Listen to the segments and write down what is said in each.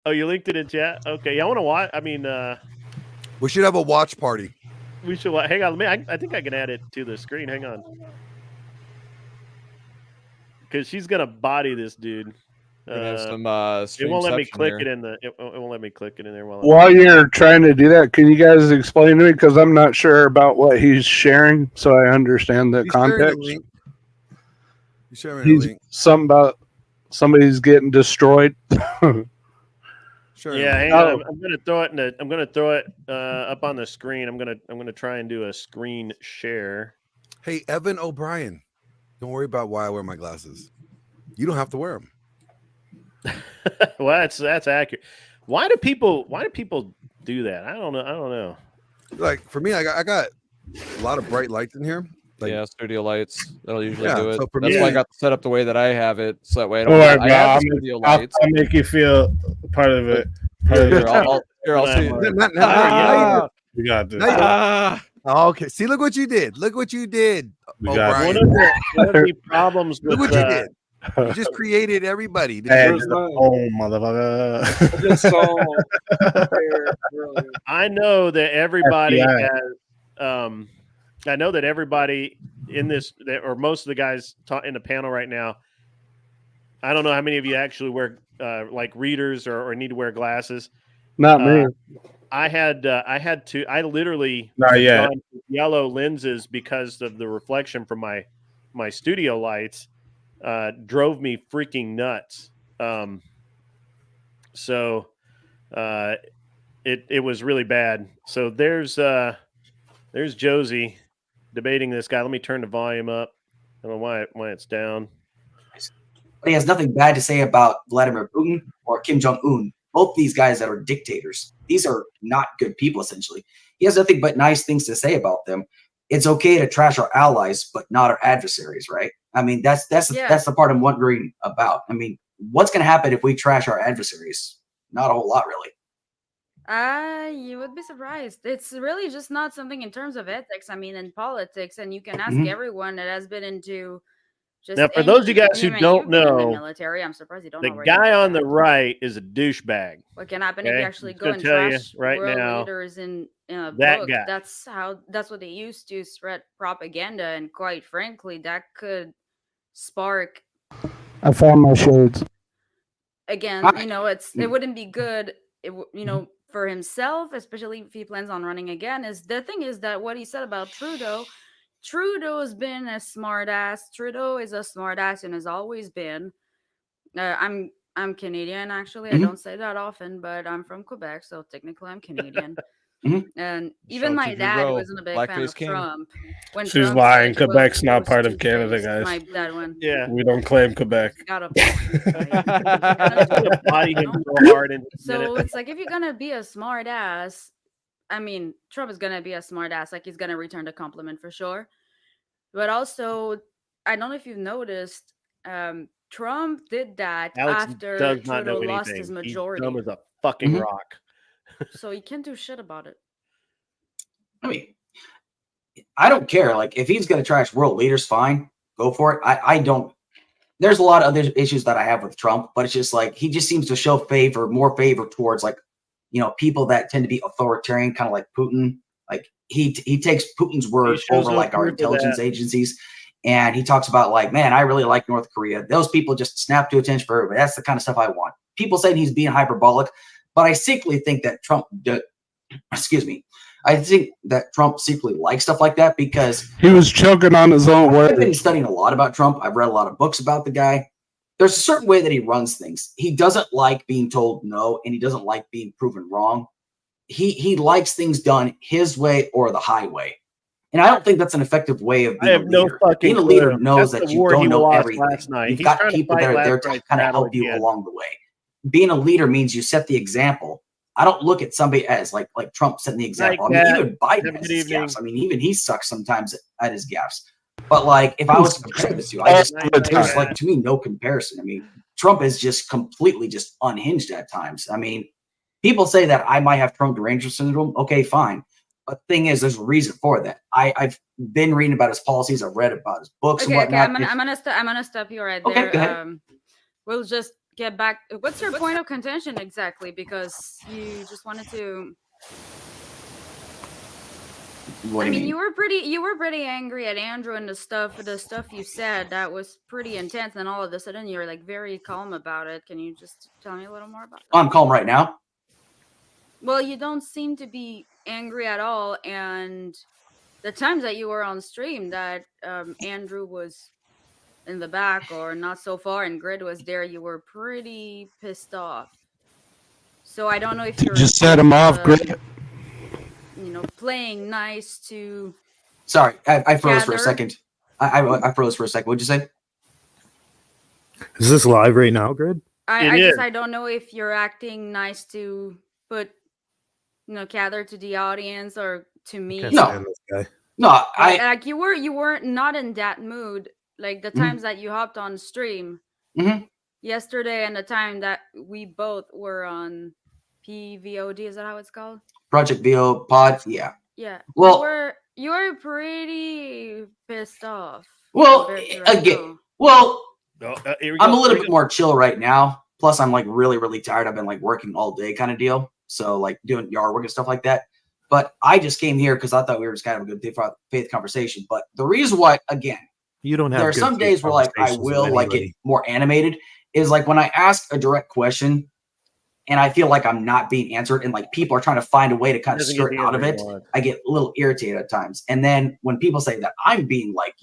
Oh, you linked it in chat? Okay, yeah, I want to watch. I mean, We should have a watch party. we should hang on. I think I can add it to the screen. Hang on, because she's gonna body this dude. We're gonna have some It won't let me click here. it in the. It won't let me click it in there while you're trying to do that. Can you guys explain to me, because I'm not sure about what he's sharing, so I understand the context. He's sharing a link. Something about somebody's getting destroyed. Sure. Yeah, hang on. I'm gonna throw it in the. I'm gonna throw it up on the screen. I'm gonna try and do a screen share. Hey, Evan O'Brien, don't worry about why I wear my glasses. You don't have to wear them. Well, that's accurate. Why do people do that? I don't know. Like for me, I got a lot of bright lights in here. Like, yeah, studio lights. That'll usually Yeah, do it. so for That's me- why I got set up the way that I have it. So that way I Don't don't. worry, I bro. have the studio lights. I'll make you feel part of it. Here, I'll see. We got this. Okay, see, look what you did. Look what you did, We got O'Brien. One of the problems with Look what you did. You just created everybody. Hey, oh, motherfucker. Just saw earlier. I know that everybody FBI. has. I know that everybody in this, or most of the guys in the panel right now. I don't know how many of you actually wear like readers or need to wear glasses. Not me. I had to. I literally Not yet. got yellow lenses because of the reflection from my studio lights. Drove me freaking nuts. So it was really bad. So there's Josie debating this guy. Let me turn the volume up. I don't know why it's down. But he has nothing bad to say about Vladimir Putin or Kim Jong-un. Both these guys that are dictators. These are not good people, essentially. He has nothing but nice things to say about them. It's okay to trash our allies, but not our adversaries, right? I mean, that's the part I'm wondering about. I mean, what's going to happen if we trash our adversaries? Not a whole lot, really. You would be surprised. It's really just not something in terms of ethics. I mean, in politics, and you can ask everyone that has been into just. Now, for those of you guys who don't know, military, I'm surprised you don't the know. guy on the right is a douchebag. What can happen if you actually go and tell you trash right world now, leaders in a that book? guy. That's what they used to spread propaganda, and quite frankly, that could spark. I found my shades. Again, it wouldn't be good. For himself, especially if he plans on running again, is the thing is that what he said about Trudeau's been a smart ass. Trudeau is a smart ass and has always been. I'm Canadian, actually. I don't say that often, but I'm from Quebec, so technically I'm Canadian. And even my dad wasn't a big fan of Trump. When She's Trump lying. said, Quebec's "Well, not part of two-faced," Canada, guys. My dad went, Yeah, we don't claim Quebec. got a point. Body him so hard in a So minute. it's like, if you're gonna be a smart ass, I mean, Trump is gonna be a smart ass. Like, he's gonna return the compliment for sure. But also, I don't know if you've noticed, Trump did that Alex after does not know Trudeau lost anything. his majority. He's dumb as a fucking rock. So he can't do shit about it. I mean, I don't care. Like, if he's going to trash world leaders, fine, go for it. I don't. There's a lot of other issues that I have with Trump, but it's just like he just seems to show more favor towards, like, people that tend to be authoritarian, kind of like Putin. Like, he takes Putin's word over like our intelligence agencies, and he talks about, like, man, I really like North Korea. Those people just snap to attention for everybody. That's the kind of stuff I want. People saying he's being hyperbolic, but I secretly think that Trump. I think that Trump secretly likes stuff like that because he was choking on his own words. I've been studying a lot about Trump. I've read a lot of books about the guy. There's a certain way that he runs things. He doesn't like being told no, and he doesn't like being proven wrong. He likes things done his way or the highway. And I don't think that's an effective way of being a leader. Being a leader knows that you don't know everything. You've got people that are there to kind of help you along the way. Being a leader means you set the example. I don't look at somebody as like Trump setting the example. I mean, even Biden has his gaffes. I mean, even he sucks sometimes at his gaffes. But, like, if I was to compare the two, there's, like, to me, no comparison. I mean, Trump is just completely just unhinged at times. I mean, people say that I might have Trump derangement syndrome. Okay, fine. But the thing is, there's a reason for that. I've been reading about his policies. I've read about his books and whatnot. I'm gonna stop you right there. Okay, go ahead. We'll just get back. What's your point of contention exactly? Because you just wanted to. What do you mean? You were pretty angry at Andrew and the stuff you said that was pretty intense, and all of a sudden you're like very calm about it. Can you just tell me a little more about that? I'm calm right now. Well, you don't seem to be angry at all, and the times that you were on stream that Andrew was in the back or not so far and Grid was there, you were pretty pissed off. So I don't know if you're Just set him off, Grid. Playing nice to. Sorry, I froze for a Gather. second. I froze for a second. What'd you say? Is this live right now, Grid? I don't know if you're acting nice to put, gather to the audience or to me. Can't No. stand this guy. No, Like you were not in that mood. Like the times that you hopped on stream yesterday and the time that we both were on PVOD, is that how it's called? Project VO pod. Yeah. Yeah. Well, you were pretty pissed off. Well, compared to right again, now. well, Here we I'm go. a little bit more chill right now. Plus, I'm like really, really tired. I've been like working all day kind of deal. So like doing yard work and stuff like that. But I just came here because I thought we were just kind of a good faith conversation. But the reason why, again, You don't have. there are good some faith days where like I conversations will with like get anybody. more animated is like when I ask a direct question and I feel like I'm not being answered and like people are trying to find a way to kind of Doesn't get skirt the out of answer it. you want. I get a little irritated at times. And then when people say that I'm being like,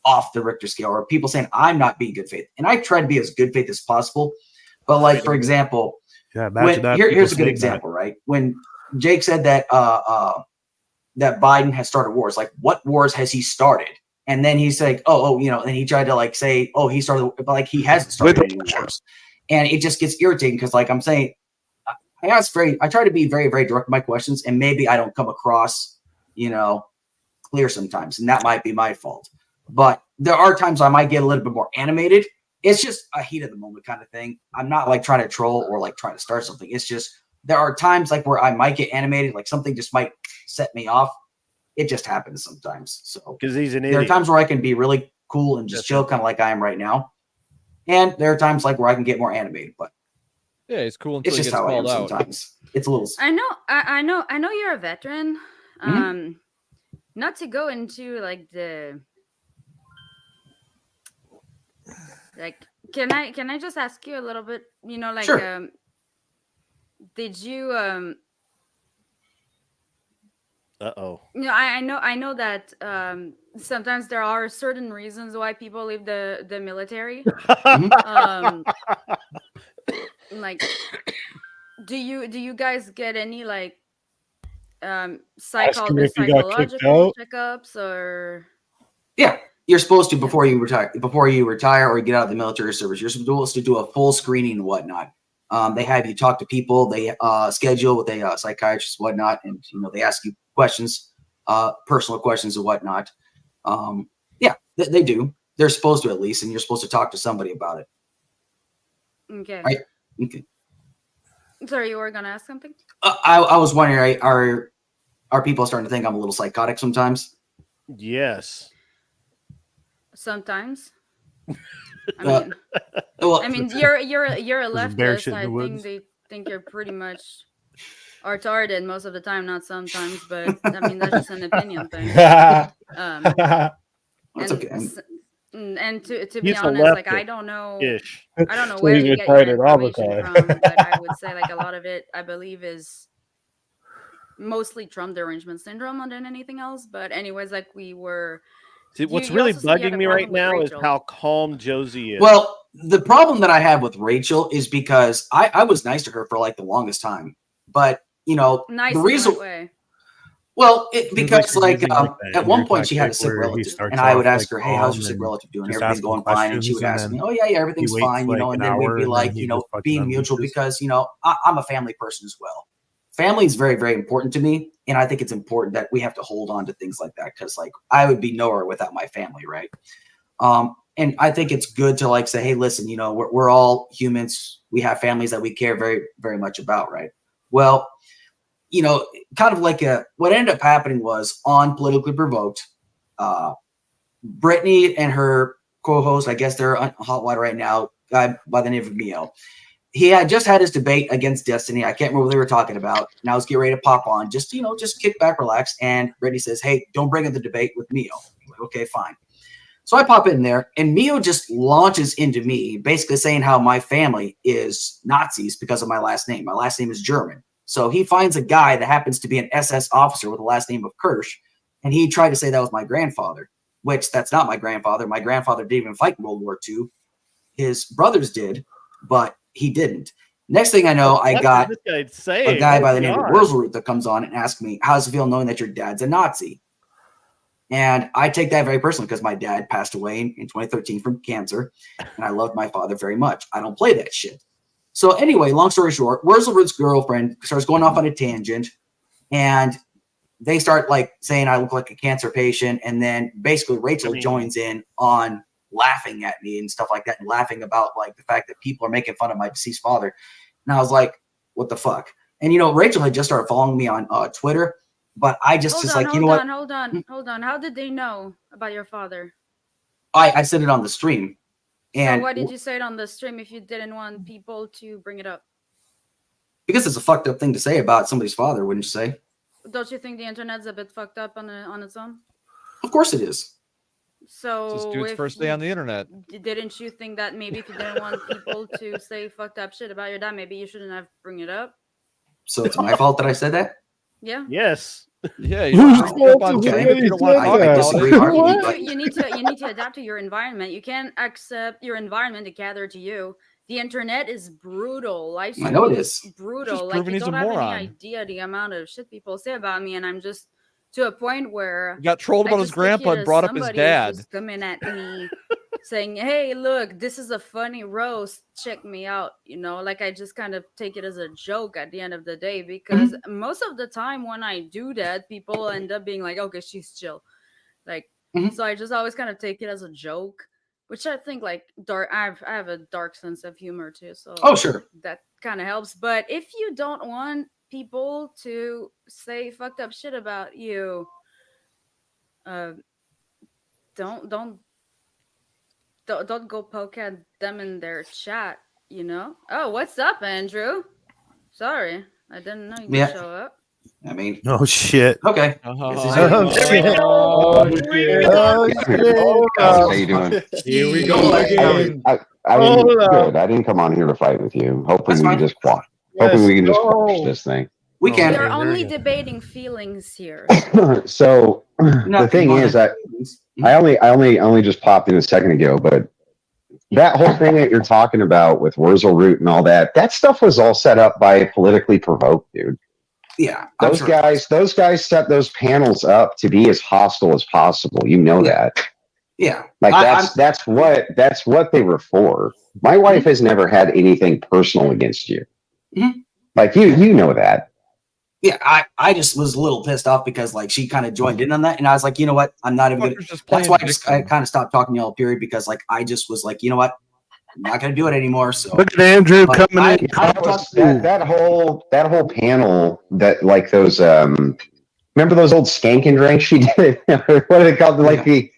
off the Richter scale, or people saying I'm not being good faith, and I try to be as good faith as possible. But like, for example, Yeah, imagine that. here's a people good saying that. example, right? When Jake said that that Biden has started wars, like what wars has he started? And then he's like, and he tried to like say, he started, but like he hasn't started With any wars. And it just gets irritating because like I'm saying, I try to be very, very direct with my questions, and maybe I don't come across, clear sometimes, and that might be my fault. But there are times I might get a little bit more animated. It's just a heat of the moment kind of thing. I'm not like trying to troll or like trying to start something. It's just there are times like where I might get animated, like something just might set me off. It just happens sometimes. So Because he's an there are idiot. times where I can be really cool and just chill, kind of like I am right now. And there are times like where I can get more animated, but Yeah, he's cool until it's he just gets how I am called out. sometimes. It's a little. I know you're a veteran. Not to go into like the can I just ask you a little bit, Sure. Did you Uh-oh. I know that sometimes there are certain reasons why people leave the military. Like do you guys get any like Asking if you got kicked psychological out? checkups or Yeah, you're supposed to before you retire or you get out of the military service. You're supposed to do a full screening and whatnot. They have you talk to people. They schedule with a psychiatrist and whatnot, and they ask you questions, personal questions and whatnot. Yeah, they do. They're supposed to at least, and you're supposed to talk to somebody about it. okay. Right. Okay. Sorry, you were gonna ask something? I was wondering, are people starting to think I'm a little psychotic sometimes? Yes. Sometimes. Well, I mean, you're a There's bear leftist. shit in I the think woods. they think you're pretty much retarded most of the time, not sometimes. But I mean, that's just an opinion thing. that's And okay. and to be He's a honest, like leftist. I don't know Ish. So where he's you get your retarded all the information time. from, but I would say like a lot of it, I believe, is mostly Trump derangement syndrome more than anything else. But anyways, like we were. See, what's you really also said you had bugging a me right problem with now is Rachel. how calm Josie is. Well, the problem that I have with Rachel is because I was nice to her for like the longest time, but Nice the in reason, what way? well, Seems because like you're like using that at in one your point she had a tactic sick where he relative, starts and I would off, ask her, like, "Hey, how's calm your sick and relative doing? just Everything ask going him fine?" And she questions, would and ask me, then "Oh yeah, everything's waits fine," like and an then we'd hour, be and like, then he just fucking being mutual unleashes. because I'm a family person as well. Family is very, very important to me, and I think it's important that we have to hold on to things like that because like I would be nowhere without my family, right? And I think it's good to like say, hey, listen, we're all humans. We have families that we care very, very much about, right? Well, kind of like what ended up happening was on Politically Provoked, Brittany and her co-host, I guess they're on Hotwire right now, guy by the name of Mio. He had just had his debate against Destiny. I can't remember what they were talking about. And I was getting ready to pop on, just kick back, relax. And Brittany says, "Hey, don't bring up the debate with Mio." I'm like, okay, fine. So I pop in there, and Mio just launches into me, basically saying how my family is Nazis because of my last name. My last name is German. So he finds a guy that happens to be an SS officer with the last name of Kirsch, and he tried to say that was my grandfather, which that's not my grandfather. My grandfather didn't even fight in World War II. His brothers did, but he didn't. Next thing I know, I got a guy by the name of Wurzelroot that comes on and asks me, "How does it feel knowing that your dad's a Nazi?" And I take that very personally because my dad passed away in 2013 from cancer, and I loved my father very much. I don't play that shit. So anyway, long story short, Wurzelroot's girlfriend starts going off on a tangent, and they start like saying I look like a cancer patient, and then basically Rachel joins in on laughing at me and stuff like that, and laughing about like the fact that people are making fun of my deceased father. And I was like, what the fuck? And Rachel had just started following me on Twitter, but I hold on. How did they know about your father? I said it on the stream. And so why did you say it on the stream if you didn't want people to bring it up? Because it's a fucked up thing to say about somebody's father, wouldn't you say? Don't you think the internet's a bit fucked up on its own? Of course it is. So it's this dude's first day on the internet. Didn't you think that maybe if you didn't want people to say fucked up shit about your dad, maybe you shouldn't have bring it up? So it's my fault that I said that? Yeah. Yes. Yeah. You need to adapt to your environment. You can't accept your environment to gather to you. The internet is brutal. I know it is brutal. Like you don't have any idea the amount of shit people say about me, and I'm just to a point where he got trolled about his grandpa and brought up his dad. Just coming at me saying, "Hey, look, this is a funny roast. Check me out." Like I just kind of take it as a joke at the end of the day, because most of the time when I do that, people end up being like, "Okay, she's chill." Like, so I just always kind of take it as a joke, which I think like dark. I have a dark sense of humor too, so sure, that kind of helps. But if you don't want people to say fucked up shit about you, don't go poke at them in their chat. Oh, what's up, Andrew? Sorry, I didn't know you could show up. I mean, oh shit. Okay. Oh shit. How you doing? Here we go again. I didn't, good. I didn't come on here to fight with you. Hopefully we can just quash. Hopefully we can just quash this thing. We can. We're only debating feelings here. So the thing is that I only just popped in a second ago, but that whole thing that you're talking about with Wurzelroot and all that stuff was all set up by politically provoked, dude. Yeah. Those guys set those panels up to be as hostile as possible. That. Yeah. Like that's what they were for. My wife has never had anything personal against you. Like you know that. Yeah, I just was a little pissed off because like she kind of joined in on that, and I was like, you know what, I'm not even gonna. That's why I kind of stopped talking to y'all. Period, because like I just was like, you know what, I'm not gonna do it anymore. So look at Andrew coming in. That whole panel that like those remember those old skanking drinks she did? What are they called? Like the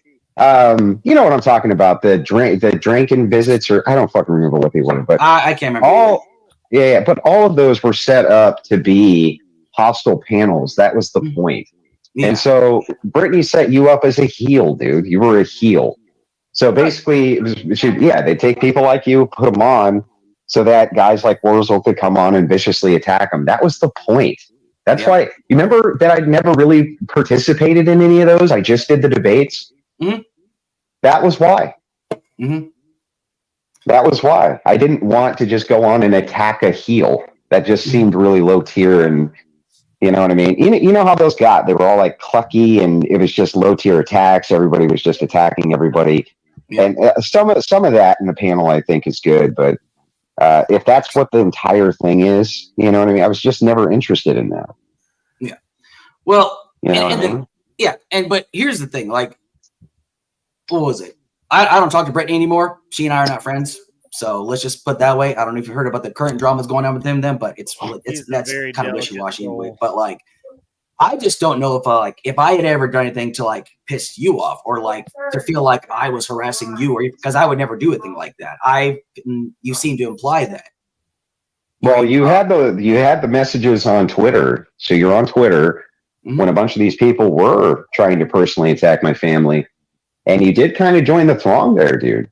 you know what I'm talking about? The drinking visits, or I don't fucking remember what they were, but I can't remember. But all of those were set up to be hostile panels. That was the point. Yeah. And so Brittany set you up as a heel, dude. You were a heel. So basically, they take people like you, put them on, so that guys like Wurzel could come on and viciously attack them. That was the point. That's why. You remember that I'd never really participated in any of those. I just did the debates. That was why. That was why. I didn't want to just go on and attack a heel. That just seemed really low tier, and you know what I mean? You know how those got? They were all like clucky, and it was just low tier attacks. Everybody was just attacking everybody. And some of that in the panel, I think, is good. But if that's what the entire thing is, you know what I mean? I was just never interested in that. Yeah. Well, you know but here's the thing. Like, what was it? I don't talk to Brittany anymore. She and I are not friends. So let's just put it that way. I don't know if you heard about the current dramas going on with them, but that's kind of wishy-washy anyway. But like, I just don't know if I had ever done anything to like piss you off or like to feel like I was harassing you, or because I would never do a thing like that. You seem to imply that. Well, you had the messages on Twitter. So you're on Twitter when a bunch of these people were trying to personally attack my family, and you did kind of join the throng there, dude.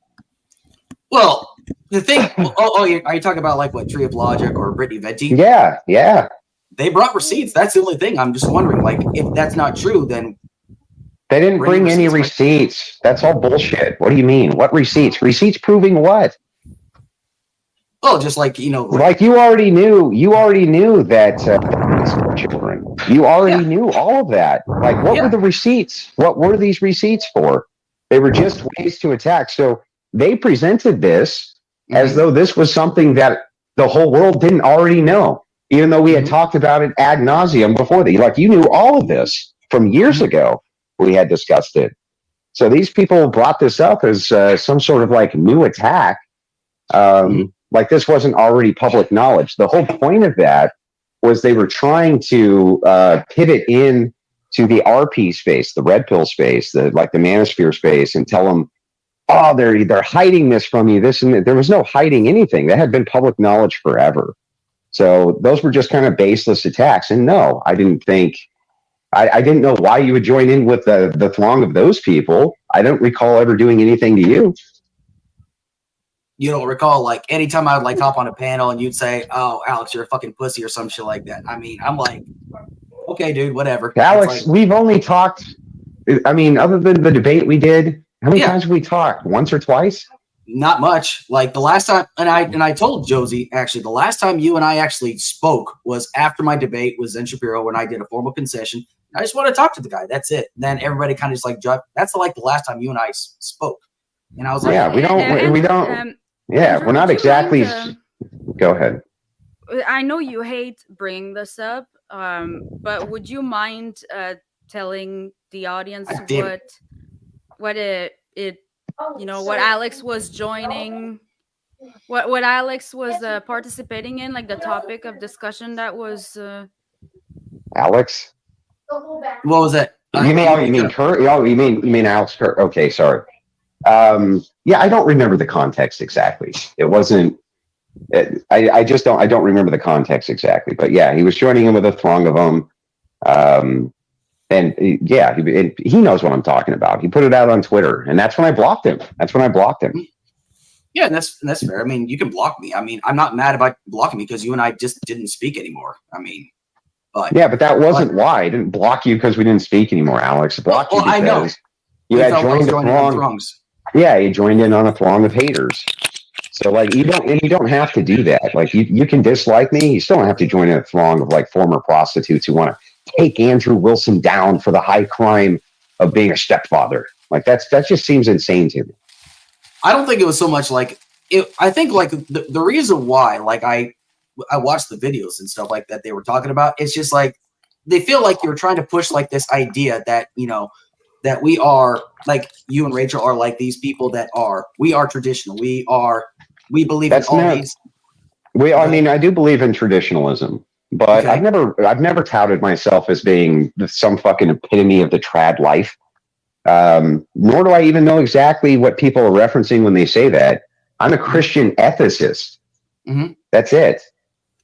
Well, the thing. Are you talking about like what Tree of Logic or Brittany Venti? Yeah, yeah. They brought receipts. That's the only thing. I'm just wondering, like, if that's not true, then they didn't bring any receipts. That's all bullshit. What do you mean? What receipts? Receipts proving what? Well, just like like you already knew. You already knew that children. You already knew all of that. Like, what were the receipts? What were these receipts for? They were just ways to attack. So they presented this as though this was something that the whole world didn't already know. Even though we had talked about it ad nauseum before that. Like, you knew all of this from years ago. We had discussed it. So these people brought this up as some sort of like new attack. Like this wasn't already public knowledge. The whole point of that was they were trying to pivot in to the RP space, the red pill space, the manosphere space, and tell them, oh, they're hiding this from you. This and that. There was no hiding anything. That had been public knowledge forever. So those were just kind of baseless attacks. And no, I didn't think, I didn't know why you would join in with the throng of those people. I don't recall ever doing anything to you. You don't recall, like, anytime I would like hop on a panel and you'd say, oh, Alex, you're a fucking pussy or some shit like that. I mean, I'm like, okay, dude, whatever. Alex, we've only talked, I mean, other than the debate we did, how many times have we talked? Once or twice? Not much. Like the last time, and I told Josie, actually, the last time you and I actually spoke was after my debate with Zen Shapiro when I did a formal concession. I just want to talk to the guy. That's it. Then everybody kind of just like, that's like the last time you and I spoke. And I was like, yeah, we don't. Yeah, we're not exactly. Go ahead. I know you hate bringing this up, but would you mind telling the audience what what Alex was joining, what Alex was participating in, like the topic of discussion that was Alex? What was that? You mean Kurt? Oh, you mean Alex Kurt? Okay, sorry. Yeah, I don't remember the context exactly. It wasn't. I don't remember the context exactly. But yeah, he was joining in with a throng of them. And yeah, he knows what I'm talking about. He put it out on Twitter, and that's when I blocked him. Yeah, and that's fair. I mean, you can block me. I mean, I'm not mad about blocking me because you and I just didn't speak anymore. I mean, but that wasn't why I didn't block you, because we didn't speak anymore, Alex. Blocked you because I know. You had joined the throng. Yeah, you joined in on a throng of haters. So like you don't have to do that. Like you can dislike me. You still don't have to join in a throng of like former prostitutes who want to take Andrew Wilson down for the high crime of being a stepfather. Like that just seems insane to me. I don't think it was so much like it. I think like the reason why, like I watched the videos and stuff like that they were talking about. It's just like they feel like you're trying to push like this idea that that we are like you and Rachel are like these people that we are traditional. We believe in all these. I mean, I do believe in traditionalism. But I've never touted myself as being some fucking epitome of the trad life. Nor do I even know exactly what people are referencing when they say that. I'm a Christian ethicist. That's it.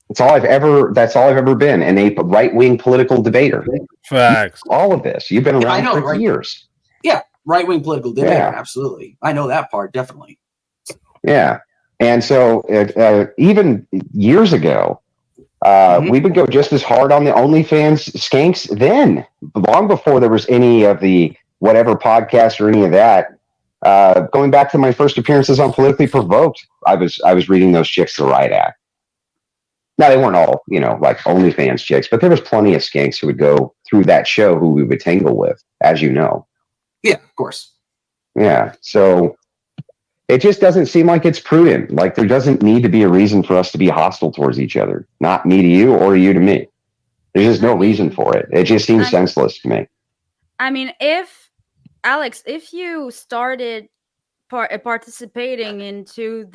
That's all I've ever been, and a right-wing political debater. Facts. All of this. You've been around for years. Yeah, right-wing political debater. Yeah. Absolutely. I know that part, definitely. Yeah. And so even years ago, we would go just as hard on the OnlyFans skanks then, long before there was any of the whatever podcast or any of that. Going back to my first appearances on Politically Provoked, I was reading those chicks to the Riot Act. Now, they weren't all, like OnlyFans chicks, but there was plenty of skanks who would go through that show who we would tangle with, as you know. Yeah, of course. Yeah, so it just doesn't seem like it's prudent. Like there doesn't need to be a reation for us to be hostile towards each other. Not me to you or you to me. There's just no reason for it. It just seems senseless to me. I mean, Alex, if you started participating into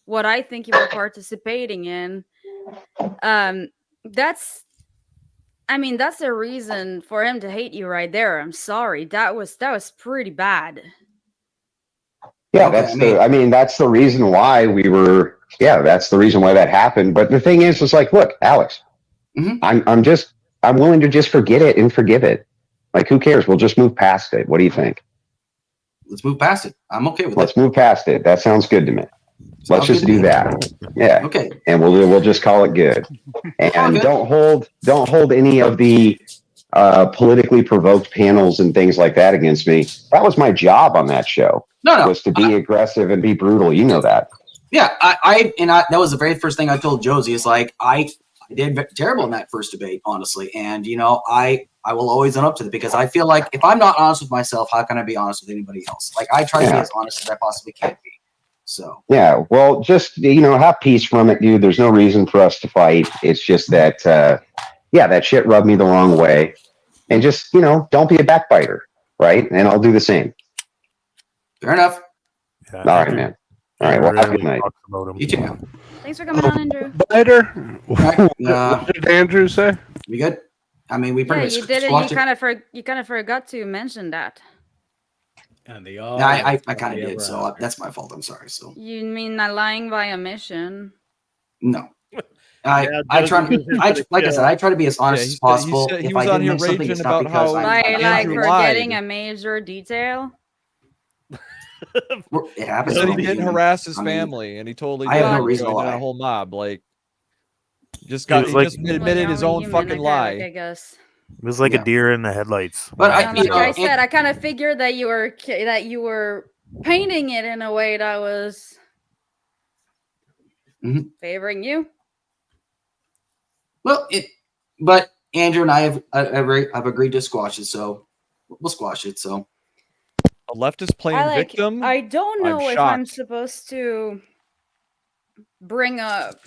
what I think you were participating in, that's, I mean, that's the reason for him to hate you right there. I'm sorry. That was pretty bad. Yeah, Okay, I mean, that's the reason why that's the reason why that happened. But the thing is like, look, Alex, I'm willing to just forget it and forgive it. Like, who cares? We'll just move past it. What do you think? Let's move past it. I'm okay with Let's it. move past it. That sounds good to me. Let's just do that. Yeah. Okay. And we'll just call it good. And don't hold any of the politically provoked panels and things like that against me. That was my job on that show. No. Was to be aggressive and be brutal. You know that. Yeah, that was the very first thing I told Josie is like, I did terrible in that first debate, honestly. And, I will always own up to it because I feel like if I'm not honest with myself, how can I be honest with anybody else? Like, I try to be as honest as I possibly can be. So. Yeah, well, just, have peace from it, dude. There's no reason for us to fight. It's just that, that shit rubbed me the wrong way. And just, don't be a backbiter, right? And I'll do the same. Fair enough. Yeah, all right, man. All right, well, have a good night. You too. Thanks for coming on, Andrew. Biter. What did Andrew say? We good? I mean, we pretty much you did it. You kind of forgot to mention that. And they all. I kind of did. So that's my fault. I'm sorry. So you mean not lying by omission? No. I try to be as honest as possible. He was on here raging about how like forgetting a major detail. It happens. He said he didn't harass his family, and he totally I have no reason to lie. A whole mob. Like, he just admitted his own fucking lie. I guess. It was like a deer in the headlights. But I said, I kind of figured that you were painting it in a way that was favoring you. Well, but Andrew and I have agreed to squash it, so we'll squash it. So a leftist playing victim. I don't know if I'm supposed to bring up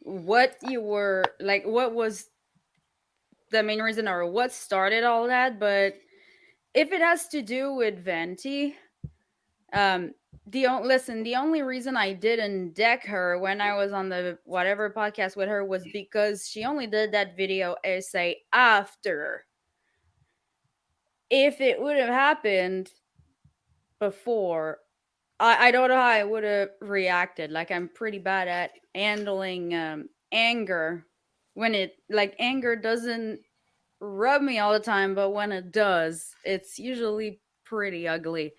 what you were like. What was the main reason or what started all that? But if it has to do with Venti, the only reason I didn't deck her when I was on the whatever podcast with her was because she only did that video essay after. If it would have happened before, I don't know how I would have reacted. Like, I'm pretty bad at handling anger when anger doesn't rub me all the time, but when it does, it's usually pretty ugly.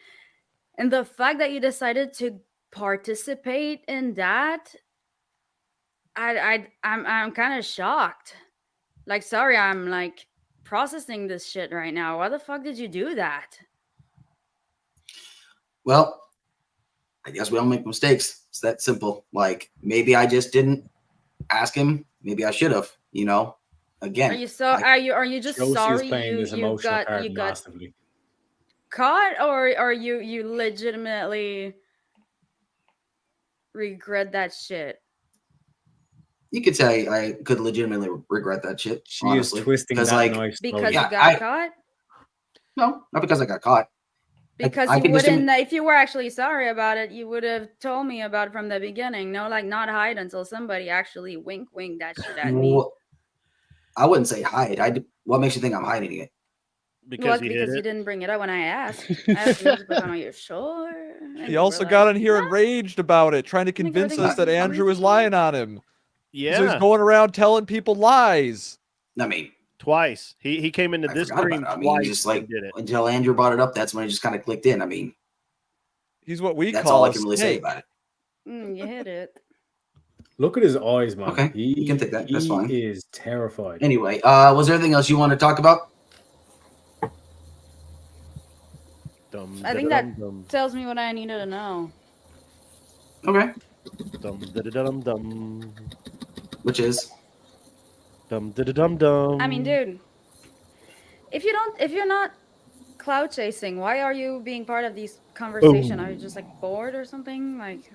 And the fact that you decided to participate in that, I'm kind of shocked. Like, sorry, I'm like processing this shit right now. Why the fuck did you do that? Well, I guess we all make mistakes. It's that simple. Like, maybe I just didn't ask him. Maybe I should have. Again. Are you just sorry you got caught, or are you legitimately regret that shit? You could say I could legitimately regret that shit. She honestly, is twisting that knife because you got caught. No, not because I got caught. Because you wouldn't. If you were actually sorry about it, you would have told me about it from the beginning. No, like, not hide until somebody actually wink that shit at me. I wouldn't say hide. What makes you think I'm hiding it? Because you didn't bring it up when I asked. I asked you, are you sure? He also got in here and raged about it, trying to convince us that Andrew was lying on him. Yeah. So he's going around telling people lies. I mean, twice. He came into this stream twice. Just like did it. Until Andrew brought it up, that's when it just kind of clicked in. I mean, he's what we that's call all I can really say about it. You hit it. Look at his eyes, man. Okay, you can take that. That's fine. He is terrified. Anyway, was there anything else you want to talk about? I think that tells me what I needed to know. Okay. Dum. Which is? Dum. I mean, dude, if you're not cloud chasing, why are you being part of these conversations? Are you just like bored or something? Like,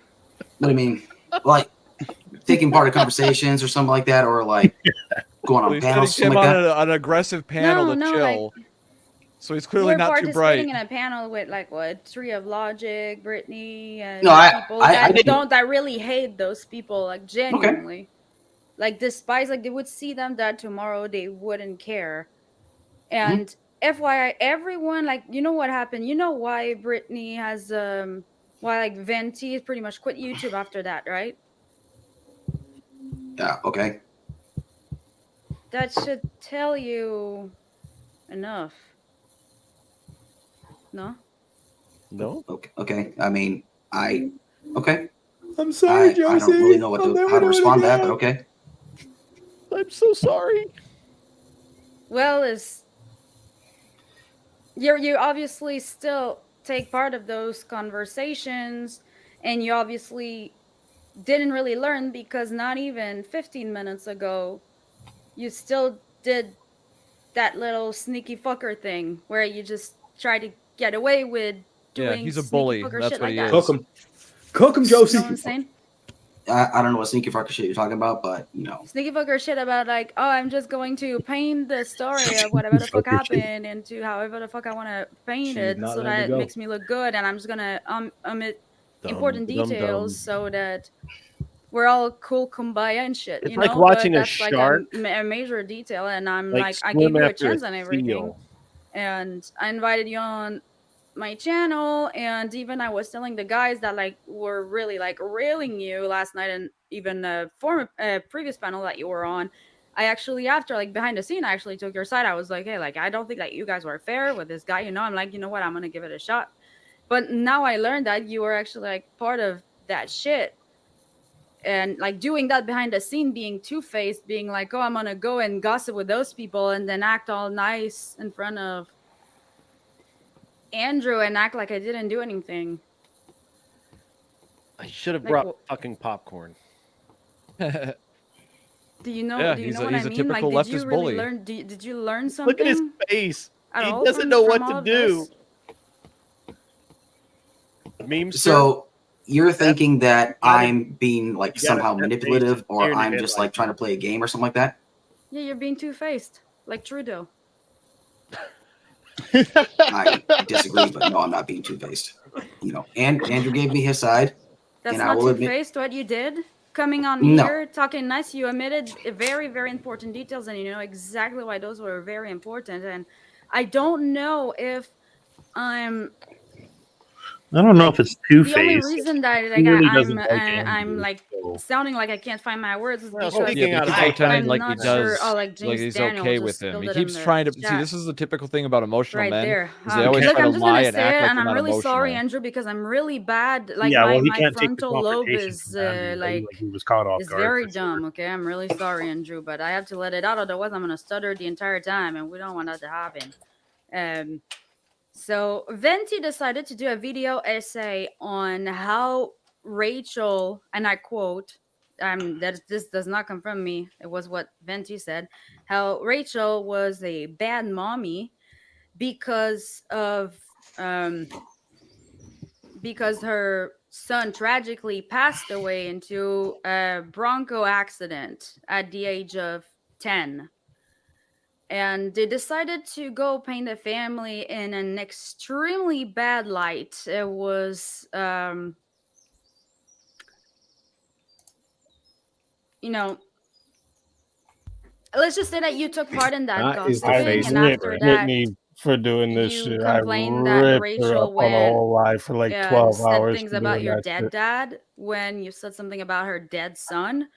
what do you mean? Like taking part of conversations or something like that, or like going on panels? He came on an aggressive panel to chill. Like, so he's clearly not too bright. Participating in a panel with Tree of Logic, Brittany, and no, people that really hate those people, like, genuinely. Okay. like despise, like they would see them that tomorrow they wouldn't care. And FYI, everyone, like, you know what happened? You know why Brittany has why like Venti pretty much quit YouTube after that, right? Yeah. Okay. That should tell you enough. No? No. Okay. Okay. I mean, okay. I'm sorry, Josie. I don't really know how to respond to that, but okay. I'm so sorry. Well, you obviously still take part of those conversations, and you obviously didn't really learn, because not even 15 minutes ago you still did that little sneaky fucker thing where you just try to get away with doing he's a sneaky bully. fucker That's shit what like he that. is. Cook him, Josie. You know what I'm saying? I don't know what sneaky fucker shit you're talking about, but you know. Sneaky fucker shit about like, oh, I'm just going to paint the story of whatever the fuck happened into however the fuck I want to paint it, so that it makes me look good, and I'm just gonna omit important details so that we're all cool, kumbaya and shit. It's you like know? watching but a that's shark, like a major detail, and I'm like, like I gave swim you a after a chance and everything, seal. and I invited you on my channel, and even I was telling the guys that like were really like railing you last night, and even a former previous panel that you were on, I actually, after like behind the scene, I actually took your side. I was like, hey, like I don't think that you guys were fair with this guy, you know. I'm like, you know what, I'm gonna give it a shot. But now I learned that you were actually like part of that shit, and like doing that behind the scene, being two-faced, being like, oh, I'm gonna go and gossip with those people and then act all nice in front of Andrew and act like I didn't do anything. I should have Like, brought fucking popcorn. Do you know? Yeah, do you he's know a- what I he's a mean? Like, typical did you leftist really bully. learn? Did you learn something? Look at his face. At He all doesn't from- know from what all to of do. this? Memes. So you're thinking that I'm being like you gotta somehow have manipulative, patience, or tearing your I'm head just like like trying to play a game or something like that? Yeah, you're being two-faced, like Trudeau. I disagree, but no, I'm not being two-faced. You know, and Andrew gave me his side, That's and I not will admit, two-faced. What you did, coming on No. here, talking nice, you omitted very, very important details, and you know exactly why those were very important. And I don't know if I'm. I don't know if it's The only two-faced. reason that like, Clearly I'm doesn't like I'm Andrew, like so- sounding like I can't find my words is Well, because speaking out he's of pretending I'm like not he does, sure. Oh, like James he's Daniel okay just with him. spilled He it in keeps the trying to see. chat. This is the typical thing about emotional Right men. there. Is they always Look, try I'm to just lie gonna and say act it, like and they're I'm not really sorry, emotional. Andrew, because I'm really bad. Like Yeah, well, he my can't take the frontal lobe confrontation is from Andrew, right? like Like, he was caught off is guard very for sure. dumb. Okay, I'm really sorry, Andrew, but I have to let it out, otherwise I'm gonna stutter the entire time, and we don't want that to happen. So Venti decided to do a video essay on how Rachel, and I quote, that this does not come from me, it was what Venti said, how Rachel was a bad mommy because her son tragically passed away into a Bronco accident at the age of 10. And they decided to go paint the family in an extremely bad light. It was, you know, let's just say that you took part in that That is the gossiping, face and of after it. that, Brittany for doing this you shit. I complained that ripped her Rachel up on the went whole live for like 12 said hours. things for about doing your that dead shit. dad when you said something about her dead son.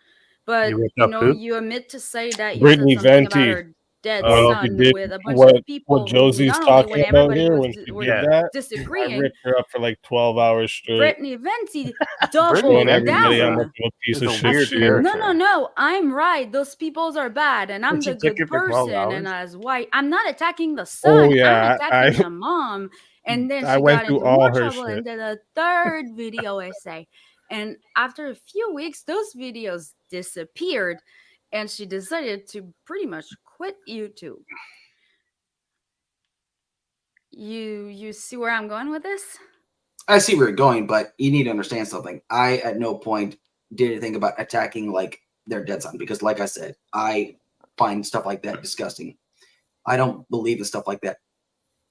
But You ripped you up know, who? you omit to say that you Brittany said something about Venti. her dead Well, son she did with a bunch what of people who Josie's not only talking when about everybody here was when she were did that. I disagreeing, ripped her up for like 12 hours straight. Brittany Venti Showing doubled everybody how down. much of a piece It's of a shit weird she is. character. No, I'm right. Those peoples are bad, and I'm But she the took good it for 12 person. And hours? as white, I'm not attacking the son. yeah, I'm attacking the mom. And then I she went got through into all more her trouble shit. and did a third video essay. And after a few weeks, those videos disappeared, and she decided to pretty much quit YouTube. You see where I'm going with this? I see where you're going, but you need to understand something. I at no point did anything about attacking like their dead son, because like I said, I find stuff like that disgusting. I don't believe in stuff like that.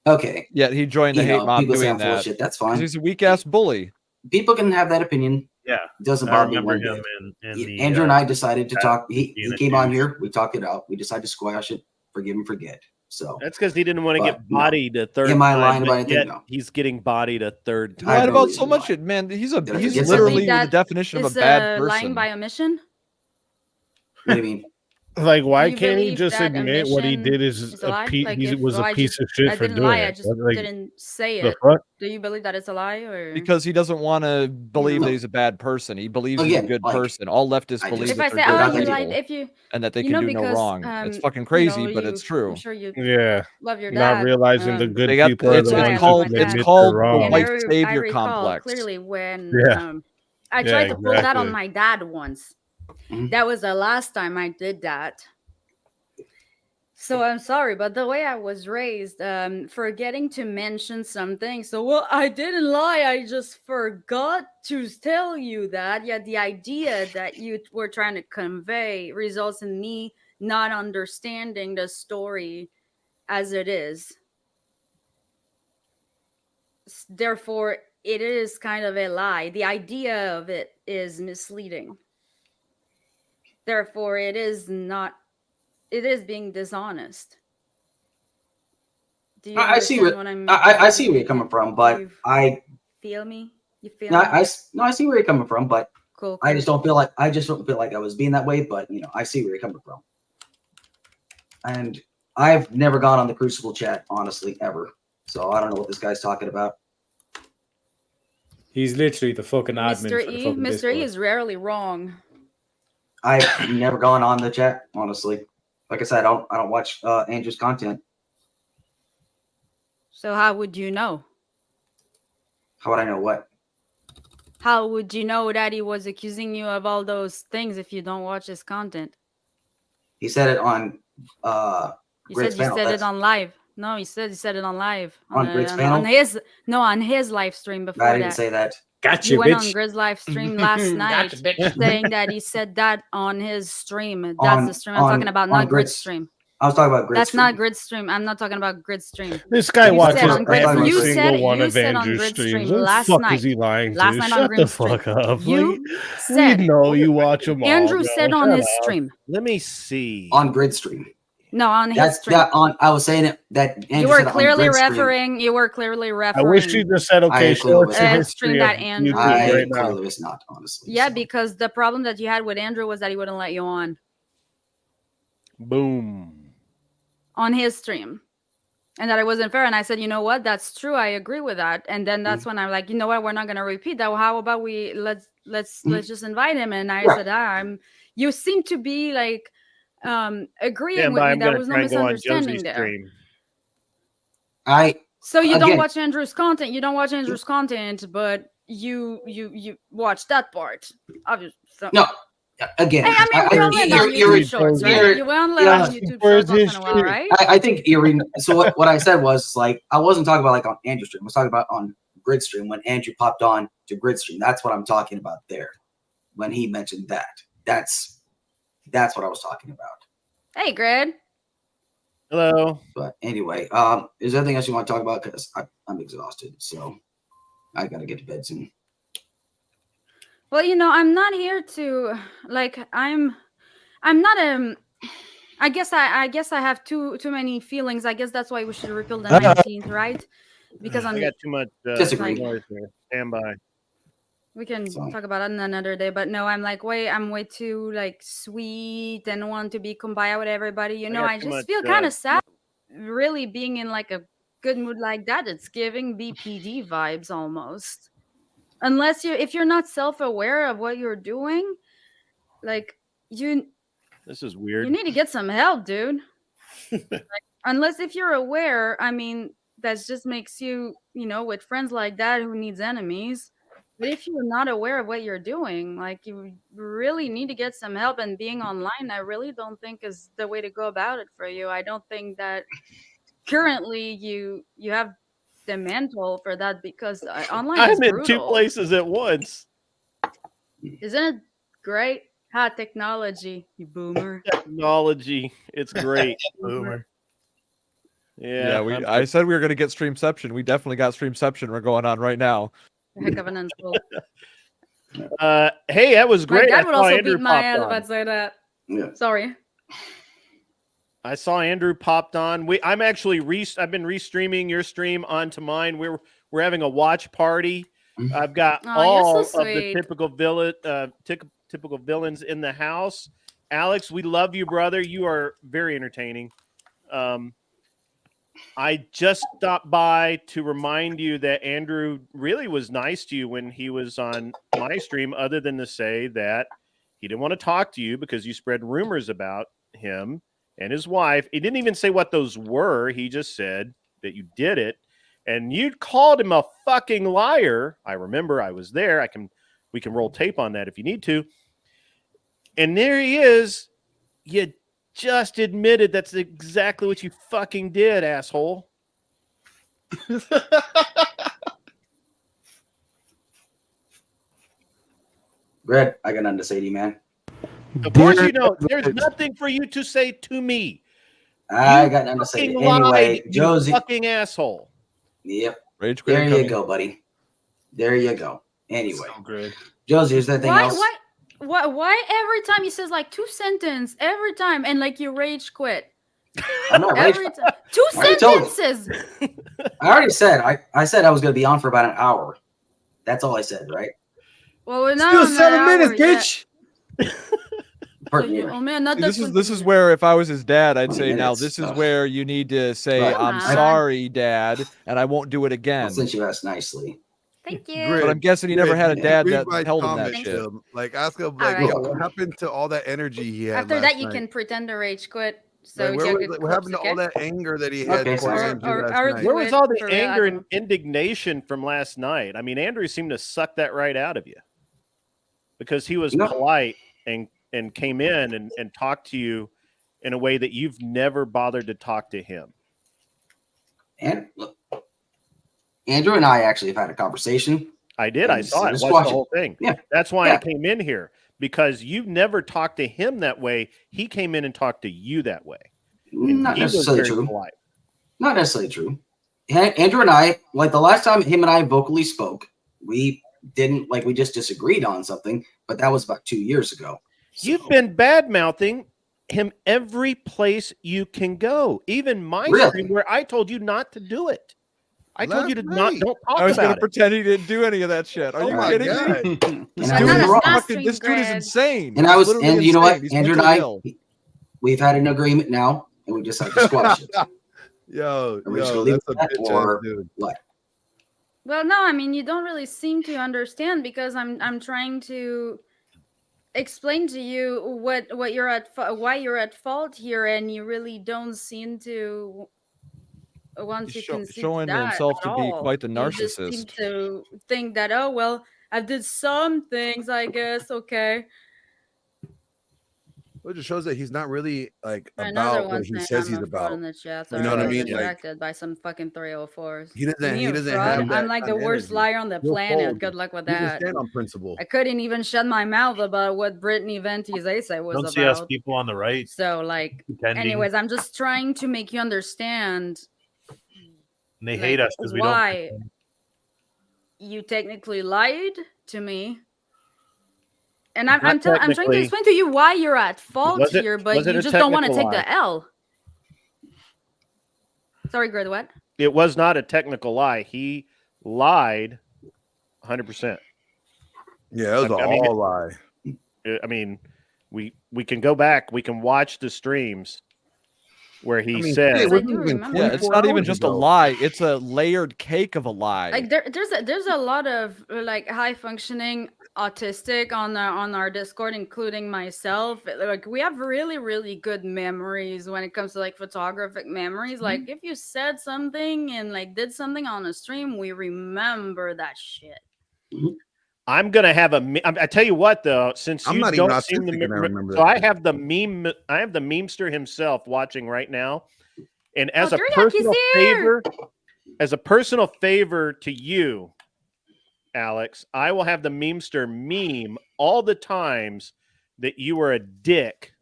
Okay. Yet he joined the hate mob people say doing I'm full of that. shit. That's 'Cause fine. he's a weak ass bully. People can have that opinion. Yeah, It doesn't I bother me remember one him bit. in the Andrew and I decided to talk. He being a came on douche. here. We talked it out. We decided to squash it. Forgive and forget. So That's because he didn't want to But, get bodied a third Am I time. lying but about anything? yet No. he's getting bodied a third You time. lied about believe so in much, lying. man. He's Did I he's forget literally something? the definition of a Is bad lying person. by omission? What do you mean? Like, why you can't he believe just that admit what he did is is a lie? Like, he if was a I piece just- of shit I for didn't doing lie. it? I just Like, didn't say the it. fuck? Do you believe that it's a lie, or Because he doesn't want to believe No. that he's a bad person. He believes he's Again, a good like, person. All leftists I believe just- if I that say, they're oh, good you people. lied, if you and that they you can know, do no because, wrong. It's fucking you crazy, know, but you- it's true. I'm sure you Yeah, love your not dad. realizing the good They got people are it's the why I ones love who my dad. it's admit called they're the wrong. And white I savior recall complex. clearly when Yeah. I Yeah, tried to pull that on exactly. my dad once. Mhm. That was the last time I did that. So I'm sorry, but the way I was raised, forgetting to mention something. So, well, I didn't lie. I just forgot to tell you that. Yeah, the idea that you were trying to convey results in me not understanding the story as it is. Therefore, it is kind of a lie. The idea of it is misleading. Therefore, it is not. It is being dishonest. Do you I see understand where what I'm I see saying? where you're coming from, but You I feel me? You feel no, me? I see where you're coming from, but Cool. I just don't feel like I was being that way. But I see where you're coming from, and I've never gone on the Crucible chat, honestly, ever. So I don't know what this guy's talking about. He's literally the fucking admin Mr. for the E. fucking Mr. Discord. E is rarely wrong. I've never gone on the chat, honestly. Like I said, I don't watch Andrew's content. So how would you know? How would I know what? How would you know that he was accusing you of all those things if you don't watch his content? He said it on You Grid's said you panel. said That's it on live. No, he said it on live. On Grid's panel? On his live stream before I didn't that. say that. Gotcha, You went on bitch. Grid's live stream last night Gotcha, bitch. saying that he said that on his stream. That's the stream I'm talking about, on not Grid's Grid's stream. I was talking about Grid's That's stream. not Grid's stream. I'm not talking about Grid's stream. This guy You watches said on Grid's- every you single said- one you of said on Andrew's Grid's streams. stream What the last fuck night. is he lying Last to? night on Shut the Grid's fuck stream. up. You we said know you watch them all. Andrew bro. said on Shut his up. stream. Let me see. On Grid stream. No, on his That's stream. that on. I was saying it that Andrew You were said it on clearly Grid stream. referring. You were clearly referring. I wish you just said, okay, I show us the clearly history stream of that Andrew- YouTube I right now. clearly was not, honestly. Yeah, so. because the problem that you had with Andrew was that he wouldn't let you Boom. on his stream, and that it wasn't fair. And I said, you know what? That's true. I agree with that. And then that's when I'm like, you know what? We're not going to repeat that. How about we let's just invite him? And I said, you seem to be like agreeing Yeah, with but me. I'm There gonna was no try and go on misunderstanding Josie's there. stream. So you don't Again- watch Andrew's content. You don't watch Andrew's content, but you watch that part. Obviously. So. No, again. Hey, I mean, we all live on YouTube shorts, right? You all live on YouTube shorts once in a while, right? I think Erie. So what I said was like I wasn't talking about like on Andrew's stream. I was talking about on Grid stream when Andrew popped on to Grid stream. That's what I'm talking about there. When he mentioned that, that's what I was talking about. Hey, Grid. Hello. But anyway, is there anything else you want to talk about? Because I'm exhausted, so I gotta get to bed soon. Well, I'm not here to like. I'm not I guess I have too many feelings. I guess that's why we should repeal the 19th, right? Because I got too much Disagree. noise here. Stand by. we can talk about it another day. But no, I'm way too like sweet and want to be kumbaya with everybody. got I too just much, feel kind of sad, really being in like a good mood like that. It's giving BPD vibes almost. Unless if you're not self-aware of what you're doing, like This is weird. you need to get some help, dude. Unless if you're aware, I mean, that just makes you, with friends like that, who needs enemies. But if you're not aware of what you're doing, like you really need to get some help. And being online, I really don't think is the way to go about it for you. I don't think that currently you have the mental for that because online is I'm in brutal. two places at once. Isn't it great? Hot technology, you boomer. Technology. It's great. Boomer. Yeah. I said we were going to get Streamception. We definitely got Streamception. We're going on right now. Heck of an insult. Hey, that was My great. I dad would saw also Andrew beat my popped ass if on. I'd say that. Yeah. Sorry. I saw Andrew popped on. I'm actually I've been restreaming your stream onto mine. We're having a watch party. I've got Oh, you're so all of the sweet. typical villains in the house. Alex, we love you, brother. You are very entertaining. I just stopped by to remind you that Andrew really was nice to you when he was on my stream, other than to say that he didn't want to talk to you because you spread rumors about him and his wife. He didn't even say what those were. He just said that you did it, and you called him a fucking liar. I remember. I was there. We can roll tape on that if you need to. And there he is. You just admitted that's exactly what you fucking did, asshole. Grid, I got nothing to say to you, man. Of course you don't. There's nothing for you to say to me. I got nothing to say. Fucking Anyway, lied, Josie. you fucking asshole. Yep. Rage quit There you incoming. go, buddy. There you go. Anyway, So good. Josie, is there anything else? Why every time he says like 2 sentences every time and like you rage quit? I'm not rage. Every time. 2 I already told you. sentences. I already said. I said I was going to be on for about an hour. That's all I said, right? Well, we're not Still on 7 that minutes, hour yet. bitch. Pardon me. Oh man, not This that. is this is where if I was his dad, I'd 20 say, now minutes. this is Ugh. where you need to say, Right. I'm Come on. sorry, Dad, and I won't do it again. Well, since you asked nicely. Thank you. Grid, But I'm guessing he never had a dad read that my held him that comments shit. to him. Like, ask him, like, Alright. what happened to all that energy he had After last that, you night? can pretend to rage quit. So Like, you what get happened to clips, all okay? that anger that he had Okay, towards sorry. Andrew Or- last or- night? Where was all the For real, I anger don't and indignation from last night? I mean, Andrew seemed to suck that right out of you because he was No. polite and came in and talked to you in a way that you've never bothered to talk to him. And look, Andrew and I actually have had a conversation. I did. I And saw it. just Watched watch the it. whole thing. Yeah. That's why I Yeah. came in here, because you've never talked to him that way. He came in and talked to you that way. And Not he was necessarily very true. polite. Not necessarily true. Andrew and I, like the last time him and I vocally spoke, we didn't, like, we just disagreed on something, but that was about 2 years ago. You've been bad mouthing him every place you can go, even my Really? stream where I told you not to do it. I told you to Last night. don't talk I was about gonna it. pretend he didn't do any of that shit. Are Oh you my kidding God. me? And This I dude was is wrong. fucking. This dude is Greg. insane. And He's I was, literally and you know insane. what, He's Andrew and mentally I, ill. we've had an agreement now, and we just have to squash it. Yo, Are we just yo, gonna leave that's a it at that, bitch or ass dude. what? Well, no, I mean you don't really seem to understand because I'm trying to explain to you what you're at why you're at fault here, and you really don't seem to want He's to concede showing that himself at to be all. quite the You just seem narcissist. to think that, oh well, I did some things, I guess. Okay. It just shows that he's not really like Another about one what he saying says I'm he's a fraud about. in the chat. You know what I mean? Like, Distracted by some fucking 304s. he doesn't. Me He a doesn't fraud? have that I'm like the kind of worst energy. liar on the He'll planet. fold. Good luck with He doesn't that. stand on principle. I couldn't even shut my mouth about what Brittany Venti's essay was Don't see us about. people on the right So, like, pretending. anyways, I'm just trying to make you understand And they hate us because we don't. why you technically lied to me. And I'm Not trying to technically. explain to you why you're at fault Was it- here, but was it you a just don't want to technical take the L. Sorry, Grid, what? It was not a technical lie. He lied 100%. Yeah, it was I mean, all lie. I mean, we can go back. We can watch the streams where he I mean, said, it I wasn't do even remember. Yeah, it's 24 not even hours just a ago. lie. It's a layered cake of a lie. Like there's a lot of like high functioning autistic on our Discord, including myself. Like we have really good memories when it comes to like photographic memories. Like if you said something and like did something on a stream, we remember that shit. I'm gonna have I tell you what, though, since I'm you not even don't seem to autistic and I remember so that I shit. have the meme. I have the memester himself watching right now, and as Oh, a Duriak, he's personal here! favor, to you, Alex, I will have the memester meme all the times that you were a dick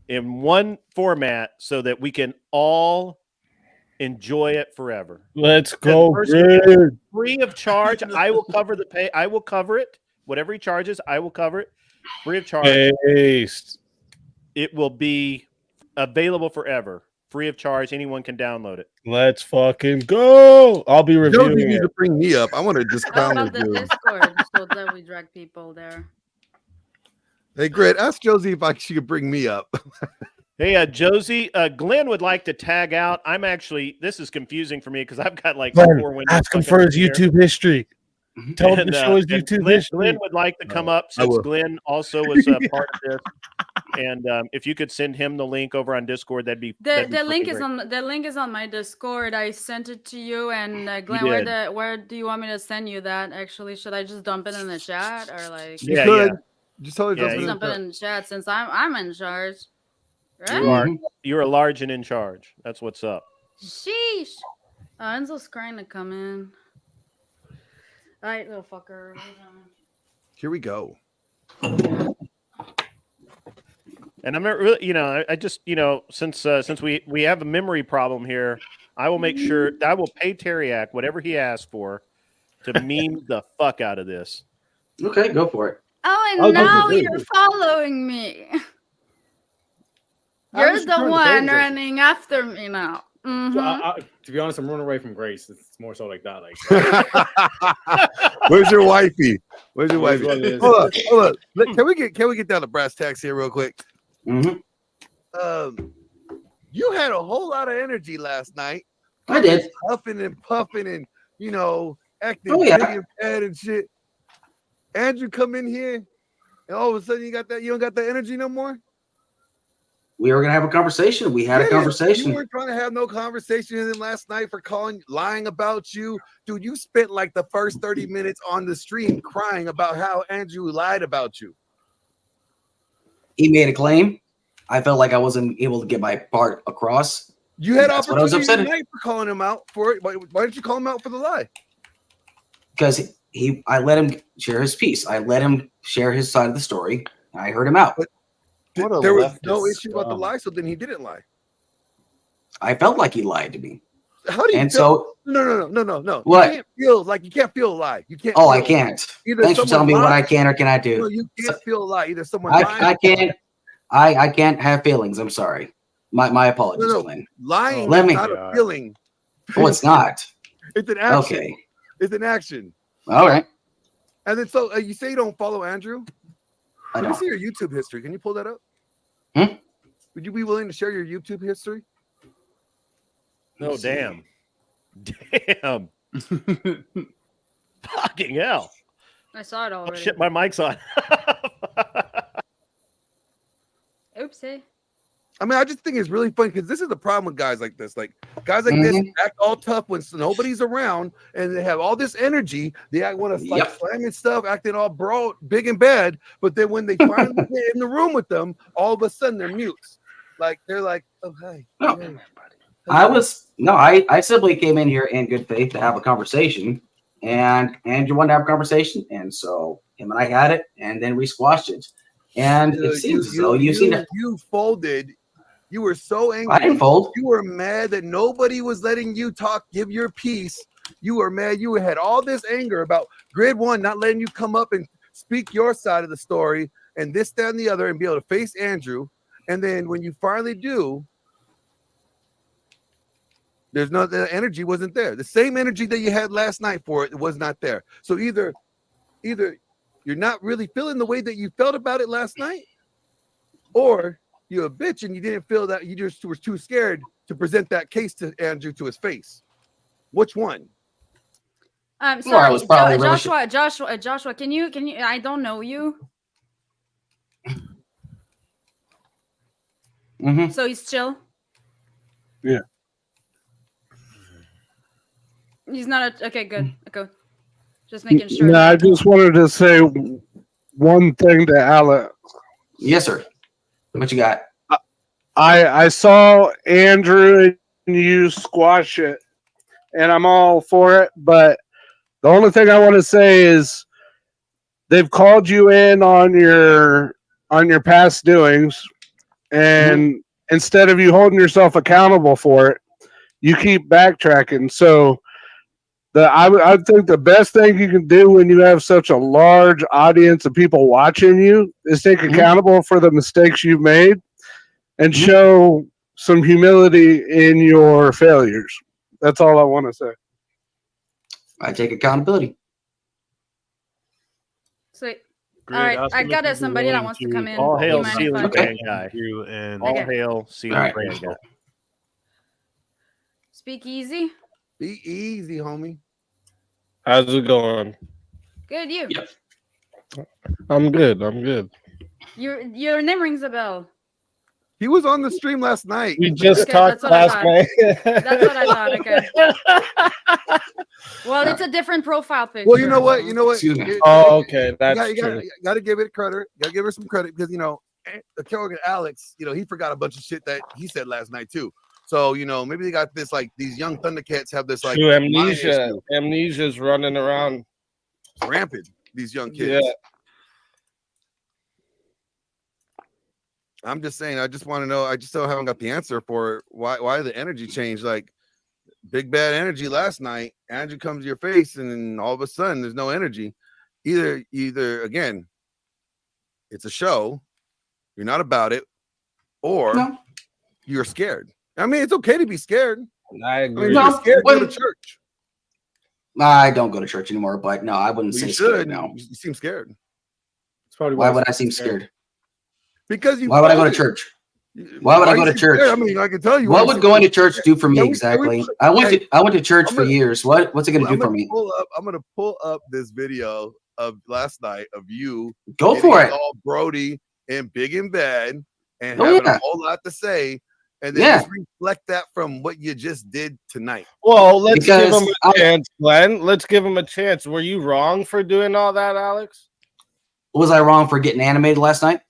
in one format, so that we can all enjoy it forever. Let's go, First of all, Grid. free of charge. I will cover the pay. I will cover it whatever he charges, I will cover it free of charge. Based. It will be available forever, free of charge. Anyone can download it. Let's fucking go. I'll be Josie reviewing needs it. to bring me up. I want to just What clown about this the dude. Discord so that we drag people there? Hey, Grid, ask Josie if she could bring me up. Hey, Josie, Glenn would like to tag out. I'm actually, this is confusing for me because I've got like Glenn, 4 windows. ask him open for his here. YouTube history. Tell him And, to show his and YouTube Glenn, history. Glenn would like to come up I since will. Glenn also was a part of this. And if you could send him the link over on Discord, that'd be The fucking link is great. on the link is on my Discord. I sent it to you, and Glenn, did. where do you want me to send you that? Actually, should I just dump it in the chat or like You Yeah, could. yeah. Just tell her Yeah, Josie. just dump it in the chat since I'm in charge? Right? You are large and in charge. That's what's up. Sheesh. Enzo's crying to come in. All right, little fucker. Here we go. And I'm not really, I just, since we have a memory problem here, I will make sure I will pay Teriak whatever he asks for to meme the fuck out of this. Okay, go for it. Oh, and I'll go now for it. you're following me. I You're was the trying to one say this. running after me now. So Mhm. to be honest, I'm running away from Grace. It's more so like that. Like, Where's your wifey? Where's your Here's wifey? what it is. Hold on. Can we get down to brass tacks here real quick? Mhm. You had a whole lot of energy last night. I did. Huffing and puffing and acting Oh, yeah. big and bad and shit. Andrew come in here and all of a sudden you don't got that energy no more. We were gonna have a conversation. We had a You conversation. weren't trying to have no conversation with him last night for lying about you. Dude, you spent like the first 30 minutes on the stream crying about how Andrew lied about you. He made a claim. I felt like I wasn't able to get my part across. You had That's what I was opportunity upset at. tonight for calling him out for it. Why didn't you call him out for the lie? Because I let him share his piece. I let him share his side of the story. And I heard him out. There was no issue about the lie, so then he didn't lie. I felt like he lied to me. How do you And feel? so No. What? You can't feel a lie. You can't. I feel- can't. Either Thanks for someone telling me what I lied- can or cannot do. No, you can't feel a lie. Either someone I can't. I can't have feelings. I'm sorry. My apologies, No. Glenn. Lying Let is me- not a feeling. Oh, it's not. It's an action. Okay. It's an action. All right. And then so you say you don't follow Andrew. I Let me don't. see your YouTube history. Can you pull that up? Would you be willing to share your YouTube history? No, damn. Damn. Fucking hell. I saw it Oh, already. shit, my mic's on. Oopsie. I mean, I just think it's really fun because this is the problem with guys like this. Like guys like this act all tough when nobody's around, and they have all this energy. They want to start slamming stuff, acting all big and bad. But then when they finally get in the room with them, all of a sudden they're mutes. Like they're like, "Oh hi." No. hey." I simply came in here in good faith to have a conversation, and Andrew wanted to have a conversation, and so him and I had it, and then we squashed it. And it seems as though you seem to. You folded. You were so angry. I didn't fold. You were mad that nobody was letting you give your piece. You were mad. You had all this anger about Grid 1 not letting you come up and speak your side of the story, and this, that, and the other, and be able to face Andrew. And then when you finally do, the energy wasn't there. The same energy that you had last night for it was not there. So either you're not really feeling the way that you felt about it last night, or you're a bitch and you didn't feel that, you just were too scared to present that case to Andrew to his face. Which one? Well, I was probably really Joshua, can you I don't know you. So he's chill. Yeah. He's not okay, good. Okay. Just making sure. No, I just wanted to say one thing to Alex. Yes, sir. What you got? I saw Andrew and you squash it, and I'm all for it. But the only thing I want to say is they've called you in on your past doings, and instead of you holding yourself accountable for it, you keep backtracking. So I think the best thing you can do when you have such a large audience of people watching you is take accountable for the mistakes you've made and show some humility in your failures. That's all I want to say. I take accountability. Sweet. Great. All right, Ask I him if got he'd it. be Somebody that willing wants to come in. All Do you hail mind if ceiling I- fan guy. you and All Okay. hail ceiling All right. fan guy. Speak easy. Be easy, homie. How's it going? Good, you. Yep. I'm good. I'm good. Your name rings a bell. He was on the stream last night. We just Okay, talked that's what I last thought. night. That's what I thought. Okay. Well, it's a different profile picture. Well, you know what? You know what? Excuse me. You- Oh, okay. That's you true. got to give it credit. Got to give her some credit because the Kerrigan Alex, he forgot a bunch of shit that he said last night too. So maybe they got this like these young Thundercats have this like True, mind amnesia. issue Amnesia's running around. rampant. These young kids. Yeah. I'm just saying. I just want to know. I just still haven't got the answer for why the energy changed. Like big bad energy last night. Andrew comes to your face, and then all of a sudden there's no energy. Either again, it's a show. You're not about it, or you're scared. I mean, it's okay to be scared. I I agree. mean, No, you're scared. Go to wait. church. I don't go to church anymore, but no, I wouldn't Well, say you scared should. now. You seem scared It's probably Why would I seem scared? because you. Why would I go to voted. church? Why would I you go to seem church? scared? I mean, I can tell you. What would going to church do for me Every- exactly? every- I went to church I'm for gonna- years. What's it going to do for me? I'm gonna pull up this video of last night of you. Go getting for it. All Brody and big and bad, and Oh, having yeah. a whole lot to say, and then Yeah. just reflect that from what you just did tonight. Well, let's give Because him a chance, Glenn. Let's give him a chance. Were you wrong for doing all that, Alex? Was I wrong for getting animated last night?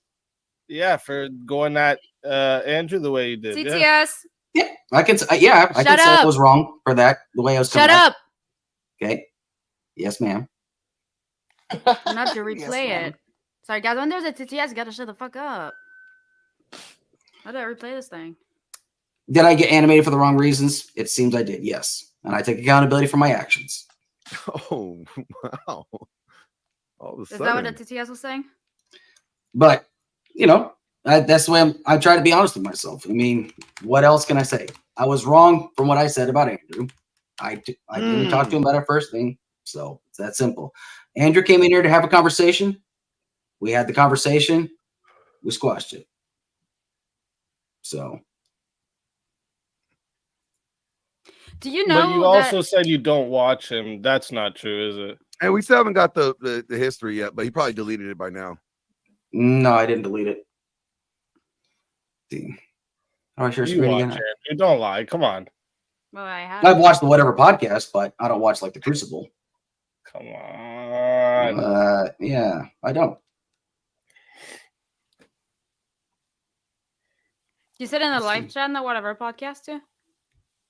Yeah, for going at Andrew the way you did. Yeah. CTS. Yeah, I can. Yeah, I can Shut say I up. was wrong for that. The way I was. Shut coming out. up. Okay. Yes, ma'am. I'm not to replay ma'am. it. Sorry, guys. When there's a TTS, you gotta shut the fuck up. How do I replay this thing? Did I get animated for the wrong reasons? It seems I did. Yes, and I take accountability for my actions. Oh wow! All of a Is sudden, that what the TTS was saying? But that's the way I try to be honest with myself. I mean, what else can I say? I was wrong from what I said about Andrew. I didn't talk to him about our first thing, so it's that simple. Andrew came in here to have a conversation. We had the conversation. We squashed it. So. Do you know But you that also said you don't watch him. That's not true, is it? and we still haven't got the history yet, but he probably deleted it by now. No, I didn't delete it. See. How do I share You screen watch again? Andrew. Don't lie. Come on. well, I have I've watched the Whatever podcast, but I don't watch like the Crucible. Come on. Yeah, I don't. You said in the live chat in the whatever podcast too?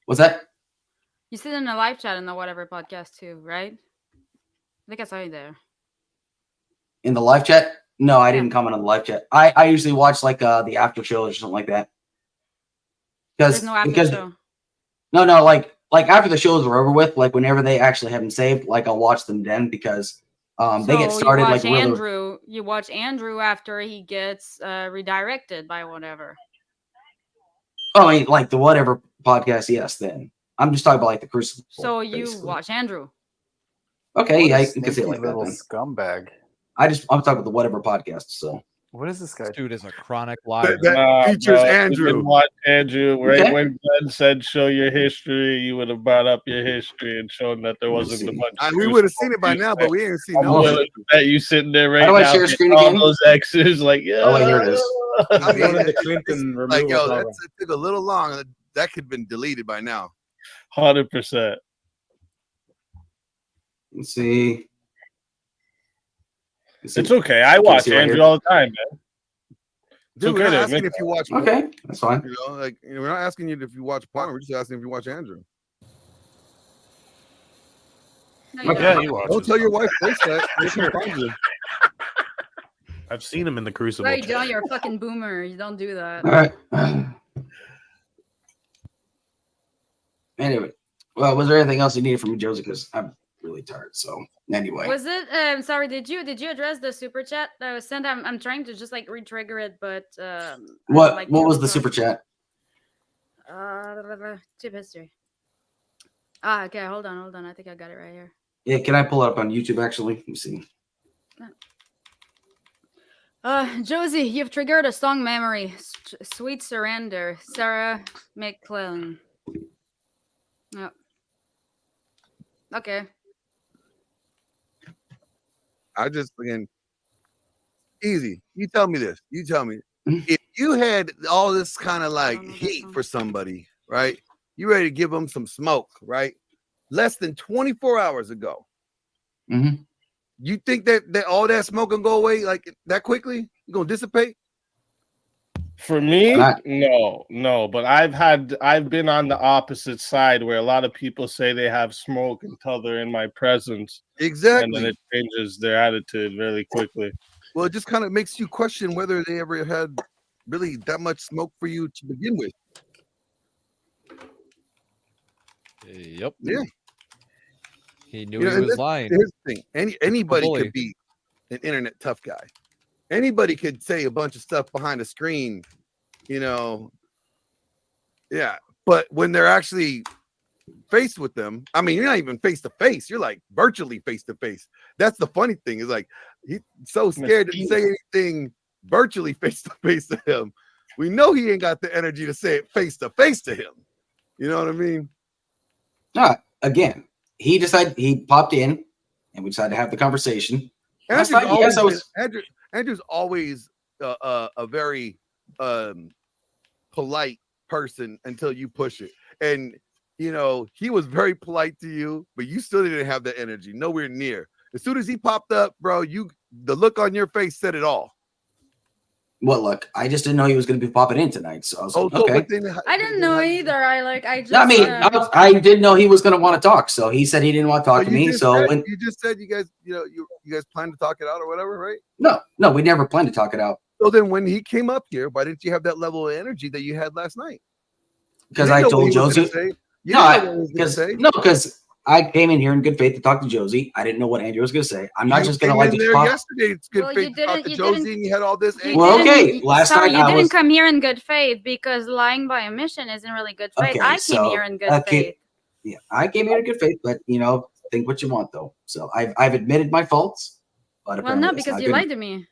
What's that? You said in the live chat in the whatever podcast too, right? I think I saw you there. In the live chat? No, I didn't comment on the live chat. I usually watch like the after shows or something like that. There's no after show. No, like after the shows were over with, like whenever they actually have them saved, like I'll watch them then because they get started you watch like really. Andrew. You watch Andrew after he gets redirected by whatever. Oh, I mean, like the Whatever podcast, yes. Then I'm just talking about like the Crucible. So you basically. watch Andrew. Okay, What yeah, a you can say it like sneaky that. little Then. scumbag. I'm talking about the Whatever podcast. So What is this guy? Dude is a chronic liar. That features bro, you Andrew. didn't watch Andrew. Right Okay. when Glenn said show your history, you would have brought up your history and shown that there wasn't a bunch of We would have seen it by now, but we ain't seen I'm no. willing to bet you sitting there right How do I now. share getting screen all again? those X's like, yeah. Oh, wait, here it is. I mean, One of the Clinton like, removal yo, program. it took a little long. That could have been deleted by now. 100%. Let's see. It's okay. I watch see right Andrew here. all the time, man. Dude, okay we're not to asking admit if you watch. Okay, that's fine. You know, like we're not asking you if you watch porn. We're just asking if you watch Andrew. No, you Okay. don't. Yeah, he watches. Don't tell your wife face that. They can find you. I've seen him in the Crucible. No, you don't. You're a fucking boomer. You don't do that. All right. Anyway, Well, was there anything else you needed from me, Josie? Because I'm really tired. So anyway, Was it? Sorry. Did you address the super chat that was sent? I'm trying to just like re-trigger it, but what was the super chat? Tip history. Ah, okay. Hold on. I think I got it right here. Yeah, can I pull it up on YouTube? Actually, let me see. Josie, you've triggered a song memory. Sweet Surrender, Sarah McClellan. Yep. Okay. I just again easy. You tell me this. You tell me if you had all this kind of like heat for somebody, right? You ready to give them some smoke, right? Less than 24 hours ago. Mm-hmm. You think that all that smoke can go away like that quickly? You gonna dissipate? For me, no. But I've been on the opposite side where a lot of people say they have smoke until they're in my presence. Exactly. And then it changes their attitude really quickly. Well, it just kind of makes you question whether they ever had really that much smoke for you to begin with. Yep. Yeah. He knew he was lying. Here's the thing. Anybody could be an internet tough guy. Anybody could say a bunch of stuff behind a screen, you know. Yeah. But when they're actually faced with them, I mean, you're not even face to face. You're like virtually face to face. That's the funny thing. Is like he's so scared to say anything virtually face to face to him. We know he ain't got the energy to say it face to face to him. You know what I mean? Again, he popped in and we decided to have the conversation. Andrew's always a very polite person until you push it. And, you know, he was very polite to you, but you still didn't have the energy, nowhere near. As soon as he popped up, bro, the look on your face said it all. What look? I just didn't know he was going to be popping in tonight. So I was like, okay. I didn't know either. I didn't know he was going to want to talk. So he said he didn't want to talk to me. So you just said you guys plan to talk it out or whatever, right? No, we never planned to talk it out. So then when he came up here, why didn't you have that level of energy that you had last night? Because I told Josie. Because I came in here in good faith to talk to Josie. I didn't know what Andrew was going to say. I'm not just going to like there yesterday. It's good faith to talk to Josie, and you had all this. Well, okay. Last night you didn't come here in good faith because lying by omission isn't really good faith. Okay, I came here in good faith. Yeah, I came here in good faith, but you know, think what you want though. So I've admitted my faults. But well, no, because you lied to me.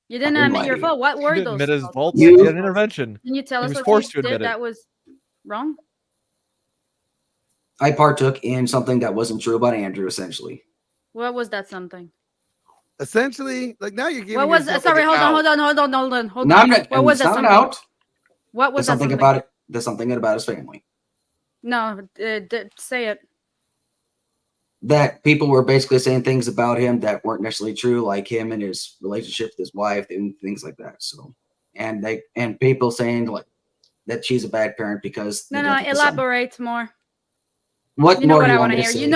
You didn't admit your fault. What were those? Admit his faults. You had an intervention. Can you tell us what you did that was wrong? I partook in something that wasn't true about Andrew, essentially. What was that something? Essentially, like now you're giving. What was? Sorry, hold on. No, I'm not. What was that something? Out. What was something about it? There's something about his family. No, say it. That people were basically saying things about him that weren't necessarily true, like him and his relationship with his wife and things like that. So, and people saying like that she's a bad parent because no, elaborate more. What you know more what do you I want to to hear? say? You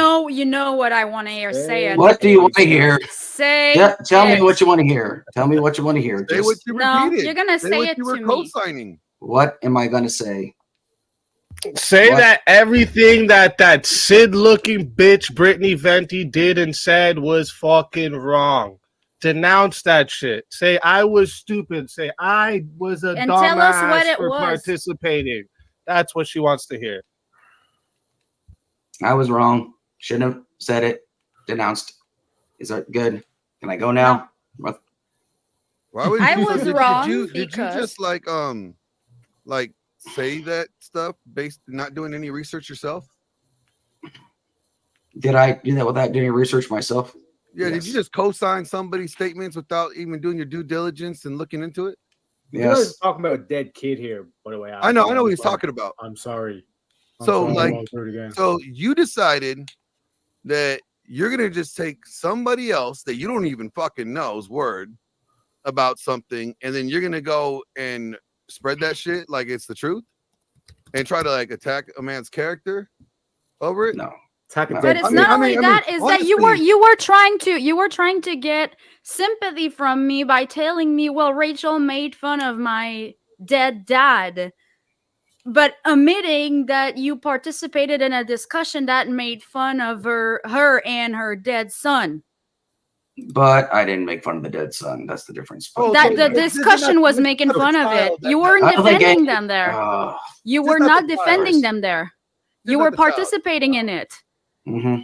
know what I want to hear. Say it. What do you want to hear? Say tell me what you want to hear. Tell me what you want to hear. Say what you repeated. You're gonna say it you were to co-signing. What am I gonna say? Say that everything that Sid-looking bitch Brittany Venti did and said was fucking wrong. Denounce that shit. Say I was stupid. Say I was a dumbass tell us what it for was. participating. That's what she wants to hear. I was wrong. Shouldn't have said it. Denounced. Is that good? Can I go now? No. Why would I was wrong. Did you just like say that stuff based not doing any research yourself? Did I do that without doing research myself? Yeah. Yes. Did you just co-sign somebody's statements without even doing your due diligence and looking into it? Yes. You're always talking about a dead kid here, by the way. I know what he's talking about. I'm sorry. So you decided that you're gonna just take somebody else that you don't even fucking know's word about something, and then you're gonna go and spread that shit like it's the truth, and try to like attack a man's character over it. No, but it's not only that. Is that you were trying to get sympathy from me by telling me, well, Rachel made fun of my dead dad. but admitting that you participated in a discussion that made fun of her and her dead son. But I didn't make fun of the dead son. That's the difference. That the discussion was making fun of it. You weren't defending them there. You were not defending them there. You were participating in it. Mm-hmm.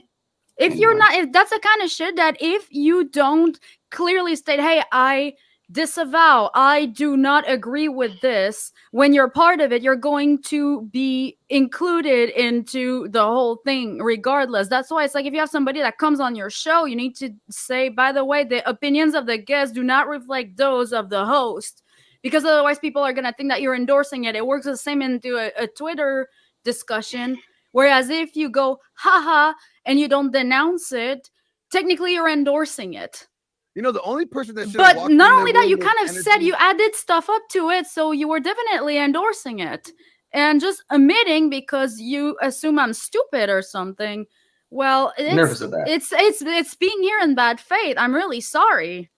If you're not, if that's the kind of shit that if you don't clearly state, hey, I disavow, I do not agree with this, when you're part of it, you're going to be included into the whole thing regardless. That's why it's like if you have somebody that comes on your show, you need to say, by the way, the opinions of the guests do not reflect those of the host, because otherwise people are going to think that you're endorsing it. It works the same into a Twitter discussion. Whereas if you go, haha, and you don't denounce it, technically you're endorsing it. You know, the only person that should. But not only that, you kind of said you added stuff up to it, so you were definitely endorsing it. And just admitting because you assume I'm stupid or something. Well, it's being here in bad faith. I'm really sorry.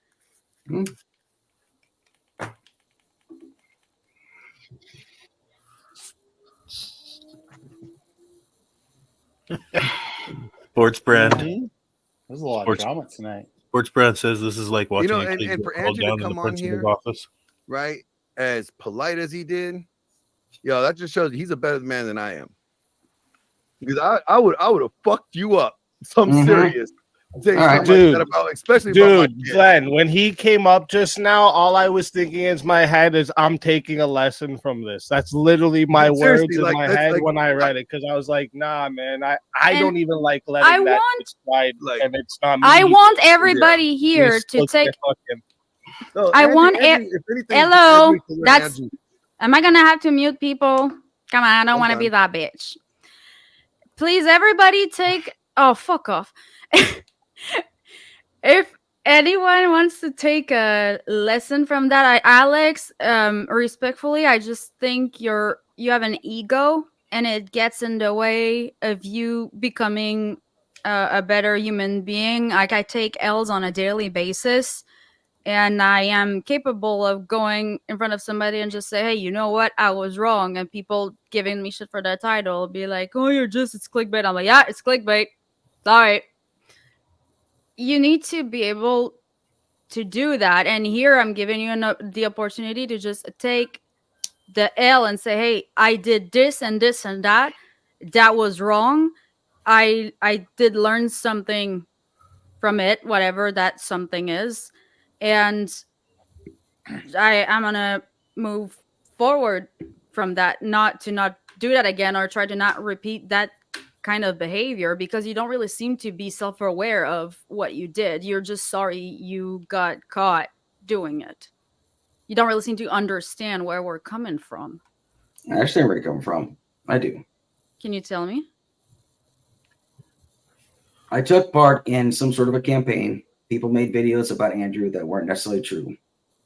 Mm-hmm. Sports brand. There's a lot of drama tonight. Sports brand says this is like watching a kid and for get called Andrew down to in the come on principal's here, office. right, as polite as he did, yo, that just shows he's a better man than I am. Because I would have fucked you up. So I'm serious. All right, dude, like about, especially dude, Glenn, when he came up just now, all I was thinking in my head is I'm taking a lesson from this. That's literally my words in my head when I read it, because I was like, nah, man, I don't even like letting that slide, like, and it's not me. I want everybody here to take. I want hello. That's. Am I gonna have to mute people? Come on, I don't want to be that bitch. Please, everybody, take. Oh, fuck off. If anyone wants to take a lesson from that, Alex, respectfully, I just think you have an ego and it gets in the way of you becoming a better human being. Like, I take L's on a daily basis, and I am capable of going in front of somebody and just say, hey, you know what? I was wrong. And people giving me shit for that title be like, oh, it's clickbait. I'm like, yeah, it's clickbait. All right. You need to be able to do that. And here I'm giving you the opportunity to just take the L and say, hey, I did this and this and that. That was wrong. I did learn something from it, whatever that something is. And I'm going to move forward from that, not do that again or try to not repeat that kind of behavior, because you don't really seem to be self-aware of what you did. You're just sorry you got caught doing it. You don't really seem to understand where we're coming from. I understand where you're coming from. I do. Can you tell me? I took part in some sort of a campaign. People made videos about Andrew that weren't necessarily true.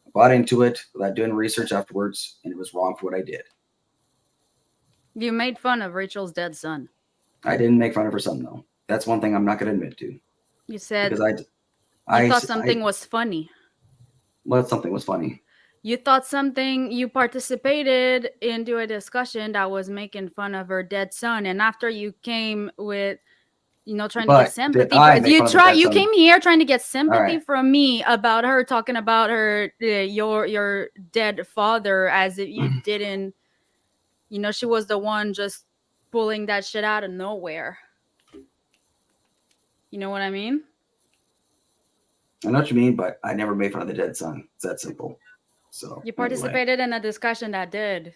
I bought into it without doing research afterwards, and it was wrong for what I did. You made fun of Rachel's dead son. I didn't make fun of her son, though. That's one thing I'm not going to admit to. You said because I thought something was funny. Well, something was funny. You thought you participated into a discussion that was making fun of her dead son, and after you came with, trying to get sympathy. You came here trying to get sympathy from me about her talking about her your dead father, as if you didn't. She was the one just pulling that shit out of nowhere. You know what I mean? I know what you mean, but I never made fun of the dead son. It's that simple. So you participated in a discussion that did.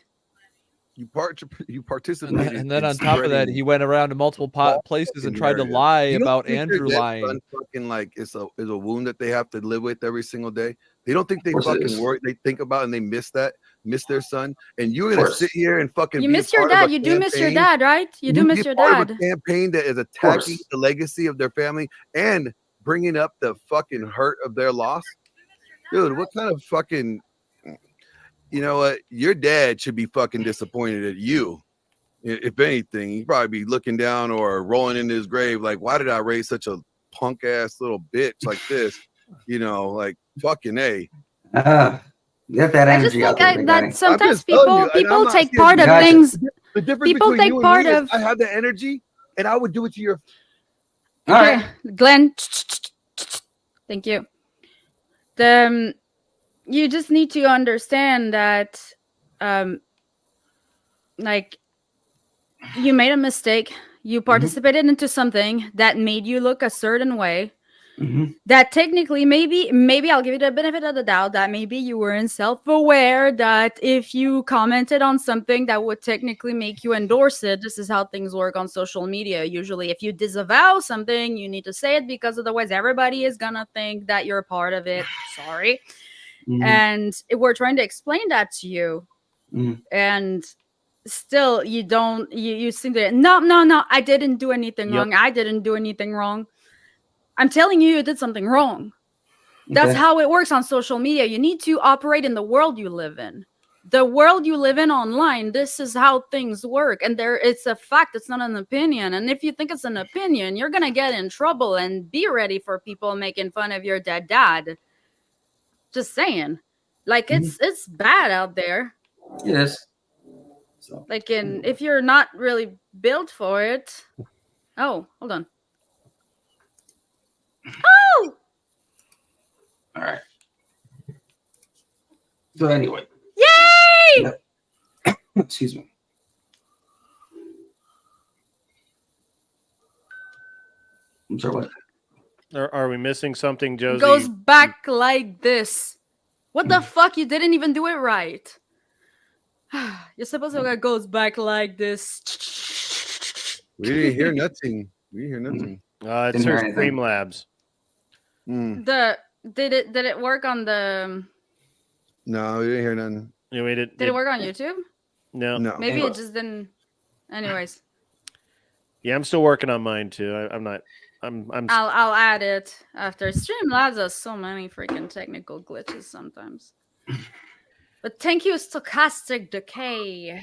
You participated, and then on top of that, he went around to multiple places and tried to lie about Andrew lying. Fucking like it's a wound that they have to live with every single day. They don't think they fucking work. They think about and they miss their son. And you're gonna sit here and fucking. You miss your dad. You do miss your dad, right? You do miss your dad. A campaign that is attacking the legacy of their family and bringing up the fucking hurt of their loss, dude. What kind of fucking. You know what? Your dad should be fucking disappointed at you. If anything, he'd probably be looking down or rolling in his grave like, why did I raise such a punk ass little bitch like this? Like fucking A. Get that I just energy out think there, big guy. that sometimes just telling you, and people I'm not take saying part of Gotcha. things. The difference People between take you part and me of. is I have the energy, and I would do it to your. All right. Glenn. Thank you. You just need to understand that, like, you made a mistake. You participated into something that made you look a certain way. That technically, maybe I'll give you the benefit of the doubt that maybe you weren't self-aware that if you commented on something that would technically make you endorse it. This is how things work on social media. Usually, if you disavow something, you need to say it because otherwise everybody is gonna think that you're part of it. Sorry. And we're trying to explain that to you. And still you don't, you seem to, no, I didn't do anything wrong. I didn't do anything wrong. I'm telling you, you did something wrong. That's how it works on social media. You need to operate in the world you live in. The world you live in online, this is how things work. And it's a fact, it's not an opinion. And if you think it's an opinion, you're gonna get in trouble, and be ready for people making fun of your dead dad. Just saying. Like, it's bad out there. It is. So like, if you're not really built for it. Oh, hold on. Oh! All right. So anyway. Yay! Excuse me. I'm sorry, what? Are we missing something, Josie? Goes back like this. What the fuck? You didn't even do it right. You're supposed to go goes back like this. We didn't hear nothing. We didn't hear nothing. It's her Streamlabs. Did it work on the? No, we didn't hear nothing. Did it work on YouTube? No. Maybe it just didn't. Anyways. Yeah, I'm still working on mine too. I'm not. I'll add it after. Streamlabs has so many freaking technical glitches sometimes. But thank you, Stochastic Decay.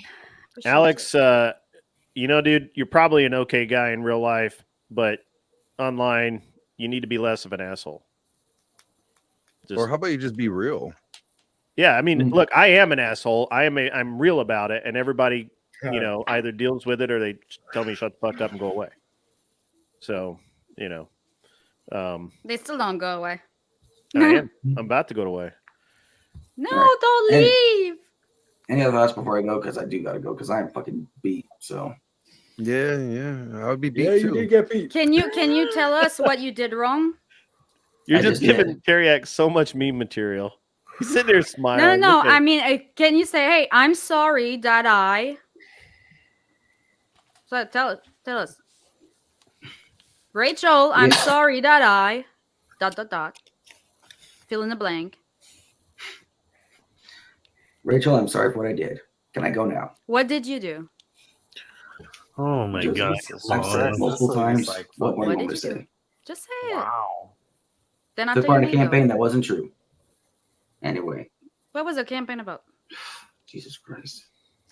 Appreciate Alex, dude, you're probably an okay guy in real life, but online, you need to be less of an asshole. Or how about you just be real? Yeah, I mean, look, I am an asshole. I'm real about it, and everybody, either deals with it or they tell me shut the fuck up and go away. So, they still don't go away. I am. I'm about to go away. No, don't leave. Any other thoughts before I go? Because I do gotta go. Because I'm fucking beat. So. Yeah, I would be beat too. You did get beat. Can you tell us what you did wrong? You're just giving Teriak so much meme material. He's sitting there smiling. No. I mean, can you say, "Hey, I'm sorry that I." So tell us. Rachel, I'm sorry that I. ... Fill in the blank. Rachel, I'm sorry for what I did. Can I go now? What did you do? Oh my God! I've said multiple times. What more do you want me to say? Just say it. Wow. Then Took part in a campaign that wasn't true. Anyway. What was the campaign about? Jesus Christ.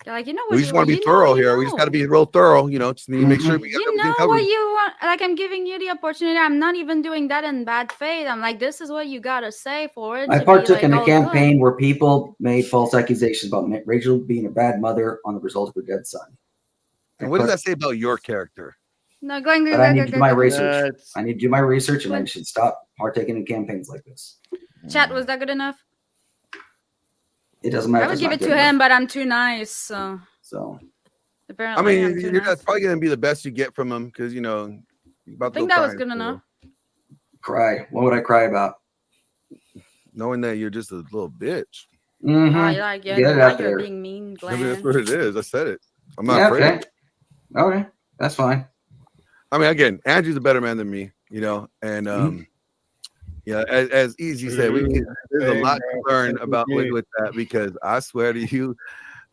Like, what we just want to be thorough here. We just got to be real thorough. Just need to make sure we got everything covered. What you want. Like, I'm giving you the opportunity. I'm not even doing that in bad faith. I'm like, this is what you got to say for it. I partook in a campaign where people made false accusations about Rachel being a bad mother on the result of her dead son. And what does that say about your character? No, I need to do my research. I need to do my research, and I should stop partaking in campaigns like this. Chat, was that good enough? It doesn't matter. I would give it to him, but I'm too nice. So. I Apparently, mean, that's probably gonna be the best you get from him because I think that was good enough. Cry. What would I cry about? Knowing that you're just a little bitch. Get it out there. You're being mean, Glenn. I mean, that's what it is. I said it. I'm not afraid. Okay, that's fine. I mean, again, Andrew's a better man than me, and as Easy said, there's a lot to learn about with that because I swear to you,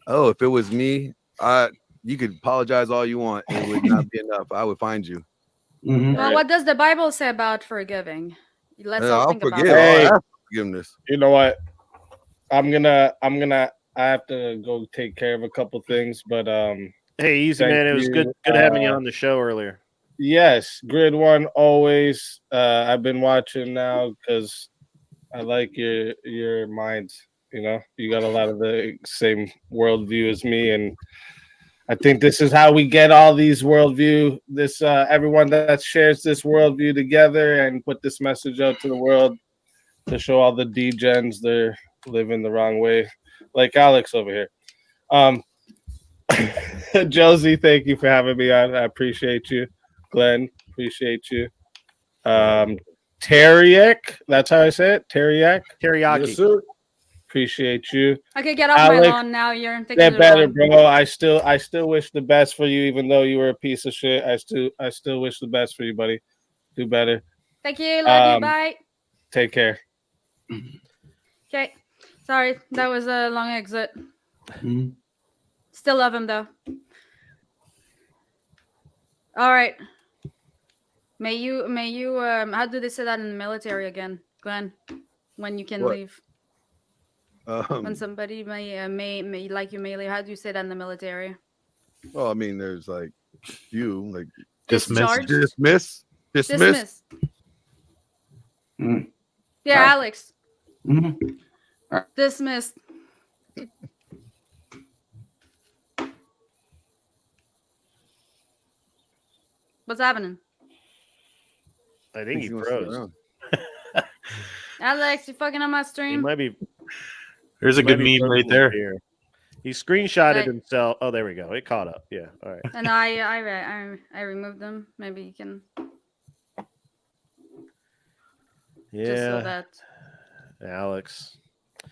if it was me, you could apologize all you want, it would not be enough. I would find you. Well, what does the Bible say about forgiving? Let's all think about it. Hey, forgiveness. You know what? I have to go take care of a couple things, but hey, Easy man, it was good having you on the show earlier. Yes, Grid One always. I've been watching now because I like your minds. You know, you got a lot of the same worldview as me, and I think this is how we get all these worldview. This everyone that shares this worldview together and put this message out to the world to show all the degens they're living the wrong way, like Alex over here. Josie, thank you for having me on. I appreciate you. Glenn, appreciate you. Teriyaki, that's how I say it. Teriyaki. Teriyaki. Yes, appreciate you. Okay, get off Alex, my lawn now. You're taking get it better, wrong. bro. I still wish the best for you, even though you were a piece of shit. I still wish the best for you, buddy. Do better. Thank you. Love you. Bye. Take care. Okay. Sorry, that was a long exit. Still love him though. All right. May you how do they say that in the military again, Glenn? When you can What? leave. When somebody may like you may leave. How do you say that in the military? Well, I mean, there's like you like Discharged? dismiss. Yeah, Alex. Dismissed. What's happening? I think he froze. Alex, you fucking on my He stream? might be. There's a good meme right there. He screenshotted Right. himself. Oh, there we go. It caught up. Yeah. All right. And I removed them. Maybe you can. Yeah. Just so that Alex.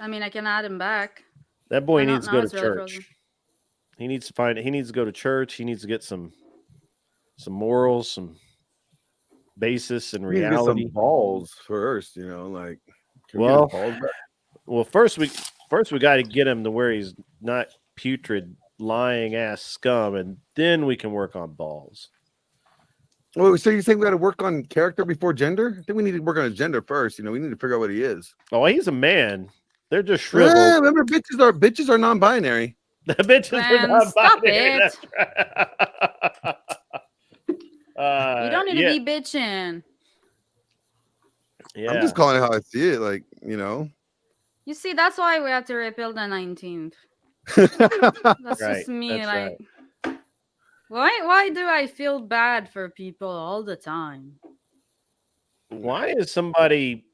I mean I can add him back. That boy Now- needs to now go to it's really church. frozen. He needs to go to church. He needs to get some morals, some basis and You need to get reality. some balls first, you know, like can we get Well, his balls back? well, first we got to get him to where he's not putrid, lying ass scum, and then we can work on balls. Oh, so you're saying we got to work on character before gender? I think we need to work on his gender first. You know, we need to figure out what he is. Oh, he's a man. They're just shriveled. Remember, bitches are non-binary. The bitches are Man, not stop binary. it. That's right. You don't need yeah. to be bitching. Yeah. I'm just calling it how I see it. Like, you know. You see, that's why we have to repeal the 19th. That's Right, just me. that's Like, why do I feel bad for people all the time? Why is somebody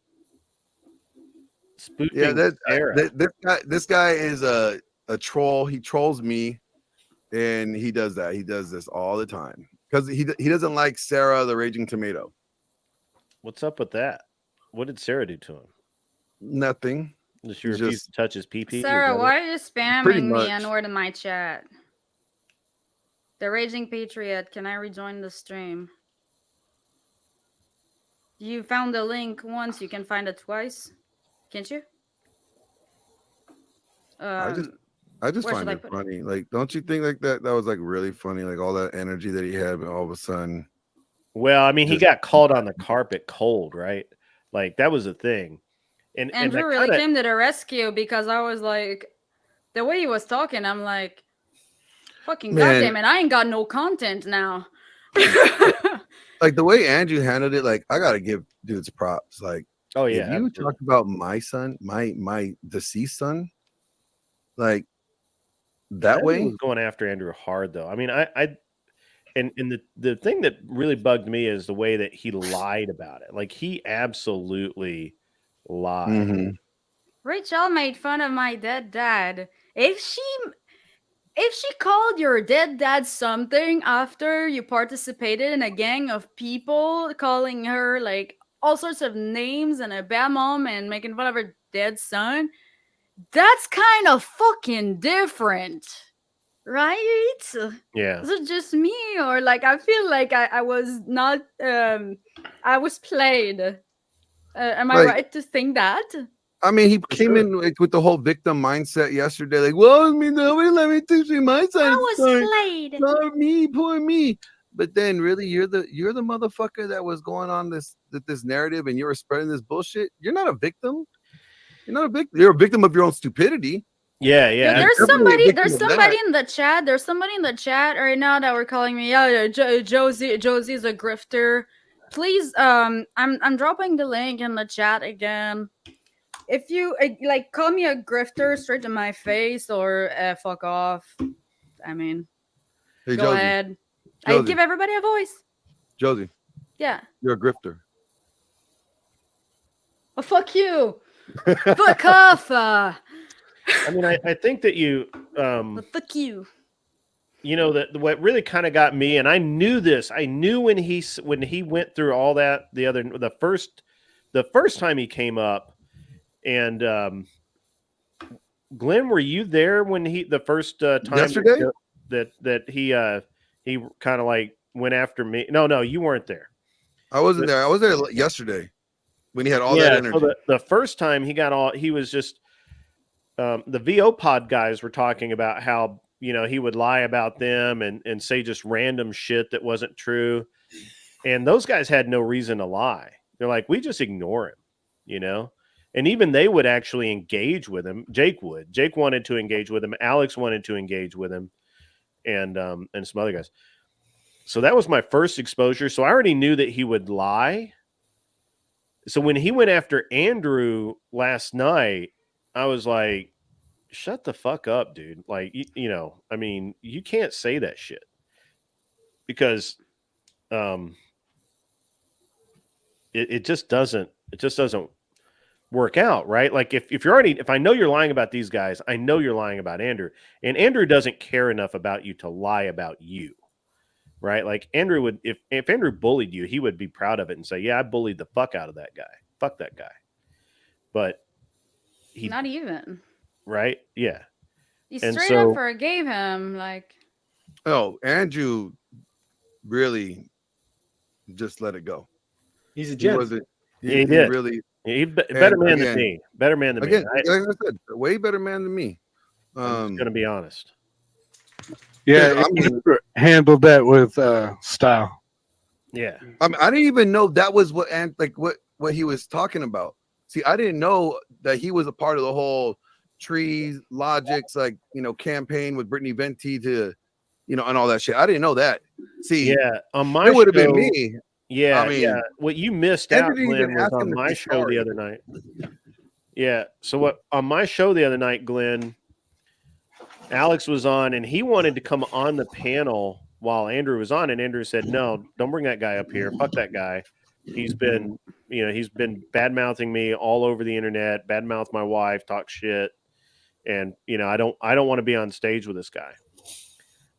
spoofing Yeah, Sarah? this guy is a troll. He trolls me, and he does that. He does this all the time because he doesn't like Sarah the Raging Tomato. What's up with that? What did Sarah do to him? Nothing. Does she He's refuse just- to touch his pee-pee? Sarah, why are you Pretty spamming much. the N-word in my chat? The Raging Patriot, can I rejoin the stream? You found the link once, you can find it twice. Can't you? I just where find should I it put it? funny. Like, don't you think like that was like really funny? Like all that energy that he had, but all of a sudden, Well, I mean, he Just- got called on the carpet cold, right? Like that was the thing. And Andrew that really kinda- came to the rescue because I was like, the way he was talking, I'm like, fucking Man. goddamn it, I ain't got no content now. like the way Andrew handled it, like I gotta give dudes props. Like, Oh yeah. if you absolutely. talk about my son, my deceased son, like that Andrew way, was going after Andrew hard though. I mean, and the thing that really bugged me is the way that he lied about it. Like he absolutely lied. Mhm. Rachel made fun of my dead dad. If she called your dead dad something after you participated in a gang of people calling her like all sorts of names and a bad mom and making fun of her dead son, that's kind of fucking different, right? Yeah. Is it just me, or like I feel like I was not I was played? Am I Like- right to think that? I mean, he came in like, with the whole victim mindset yesterday. Like, well, I mean, nobody let me touch my side. I of the was story. played. Poor me. But then, really, you're the motherfucker that was going on this narrative, and you were spreading this bullshit. You're not a victim. You're not a victim. You're a victim of your own stupidity. Yeah, Yo, yeah. there's definitely a somebody. victim There's of somebody that. in the chat. There's somebody in the chat right now that were calling me. Yeah, Josie's a grifter. Please, I'm dropping the link in the chat again. if you like call me a grifter straight to my face or fuck off, I mean, Hey, go Josie. ahead. I Josie. give everybody a voice. Josie, Yeah. you're a grifter. Well, fuck you. Fuck off. I mean, I think that you Well, fuck you. you know, that what really kind of got me, and I knew this. I knew when he went through all that the first time he came up, and Glenn, were you there when the first time Yesterday? that he kind of like went after me? No, you weren't there. I wasn't there. I was there yesterday when he had all that energy. So the first time he was just the VO pod guys were talking about how, you know, he would lie about them and say just random shit that wasn't true. And those guys had no reason to lie. They're like, we just ignore him, you know? And even they would actually engage with him. Jake would. Jake wanted to engage with him. Alex wanted to engage with him, and some other guys. So that was my first exposure. So I already knew that he would lie. So when he went after Andrew last night, I was like, shut the fuck up, dude. Like, you know, I mean, you can't say that shit because it just doesn't work out, right? Like if I know you're lying about these guys, I know you're lying about Andrew, and Andrew doesn't care enough about you to lie about you, right? Like Andrew would, if Andrew bullied you, he would be proud of it and say, yeah, I bullied the fuck out of that guy. Fuck that guy. But he not even. Right? Yeah. He straight up forgave him, like. Oh, Andrew really just let it go. He's a gem. He did. Really. Better man than me. Better man than me. Like I said, way better man than me. I'm going to be honest. Yeah, handled that with style. Yeah. I didn't even know that was what he was talking about. See, I didn't know that he was a part of the whole Trees, Logics, like, you know, campaign with Brittany Venti to, you know, and all that shit. I didn't know that. See, yeah, on my it would have been me. Yeah, I mean, yeah. What you missed out, Glenn, was on my show the other night. Yeah. So what on my show the other night, Glenn, Alex was on, and he wanted to come on the panel while Andrew was on, and Andrew said, "No, don't bring that guy up here. Fuck that guy. He's been bad mouthing me all over the internet, bad mouth my wife, talk shit, and you know, I don't want to be on stage with this guy."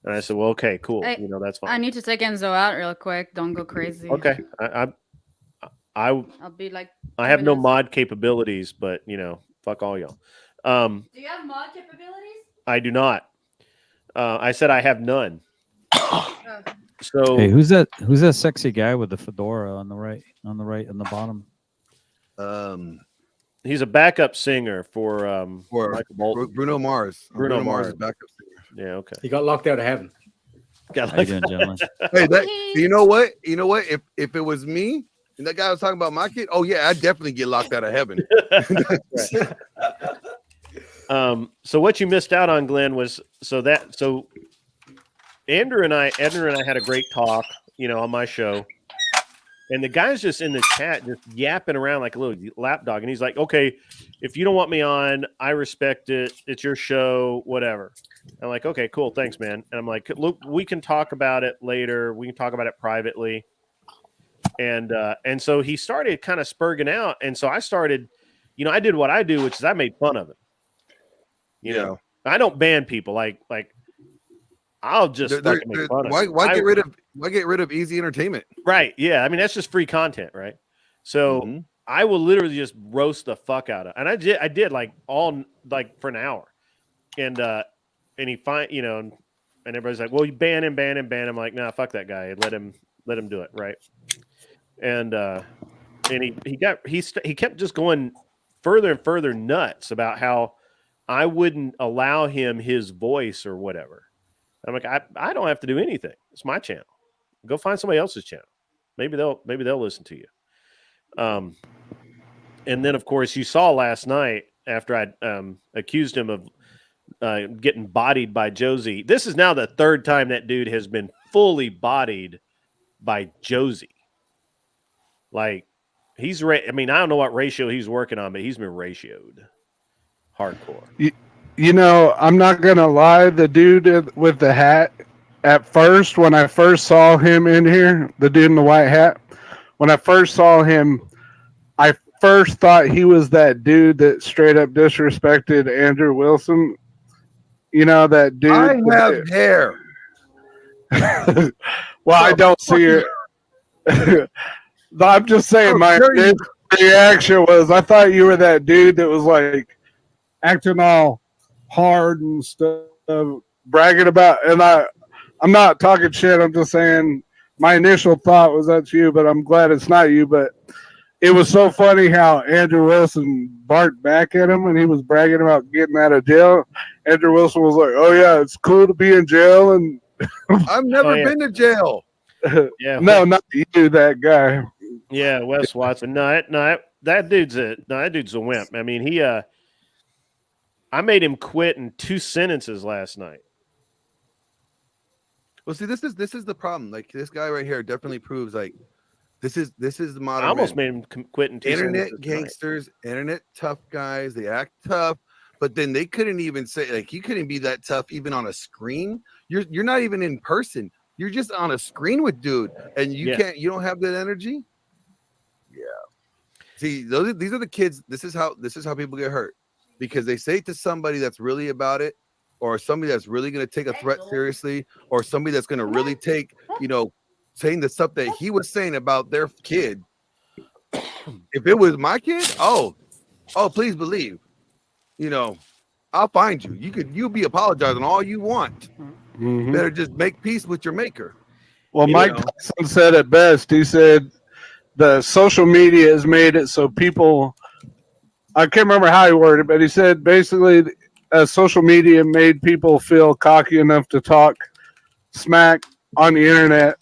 And I said, "Well, okay, cool. You know, that's fine." I need to take Enzo out real quick. Don't go crazy. Okay, I'll be like. I have no mod capabilities, but you know, fuck all y'all. Do you have mod capabilities? I do not. I said I have none. So hey, who's that sexy guy with the fedora on the right and the bottom? He's a backup singer for Michael Bolton. Bruno Mars. Bruno Mars is backup singer. Yeah, okay. He got locked out of heaven. Got How you doing, gentlemen? Hey, you know what? You know what? If it was me and that guy was talking about my kid, oh yeah, I'd definitely get locked out of heaven. So what you missed out on, Glenn, was so Andrew and I had a great talk, you know, on my show. And the guy's just in the chat, just yapping around like a little lapdog. And he's like, okay, if you don't want me on, I respect it. It's your show, whatever. I'm like, okay, cool. Thanks, man. And I'm like, look, we can talk about it later. We can talk about it privately. And so he started kind of spurging out. And so I started, you know, I did what I do, which is I made fun of him. You know, I don't ban people. Like I'll just fucking make fun of them. Why get rid of easy entertainment? Right. Yeah. I mean, that's just free content, right? So I will literally just roast the fuck out of it. And I did like for an hour. And he you know, and everybody's like, well, you ban him. I'm like, nah, fuck that guy. Let him do it. Right. And he kept just going further and further nuts about how I wouldn't allow him his voice or whatever. I'm like, I don't have to do anything. It's my channel. Go find somebody else's channel. Maybe they'll listen to you. And then of course you saw last night after I accused him of getting bodied by Josie. This is now the third time that dude has been fully bodied by Josie. Like He's I mean, I don't know what ratio he's working on, but he's been ratioed hardcore. You know, I'm not gonna lie. The dude with the hat, at first, when I first saw him in here, the dude in the white hat, when I first saw him, I first thought he was that dude that straight up disrespected Andrew Wilson. You know that dude. I have hair. Well, I don't see it. I'm just saying, my reaction was I thought you were that dude that was like acting all hard and stuff, bragging about. And I'm not talking shit. I'm just saying my initial thought was that's you, but I'm glad it's not you. But it was so funny how Andrew Wilson barked back at him when he was bragging about getting out of jail. Andrew Wilson was like, "Oh yeah, it's cool to be in jail," and I've never been to jail. Yeah, no, not you, that guy. Yeah, Wes Watson. That dude's a wimp. I mean, I made him quit in 2 sentences last night. Well, see, this is the problem. Like this guy right here definitely proves like this is the modern. I almost man. made him quit in 2 Internet sentences. gangsters, internet tough guys. They act tough, but then they couldn't even say like you couldn't be that tough even on a screen. You're not even in person. You're just on a screen with dude, and you don't have that energy. Yeah. See, these are the kids. This is how people get hurt because they say it to somebody that's really about it, or somebody that's really going to take a threat seriously, or somebody that's going to really take, saying the stuff that he was saying about their kid. If it was my kid, oh, please believe, I'll find you. You'll be apologizing all you want. Mm-hmm. Better just make peace with your maker. Well, Mike Tyson said it best. He said the social media has made it so people, I can't remember how he worded it, but he said basically social media made people feel cocky enough to talk smack on the internet.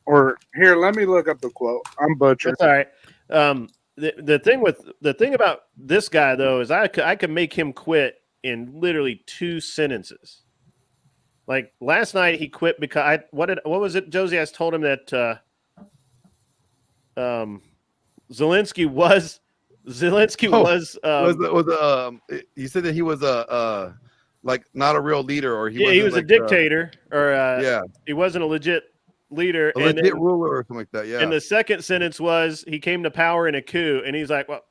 Or here, let me look up the quote. I'm butchering. That's all right. The thing about this guy though is I could make him quit in literally 2 sentences. Like last night, he quit because what was it, Josie? I told him that Zelensky was. You said that he was like not a real leader, or he was like a dictator, he wasn't a legit leader, legit ruler, or something like that. Yeah. And the second sentence was he came to power in a coup, and he's like, well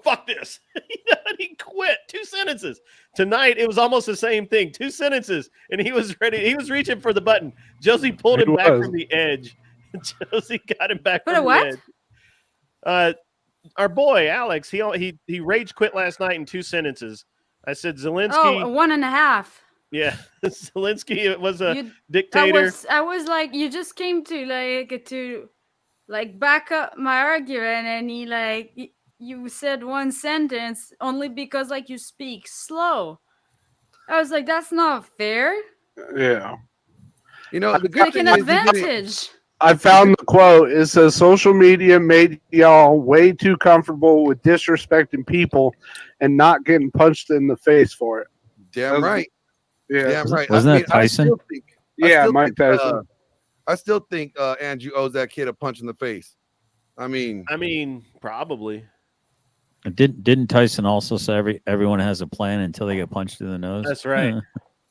fuck this. He quit. 2 sentences. Tonight, it was almost the same thing. 2 sentences, and he was ready. He was reaching for the button. Josie pulled him back from the edge. Josie got him back from the edge. Our boy, Alex, he rage quit last night in 2 sentences. I said, Zelensky. Oh, 1.5. Yeah, Zelensky was a dictator. I was like, you just came to back up my argument, and he you said 1 sentence only because you speak slow. I was like, that's not fair. Yeah. The good taking advantage. I found the quote. It says, social media made y'all way too comfortable with disrespecting people and not getting punched in the face for it. Damn right. Yeah. Damn right. Wasn't that Tyson? Mike Tyson. I still think Andrew owes that kid a punch in the face. I mean, probably. Didn't Tyson also say everyone has a plan until they get punched in the nose? That's right.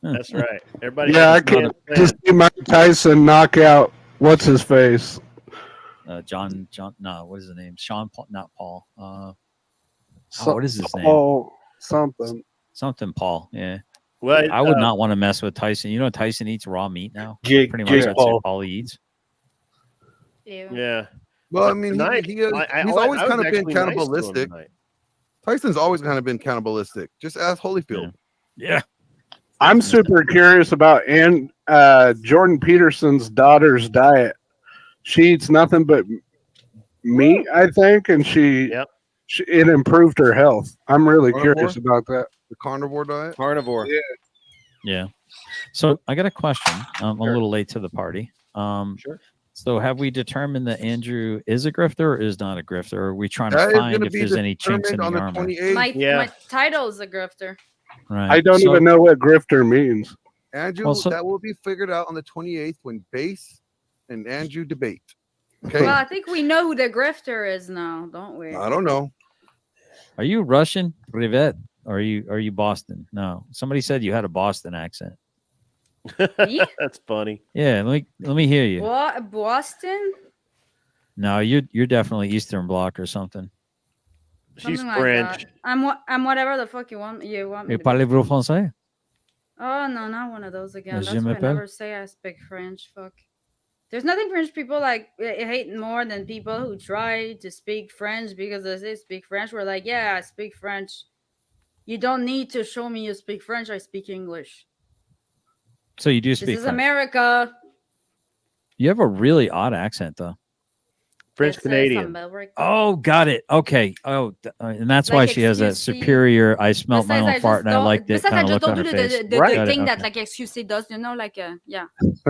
That's right. Everybody. Yeah, I can't just see Mike Tyson knock out what's his face. John. No, what is his name? Sean Paul, not Paul. What is his name? Oh, something Paul. Yeah. Well, I would not want to mess with Tyson. You know, Tyson eats raw meat now. Pretty much that's what Paul eats. Yeah. Well, I mean, he's always kind of been cannibalistic. Tyson's always kind of been cannibalistic. Just ask Holyfield. Yeah. I'm super curious about Jordan Peterson's daughter's diet. She eats nothing but meat, I think, and it improved her health. I'm really curious about that. The carnivore diet? Carnivore. Yeah. So I got a question. I'm a little late to the party. Sure. So have we determined that Andrew is a grifter or is not a grifter? Or are we trying to find if there's any chinks in the armor? My title is a grifter. Right. I don't even know what grifter means. Andrew, that will be figured out on the 28th when Base and Andrew debate. Okay. Well, I think we know who the grifter is now, don't we? I don't know. Are you Russian, Privet? Or are you Boston? No. Somebody said you had a Boston accent. That's funny. Yeah, let me hear you. What, Boston? No, you're definitely Eastern Bloc or something. She's Something like French. that. I'm whatever the fuck you want me Et to be. parlez-vous français? Oh no, not one of those again. Je That's why I m'appelle. never say I speak French. Fuck. There's nothing French people like hate more than people who try to speak French because they say speak French. We're like, yeah, I speak French. You don't need to show me you speak French. I speak English. So you do This speak is French. America. You have a really odd accent, though. French Canadian. Oh, got it. Okay. Oh, and that's Like, why she has that excuse me. superior. I smelled my Besides, own fart, and I liked it. Besides, I Kind of just look on don't her do face. the Right. thing that Okay. like XQC does. You know, like yeah.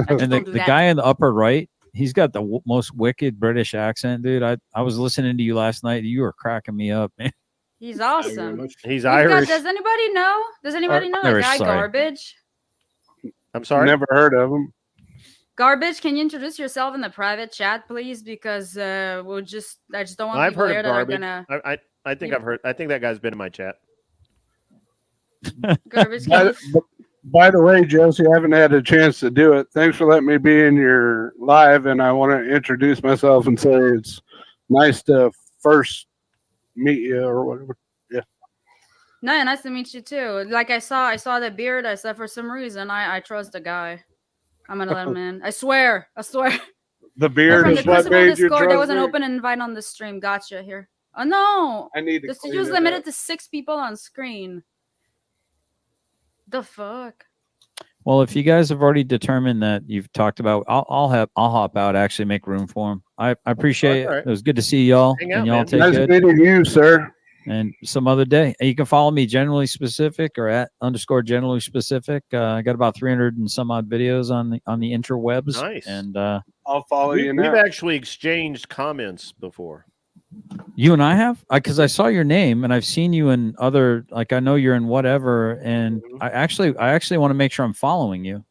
And don't do the that. guy in the upper right, he's got the most wicked British accent, dude. I was listening to you last night. You were cracking me up, man. He's awesome. He's We've got- Irish. does anybody know? Does anybody know Irish, the guy sorry. Garbage? I'm sorry. Never heard of him. Garbage, can you introduce yourself in the private chat, please? Because I just don't want I've people heard here of that are Garbage. gonna. I think I've heard. I think that guy's been in my chat. Garbage, By, by the way, Josie, I haven't had a chance to do it. Thanks for letting me be in your live, and I want to introduce myself and say it's nice to first meet you or whatever. Yeah. No, nice to meet you too. Like I saw the beard. I said for some reason I trust the guy. I'm gonna let him in. I swear. The beard From is the what Crucible made you Discord, there trust was an me? open invite on the stream. Gotcha here. Oh no! I need to The clean studio's it limited up. to 6 people on screen. The fuck? Well, if you guys have already determined that you've talked about, I'll hop out. Actually, make room for him. I appreciate All right. it. It was good to see y'all, Hang and out, y'all man. take Nice good. meeting you, sir. And some other day, and you can follow me generally specific or at _ generally specific. I got about 300 and some odd videos on the interwebs. Nice. And I'll follow you We've now. actually exchanged comments before. you and I have, because I saw your name and I've seen you in other, like I know you're in whatever, and I actually want to make sure I'm following you.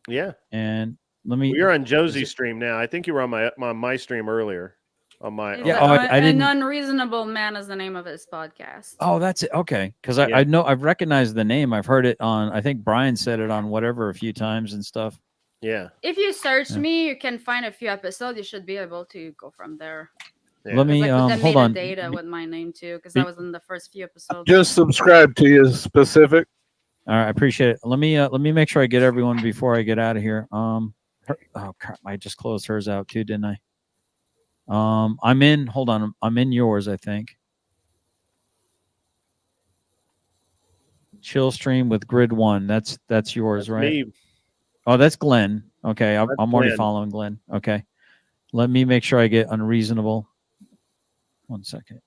Yeah. And let me. Well, you're on Josie's stream now. I think you were on my stream earlier. On my Yeah, I didn't. An Unreasonable Man is the name of his podcast. Oh, that's it. Okay, because Yeah. I know I've recognized the name. I've heard it on. I think Brian said it on whatever a few times and stuff. Yeah. If you search Yeah. me, you can find a few episodes. You should be able to go from there. Yeah. Let me I put the hold on. metadata with my name too, because I was in the first few episodes. Just subscribe to you specific. All right, I appreciate it. Let me make sure I get everyone before I get out of here. Oh crap! I just closed hers out too, didn't I? I'm in. Hold on. I'm in yours, I think. Chill stream with Grid1. That's yours, That's right? me. Oh, that's Glenn. Okay, I'm That's already Glenn. following Glenn. Okay, let me make sure I get unreasonable. 1 second.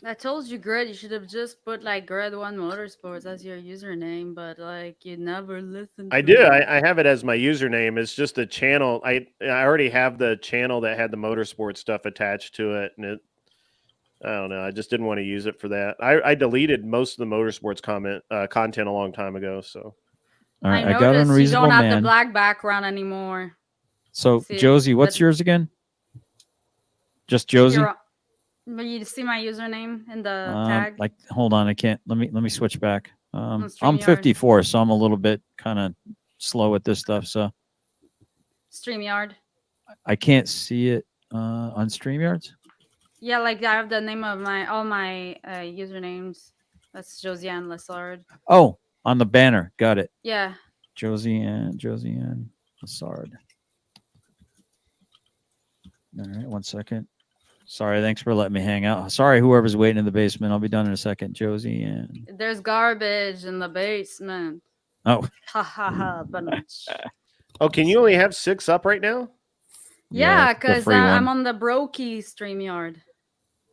I told you, Grid, you should have just put like Grid1Motorsports as your username, but like you never listened. I to do. me. I have it as my username. It's just a channel. I already have the channel that had the motorsport stuff attached to it, and I don't know. I just didn't want to use it for that. I deleted most of the motorsports content a long time ago. So All right, I got noticed you unreasonable don't have the man. black background anymore. So See, Josie, what's but- yours again? Just Josie. But you see my username in the tag. Like, hold on, I can't. Let me switch back. I'm StreamYard. 54, so I'm a little bit kind of slow at this stuff. So StreamYard. I can't see it on StreamYards. Yeah, like I have the name of all my usernames. That's Josiane Lessard. Oh, on the banner, got it. Yeah. Josiane Lassard. All right, 1 second. Sorry, thanks for letting me hang out. Sorry, whoever's waiting in the basement. I'll be done in a second. Josie and There's garbage in the basement. oh, Ha ha ha. Bunch. oh, can you only have 6 up right now? Yeah, the because free I'm one. on the Brokey StreamYard.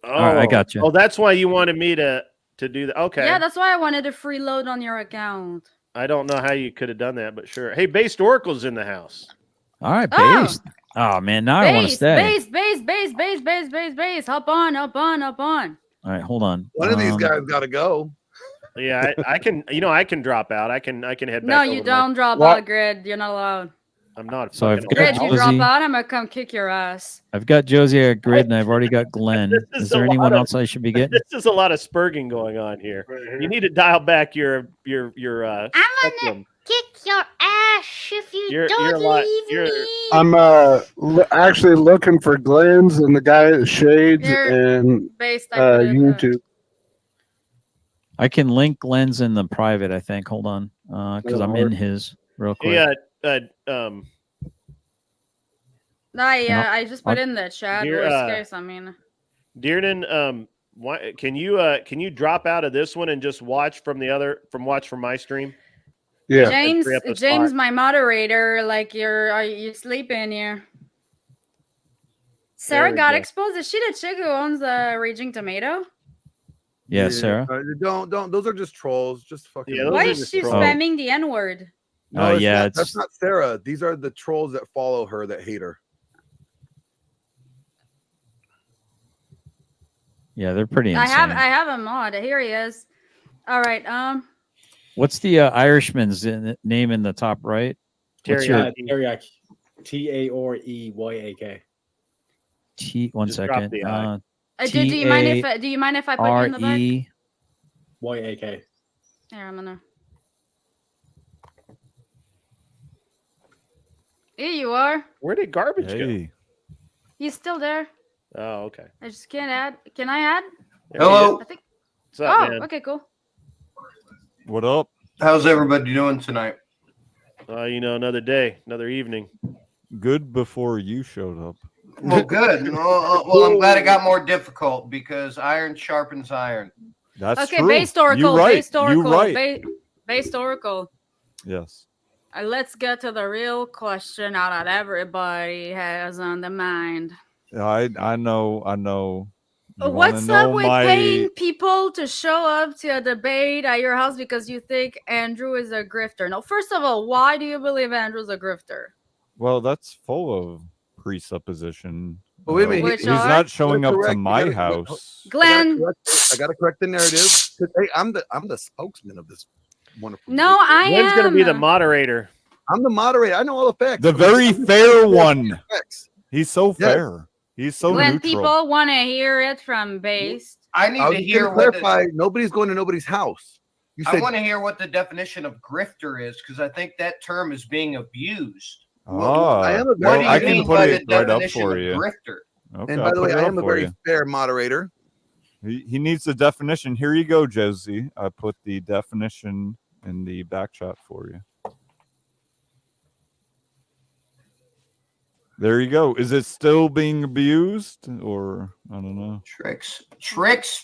Oh, right, I got you. Oh, that's why you wanted me to do that. Okay. Yeah, that's why I wanted to freeload on your account. I don't know how you could have done that, but sure. Hey, Based Oracle's in the house. all right, Oh. based. Oh man, now I want to stay. Base. Hop on. All right, hold on. One of these guys got to go. Yeah, I can. I can drop out. I can head back. No, over you to don't drop What? out, Grid. You're not allowed. I'm not. So I've fucking got Grid, you drop Josie. out, I'm gonna come kick your ass. I've got Josie at Grid, and I've already got Glenn. This Is a there lot anyone of- else I should be getting? This is a lot of spurging going on here. You need to dial back your. I'm gonna spectrum. kick your ass if you You're don't a lot. leave me. I'm actually looking for Glenn's and the guy at Shades You're and based, I put it, YouTube. I can link Glenn's in the private, I think. Hold on. Because I'm in his real quick. Yeah. I just put in the chat. Here, Worst case, I mean. Dearden, why can you drop out of this one and just watch from my stream? Yeah. James, my moderator, like are you sleeping here? Sarah got exposed. Is she the chick who owns the Raging Tomato? Yeah, Sarah. Don't. Those are just trolls. Just fucking. Yeah, Why is she spamming the N-word? No, yeah, that's not Sarah. These are the trolls that follow her that hate her. Yeah, they're pretty insane. I have a mod. Here he is. All right. What's the Irishman's name in the top right? Teriyaki. Taoreyyak. One second. Do you mind if I put you in the back? Yak. Here, I'm gonna. Here you are. Where did garbage go? He's still there. Oh, okay. I just can't add. Can I add? Hello. I think. What's up, man? Okay, cool. What up? How's everybody doing tonight? Another day, another evening. Good before you showed up. Well, good. Well, I'm glad it got more difficult because iron sharpens iron. That's okay, true. base oracle. You're right. Base oracle. You're right. Base oracle. Yes. Let's get to the real question now that everybody has on the mind. I know. You What's wanna up know with paying people to show up to a debate at your house because you think Andrew is a grifter? No, first of all, why do you believe Andrew's a grifter? Well, that's full of presupposition. But wait a minute, He's not showing up to my house. Glenn, I gotta correct the narrative. Hey, I'm the spokesman of this wonderful. No, I am. Glenn's gonna be the moderator. I'm the moderator. I know all the facts. The very fair one. He's so fair. He's so Glenn, neutral. people want to hear it from base. I need to hear what clarify. Nobody's going to nobody's house. You I said want to hear what the definition of grifter is because I think that term is being abused. I am a What very do you I can mean put by it the right up definition for of you. grifter? Okay, and by I'll the way, put it I up am a for very you. fair moderator. He needs the definition. Here you go, Josie. I put the definition in the back chat for you. There you go. Is it still being abused, or I don't know? Tricks,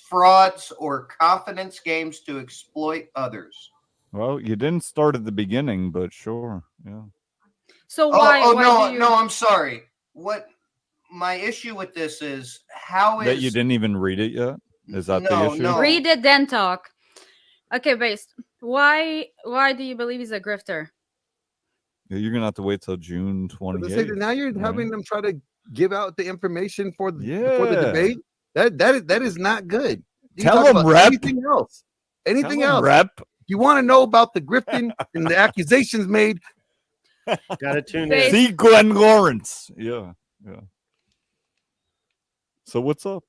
frauds, or confidence games to exploit others. Well, you didn't start at the beginning, but sure, yeah. So why? No, I'm sorry. What my issue with this is That you didn't even read it yet? Is that the issue? No. Read it, then talk. Okay, base. Why do you believe he's a grifter? You're gonna have to wait till June 28th. Now you're having them try to give out the information for the debate. That is not good. You Tell talk him, about Rep. Anything else? Anything Tell him, else? Rep. You want to know about the grifting and the accusations made? Gotta tune in. See Glenn Lawrence. Yeah. So what's up?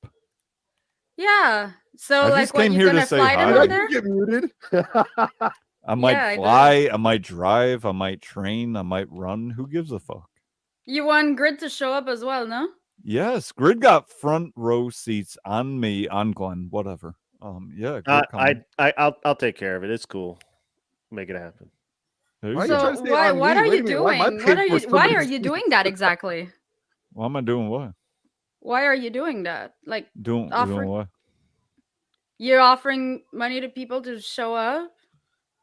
Yeah. So I like, just what, came you here to gonna say fly them hi. out there? Get muted. I might Yeah, I fly, I might drive, I might train, I might run. Who gives a fuck? You want Grid to show up as well, no? Yes, Grid got front row seats on me, on Glenn, whatever. Yeah, Grid coming. I'll take care of it. It's cool. Make it happen. There you Why go. you So what are you doing? Why are you doing that exactly? Why am I doing what? Why are you doing that? Like Doing offering, what? you're offering money to people to show up?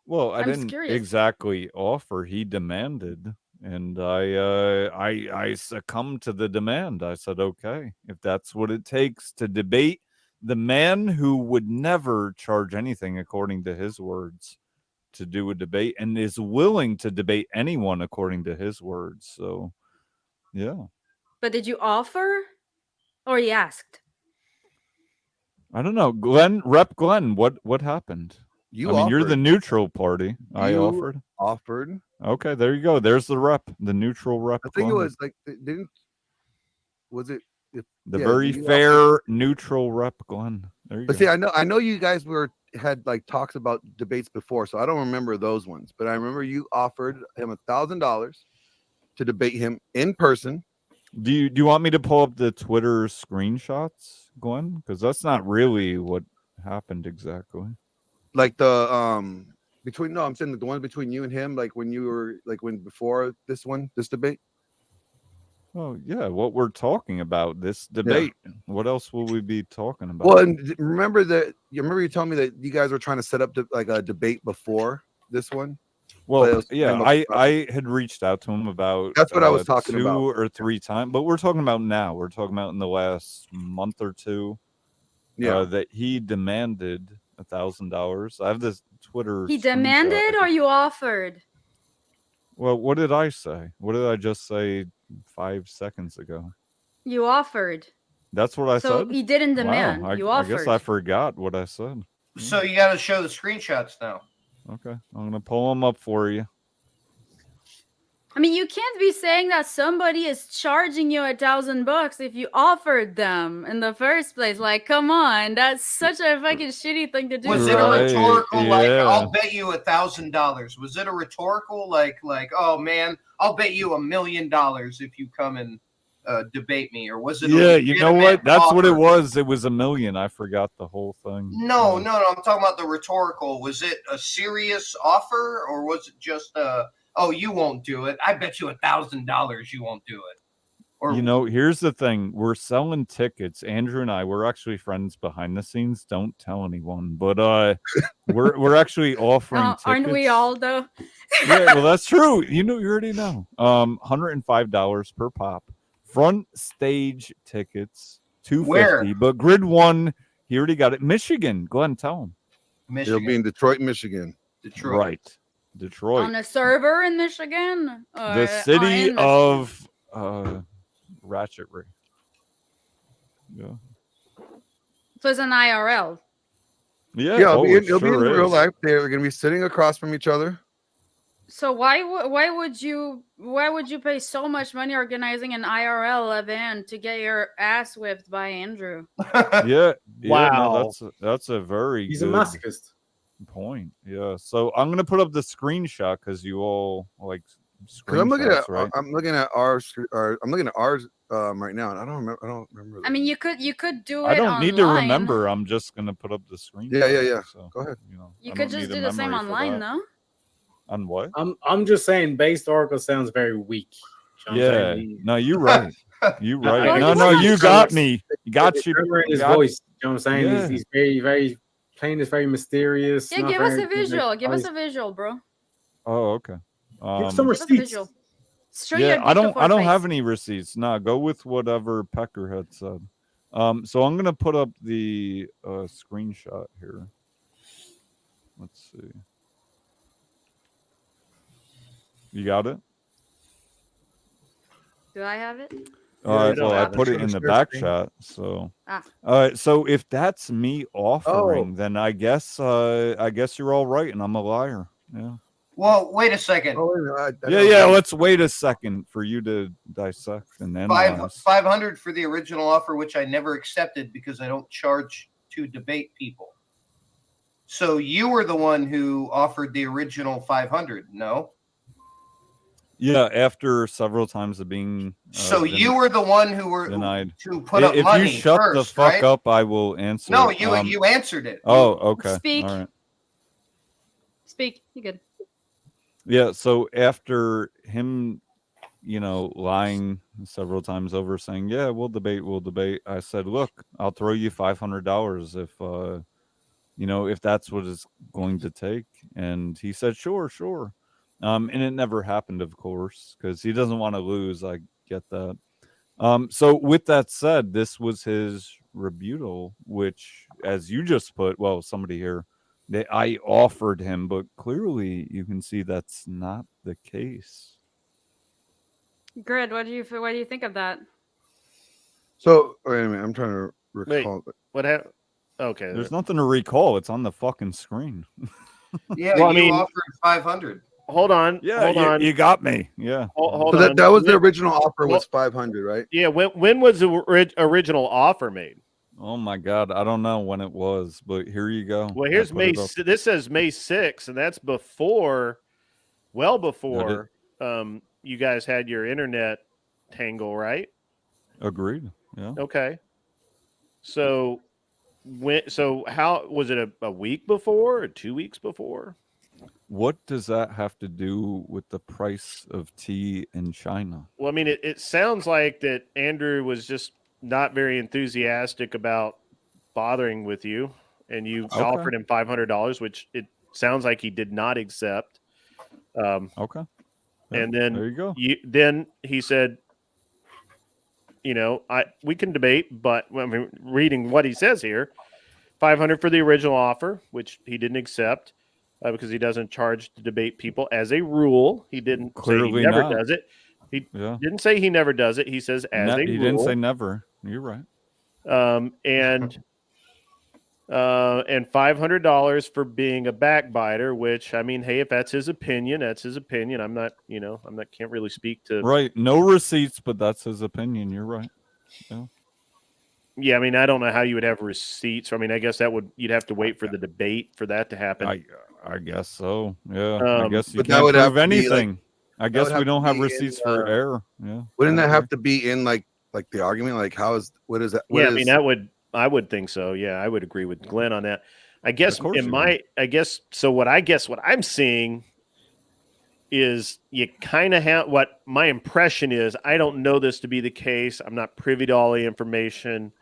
Well, I I'm didn't curious. exactly offer. He demanded, and I succumbed to the demand. I said, okay, if that's what it takes to debate the man who would never charge anything, according to his words, to do a debate, and is willing to debate anyone according to his words. So, yeah. But did you offer, or you asked? I don't know, Rep Glenn. What happened? You I mean, you're offered. the neutral party. I You offered. Offered. Okay, there you go. There's the rep, the neutral rep. I think it Glenn. was like was it The yeah, very you fair neutral rep, Glenn. There you But go. see, I know you guys had like talks about debates before, so I don't remember those ones. But I remember you offered him $1,000 to debate him in person. Do you want me to pull up the Twitter screenshots, Glenn? Because that's not really what happened exactly. Like the I'm saying the one between you and him, like when you were before this debate. Oh yeah, what we're talking about, this debate. What else will we be talking about? Well, and remember you telling me that you guys were trying to set up like a debate before this one. Well, yeah, I had reached out to him about that's what I was talking 2 about. or 3 times, but we're talking about now. We're talking about in the last month or two. That he demanded $1,000. I have this Twitter. He demanded or you offered? Well, what did I say? What did I just say 5 seconds ago? You offered. That's what I said. So he didn't demand. Wow, You I offered. guess I forgot what I said. So you got to show the screenshots now. Okay, I'm gonna pull them up for you. I mean, you can't be saying that somebody is charging you $1,000 if you offered them in the first place. Like, come on, that's such a fucking shitty thing to do. Was it a rhetorical like I'll bet you $1,000? Was it a rhetorical like oh man, I'll bet you $1 million if you come and debate me, or was it? Yeah, you know what? That's what it was. It was $1 million. I forgot the whole thing. No. I'm talking about the rhetorical. Was it a serious offer, or was it just oh, you won't do it? I bet you $1,000 you won't do it. Or, you know, here's the thing. We're selling tickets. Andrew and I, we're actually friends behind the scenes. Don't tell anyone. But we're actually offering tickets. Aren't we all though? Yeah, well, that's true. You already know. $105 per pop. Front stage tickets, $250. Where? But Grid 1, he already got it. Michigan. Glenn, tell him. It'll be in Detroit, Michigan. Detroit. Right. Detroit. On a server in Michigan? Or The city in of Ratchetry. Yeah. So it's an IRL. Yeah. It'll be in sure real is. life. They're going to be sitting across from each other. So why would you pay so much money organizing an IRL event to get your ass whipped by Andrew? Yeah. Wow. No, that's a very He's good a masochist. point. Yeah. So I'm gonna put up the screenshot because you all like Because I'm looking at right? I'm looking at ours right now, and I don't remember. I mean, you could do it. I don't need to online. remember. I'm just gonna put up the screenshot. Yeah. So, Go ahead. You I could don't just need a do the same memory for online, that. though. On what? I'm just saying, based Oracle sounds very weak. You know what I'm Yeah. saying? No, you're right. You right. Well, No, he you wasn't- got me. You got The you. tremor in his got- voice. You know what I'm saying? Yeah. He's very, very playing this very mysterious. Yeah, not give us very- a visual. Give us a visual, bro. Oh, okay. Give some Give us a receipts. visual. Show Yeah, your I don't dictaphone have face. any receipts. Nah, go with whatever Pecker had said. So I'm gonna put up the screenshot here. Let's see. You got it? Do I have it? Well, I have it. put it Share in the the back screen. chat. So, Ah. so if that's me offering, then I guess you're all right, and I'm a liar. Yeah. well, wait a second. Oh, wait a minute, I Yeah. don't know. Let's wait a second for you to dissect and analyze. 500 for the original offer, which I never accepted because I don't charge to debate people. So you were the one who offered the original 500, no? Yeah, after several times of being. So you were the one who were denied. to put up If money you shut first, the fuck right? up, I will answer. No, you answered it. Oh, okay. Speak. All right. Speak. You good? Yeah. So after him, lying several times over, saying, "Yeah, we'll debate," I said, "Look, I'll throw you $500 if that's what it's going to take." And he said, "Sure." And it never happened, of course, because he doesn't want to lose. I get that. So with that said, this was his rebuttal, which, as you just put, well, somebody here, I offered him, but clearly you can see that's not the case. Grid, what do you think of that? So wait a minute, I'm trying to recall. What happened? Okay. There's nothing to recall. It's on the fucking screen. Yeah, Well, I you mean- offered 500. hold on. Yeah, hold on. you got me. Yeah. Hold So on. that was the original offer was 500, right? Yeah. When was the original offer made? Oh my God, I don't know when it was, but here you go. Well, I here's put May. it up. This says May 6th, and that's before, well before, you guys had your internet tangle, right? Agreed. Yeah. Okay. So how was it a week before or 2 weeks before? What does that have to do with the price of tea in China? Well, I mean, it sounds like that Andrew was just not very enthusiastic about bothering with you, and you offered him $500, which it sounds like he did not accept. Okay. Yeah, And then there you go. Then he said, we can debate, but I mean, reading what he says here, $500 for the original offer, which he didn't accept because he doesn't charge to debate people as a rule. He didn't say he Clearly never not. does it. He didn't say he never does it. He says as a rule. He didn't say never. You're right. And $500 for being a backbiter, which, I mean, hey, if that's his opinion, that's his opinion. I'm not, can't really speak to. Right. No receipts, but that's his opinion. You're right. Yeah. Yeah, I mean, I don't know how you would have receipts. I mean, I guess you'd have to wait for the debate for that to happen. I guess so. Yeah. I guess you but that can't would have prove to be, like, anything. I guess we don't have receipts for error. Yeah. Wouldn't that have to be in like the argument? Like, what is that? I mean, I would think so. Yeah, I would agree with Glenn on that. I guess what I'm seeing is you kind of have what my impression is. I don't know this to be the case. I'm not privy to all the information.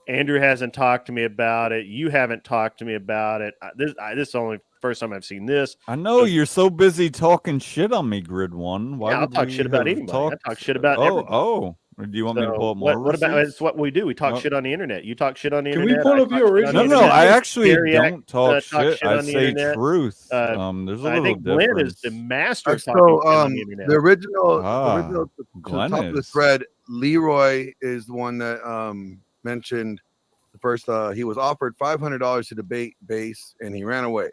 Andrew hasn't talked to me about it. You haven't talked to me about it. This is the only first time I've seen this. I know you're so busy talking shit on me, Grid One. Why I'll talk shit about anybody. I talk shit about everybody. Oh. Do you want me to pull up more? What about? It's what we do. We talk shit on the internet. You talk shit on the internet. Can we pull up your original? No, I actually don't talk shit. I say truth. There's a little I think difference. Glenn is the master of talking shit on the internet. The original Glenn top of the thread, Leroy is the one that mentioned the first. He was offered $500 to debate base, and he ran away.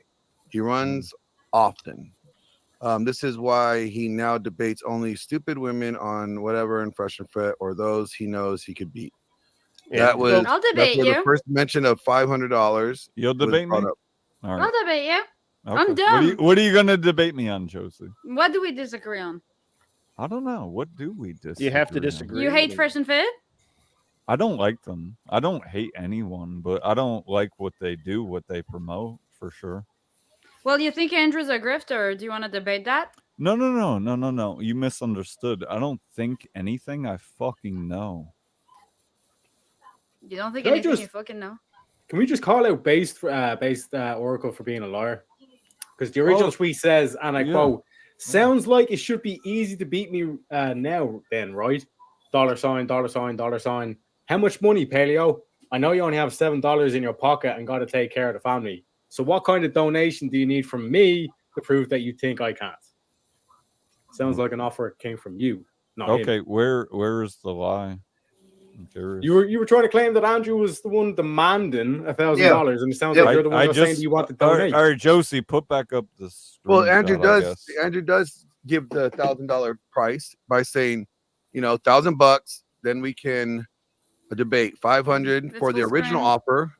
He runs often. This is why he now debates only stupid women on whatever and Fresh and Fit or those he knows he could beat. Yeah. I'll debate you. The first mention of $500. You'll debate me? All right. I'll debate you. Okay. I'm done. What are you going to debate me on, Josie? What do we disagree on? I don't know. What do we disagree? You have to disagree. You hate Fresh and Fit? I don't like them. I don't hate anyone, but I don't like what they do, what they promote, for sure. Well, you think Andrew's a grifter, or do you want to debate that? No. You misunderstood. I don't think anything. I fucking know. You don't think Can I anything just- you fucking know? Can we just call out based Oracle for being a liar? Because the original tweet says, and I quote, "Sounds like it should be easy to beat me now, then, right? $sign, $sign. How much money, Paleo? I know you only have $7 in your pocket and got to take care of the family. So what kind of donation do you need from me to prove that you think I can't?" Sounds like an offer came from you. Not Okay, him. where is the lie? I'm curious. You were trying to claim that Andrew was the one demanding $1,000, and it sounds like you're the one that was saying, "Do you want to donate?" All right, Josie, put back up the screenshot, Well, Andrew I guess. does give the $1,000 price by saying, $1,000, then we can debate. $500 for the original offer,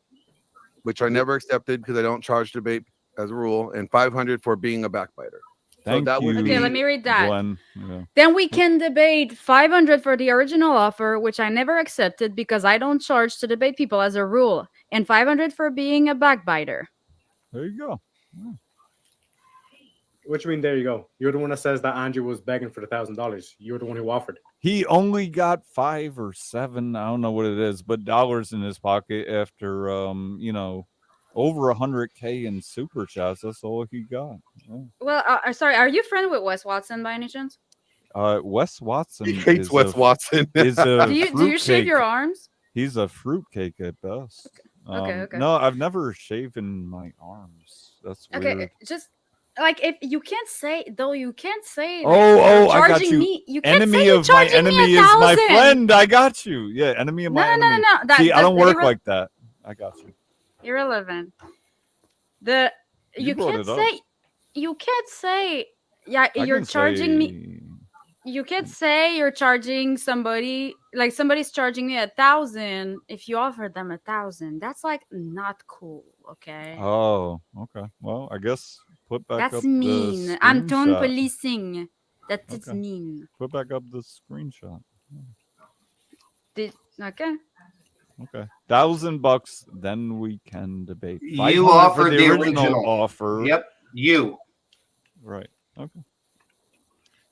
which I never accepted because I don't charge debate as a rule, and $500 for being a backbiter. Thank that would you, Okay, let me read that. Glenn. Yeah. Then we can debate $500 for the original offer, which I never accepted because I don't charge to debate people as a rule, and $500 for being a backbiter. There you go. Yeah. What you mean? There you go. You're the one that says that Andrew was begging for the $1,000. You're the one who offered. He only got 5 or 7, I don't know what it is, but dollars in his pocket after over 100K in super chats. That's all he got. Yeah. Well, sorry, are you friends with Wes Watson by any chance? Wes Watson. He hates Wes Watson. Is a do you shave your arms? He's a fruitcake at best. Okay. No, I've never shaven my arms. That's weird. Okay, just like if you can't say though, you can't say. Oh, I got charging you. me. You can't Enemy say you're of my charging enemy me is my 1,000. friend. I got you. Yeah, enemy of my enemy. No. See, I don't work like that. I got you. Irrelevant. You You brought can't it up. say you can't say, yeah, I you're can charging me. say- You can't say you're charging somebody, like somebody's charging me 1,000 if you offer them 1,000. That's like not cool, okay? Oh, okay. Well, I guess put back That's up mean. the I'm tone screenshot. policing. That it's Okay. mean. Put back up the screenshot. Okay. Okay. $1,000, then we can debate. You 500 for offered the the original offer. Yep, you. Right. Okay.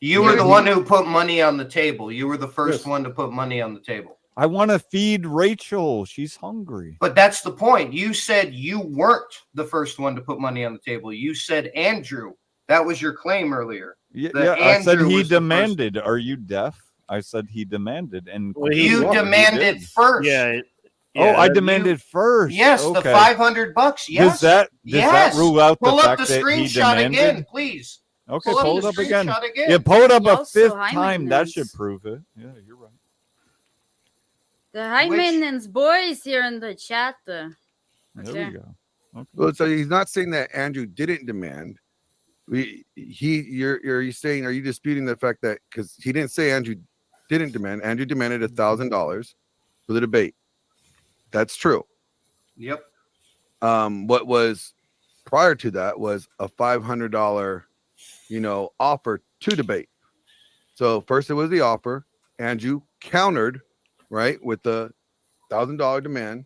You were the one who put money on the table. You were the first one to put money on the table. I want to feed Rachel. She's hungry. But that's the point. You said you weren't the first one to put money on the table. You said Andrew. That was your claim earlier. Yeah, That I said Andrew he was the first- demanded. Are you deaf? I said he demanded, and You demanded first. Yeah. Oh, I demanded first. Yes, okay. the $500. Yes. Does that rule out the Pull up fact the that he screenshot demanded? again, please. Okay, Pull up pull it the up again. screenshot again. Yeah, pull it up a Also, fifth high time. That maintenance. should prove it. Yeah, you're right. The high maintenance boys here in the chat. There Okay. we go. Okay. Well, so he's not saying that Andrew didn't demand. You're saying, are you disputing the fact that because he didn't say Andrew didn't demand? Andrew demanded $1,000 for the debate. That's true. Yep. What was prior to that was a $500, offer to debate. So first it was the offer. Andrew countered, right, with the $1,000 demand,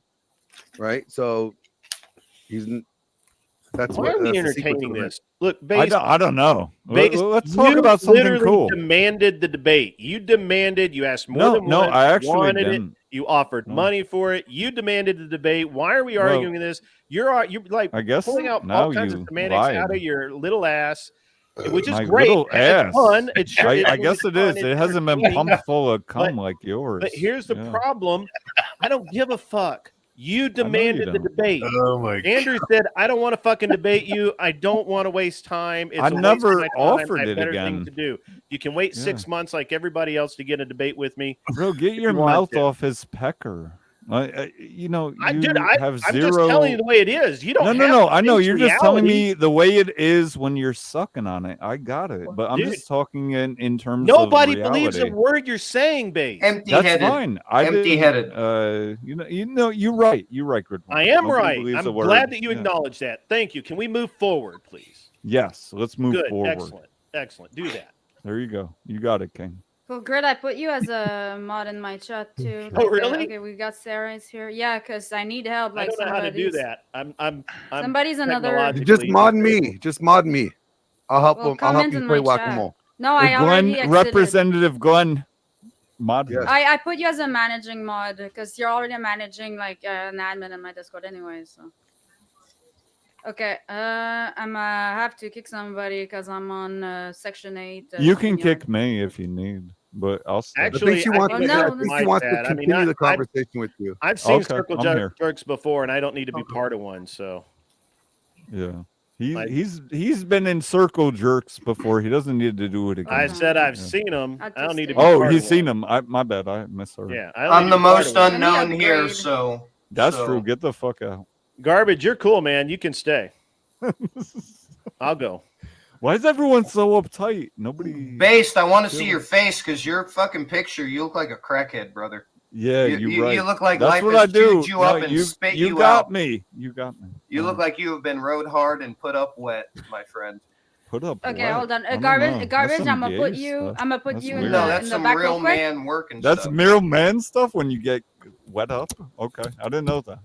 right? So that's Why are we that's the sequence entertaining of events. this? Look, Base, I don't know. Base, Let's talk you about something literally cool. demanded the debate. You demanded. You asked more No, than no, once. I You actually wanted didn't. it. You offered No. money for it. You demanded the debate. Why are we Well, arguing this? You're like I guess pulling out now all kinds you of semantics lied. out of your little ass, which is My great. little It's ass. fun. It's sure, I guess it is. It hasn't been pumped full of cum But- like yours. But here's the Yeah. problem. I don't give a fuck. You you demanded the don't. debate. Oh my Andrew said, "I don't want to fucking debate you. I don't want to waste time. It's I a waste never of my time. offered I have it better again. things to do. You can wait Yeah. 6 months like everybody else to get a debate with me. Bro, get your you want mouth to. off his pecker. You Dude, have I'm zero. just telling you the way it is. You don't. No, have no. to I know face you're just telling reality. me the way it is when you're sucking on it. I got it, but I'm Dude, just talking in terms Nobody of believes a reality. word you're saying, Base. That's Empty-headed. fine. I Empty-headed. You're right. You're right, Grid1. I am Nobody right. believes I'm a word. glad that you Yeah. acknowledge that. Thank you. Can we move forward, please? Yes, let's move Good. forward. Excellent. Excellent. Do that. There you go. You got it, King. Well, Grid, I put you as a mod in my chat too. Oh, really? Okay, we got Sarah's here. Yeah, because I need help. I Like don't know how to do somebody's- that. I'm Somebody's another. technologically Just mod disabled. me. Just mod me. I'll help Well, him. I'll help comment you in play my chat. whack-a-mole. No, I already Glenn, exited. Representative Glenn, mod. Yes. I put you as a managing mod because you're already managing like an admin in my Discord anyway. So. Okay, I'm have to kick somebody because I'm on section 8. You can StreamYard. kick me if you need, but I'll stay. Actually, I think she wants, Oh, to, no, I this- think she like wants that. to I mean, continue I- the conversation with you. I've seen Okay, circle I'm here. jerks before, and I don't need to be part of one. So Yeah. Like- He's been in circle jerks before. He doesn't need to do it again. I said I've Yeah. seen them. I I don't need to be. just- Oh, part he's of seen one. him. My bad. I misheard. Yeah, I don't I'm need the to be part most of one. unknown Let me here, upgrade. so That's so- true. Get the fuck out. Garbage, you're cool, man. You can stay. I'll go. Why is everyone so uptight? Nobody. Based, I want to see your face because your fucking picture, you look like a crackhead, brother. Yeah, you right. look like That's life what has I do. chewed you up and you spit you you got out. me. You got me. You look like you have been rode hard and put up wet, my friend. Put up. Okay, what? hold on. I don't know. Garbage, That's garbage. some I'm gonna put gay you. stuff. I'm gonna put That's you weird. in No, the, that's in the some back real real quick. man working That's stuff. real man stuff when you get wet up. Okay, I didn't know that.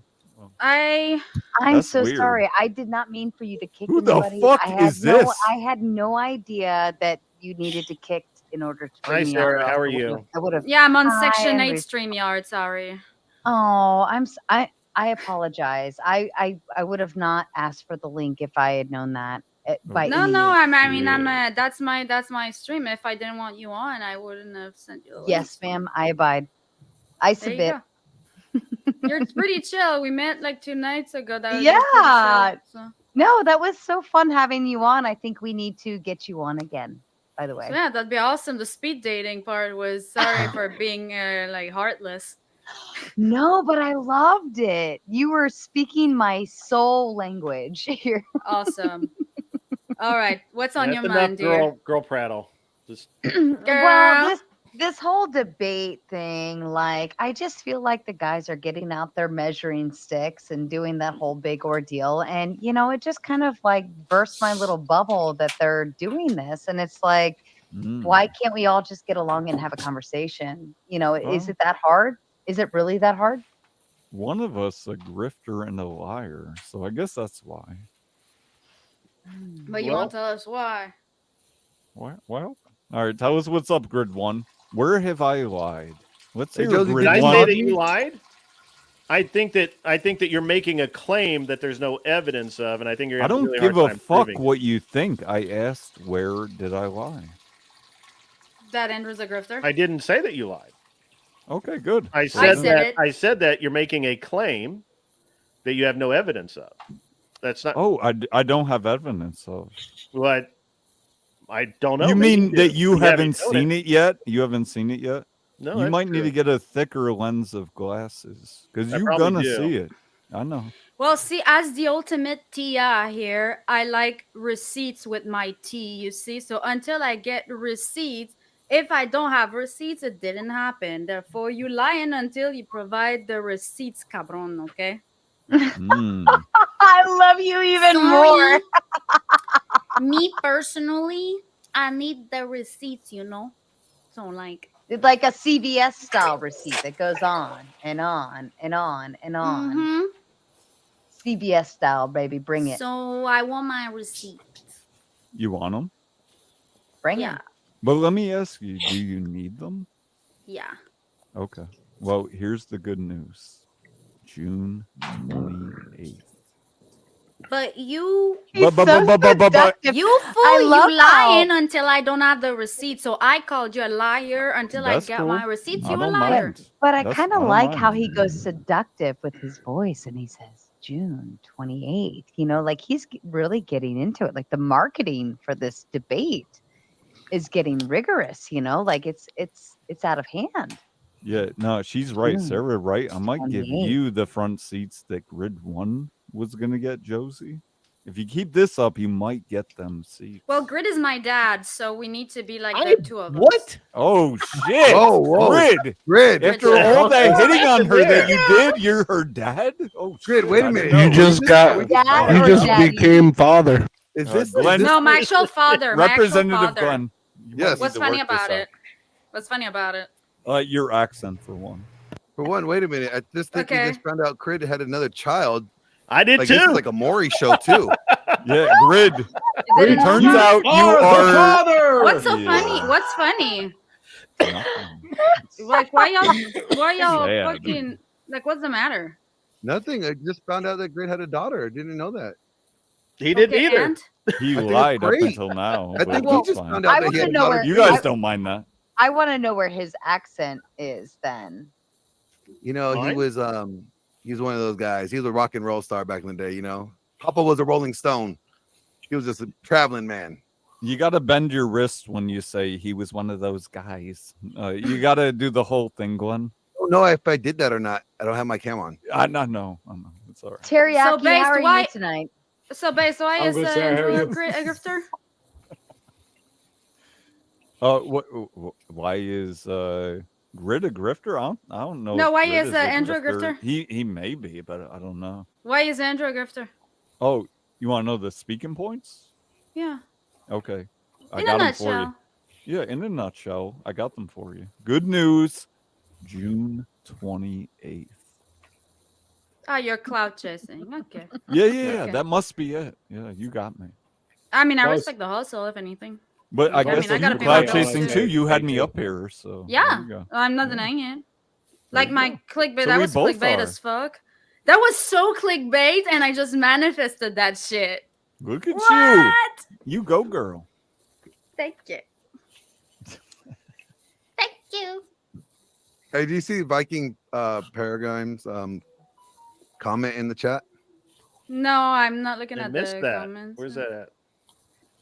I'm That's so weird. sorry. I did not mean for you to kick Who the anybody. fuck I had is this? I had no idea that you needed to kick in order to Hi, bring me Sarah. up. How are I would've- you? I would have. Yeah, I'm on Hi, section 8 Andrew. StreamYard. Sorry. Oh, I apologize. I would have not asked for the link if I had known that. By No, any no. means. I mean, that's my stream. If I didn't want you on, I wouldn't have sent you the link. Yes, ma'am. I abide. I There you submit. go. You're pretty chill. We met like 2 nights ago. That was Yeah. pretty chill, so. No, that was so fun having you on. I think we need to get you on again. By the way. So yeah, that'd be awesome. The speed dating part was sorry for being like heartless. No, but I loved it. You were speaking my soul language here. Awesome. All right, what's on That's your enough mind, dear? girl prattle. Just Well, this whole debate thing, like, I just feel like the guys are getting out their measuring sticks and doing that whole big ordeal. And, you know, it just kind of like burst my little bubble that they're doing this. And it's like, why can't we all just get along and have a conversation? You know, is it that hard? Is it really that hard? One of us a grifter and a liar, so I guess that's why. But you won't tell us why. Well, all right. Tell us what's up, Grid One. Where have I lied? Let's hear Did Grid I One. say that you lied? I think that you're making a claim that there's no evidence of, and I think you're. I Having don't really give hard a time fuck proving. what you think. I asked where did I lie. That Andrew's a grifter. I didn't say that you lied. Okay, good. I said said it. I said that you're making a claim that you have no evidence of. That's not. Oh, I don't have evidence of. What? I don't know. You Maybe mean do. that you haven't shown seen it yet? You haven't seen it yet? No, you that's might need true. to get a thicker lens of glasses because I you're probably gonna do. see it. I know. Well, see, as the ultimate Tia here, I like receipts with my tea, you see? So until I get receipts, if I don't have receipts, it didn't happen. Therefore, you lying until you provide the receipts, cabron, okay? I love you even Sorry. more. Me personally, I need the receipts, you know? So, like... It's like a CVS style receipt that goes on and on and on and on. Mm-hmm. CVS style, baby. Bring it. So I want my receipt. You want them? Bring Yeah. it. But let me ask you: do you need them? Yeah. Okay. Well, here's the good news: June 28th. But you, He's so seductive. you fool, I love you lying until I don't have the receipt. So I called you a liar until That's I get cool. my receipts. I You a don't liar. mind. But I That's- kind I of don't like mind. how he goes seductive with his voice and he says June 28th. You know, like he's really getting into it. Like the marketing for this debate is getting rigorous, you know, like it's out of hand. Yeah, no, she's right. June Sarah, right. I might give 28th. you the front seats that Grid 1 was going to get, Josie. If you keep this up, you might get them seats. Well, Grid is my dad, so we need to be like the two of us. What? Oh, shit. Whoa. Grid. Grid. After all that What's hitting on her that there? you did, you're her dad? Oh, Grid, shit, wait a I minute. didn't You know. just got. Dad You or just daddy? became father. Is Uh, this Glenn- No, my actual father. My actual Representative father. Glenn. You might Yes. need What's to funny work this about out. it? What's funny about it? Your accent, for one. For one, wait a minute. I just think we Okay. just found out Crid had another child. I did Like too. this is like a Maury show too. Yeah, Grid. Did It turns know? out you the are. father. What's so Yeah. funny? What's funny? Nothing. Like why y'all Sad. fucking like what's the matter? Nothing. I just found out that Grid had a daughter. I didn't know that. He didn't Okay, either. and? He I think it's lied up great. until now. I but think Well, he just fine. found out I that he wanna had a know daughter. where- You guys don't mind that. I want to know where his accent is then. You know, he Mine? was one of those guys. He was a rock and roll star back in the day, you know. Papa was a Rolling Stone. He was just a traveling man. You got to bend your wrist when you say he was one of those guys. You got to do the whole thing, Glenn. I don't know if I did that or not. I don't have my cam on. I know. It's all right. Teriyaki, So based, how are why- you tonight? So base, why I'm is good, Sarah. How are Andrew you? a grifter? Why is Grid a grifter? I don't know. No, if why Grid is, a Andrew a grifter? He may be, but I don't know. Why is Andrew a grifter? Oh, you want to know the speaking points? Yeah. Okay, I In got a them for you. nutshell. Yeah, in a nutshell, I got them for you. Good news, June 28th. Oh, you're cloud chasing. Okay. Yeah, Okay. that must be it. Yeah, you got me. I mean, I Close. respect the hustle, if anything. But I I guess mean, I you gotta pay cloud my bills, chasing too. too. You had Thank me you. up here, so Yeah. there you go. I'm not denying it. Like you my go. clickbait, So that we was both clickbait are. as fuck. That was so clickbait, and I just manifested that shit. Look at you. What? You go, girl. Thank you. Thank you. Hey, do you see Viking Paradigm's comment in the chat? No, I'm not looking I at missed the that. comments. Where's that at?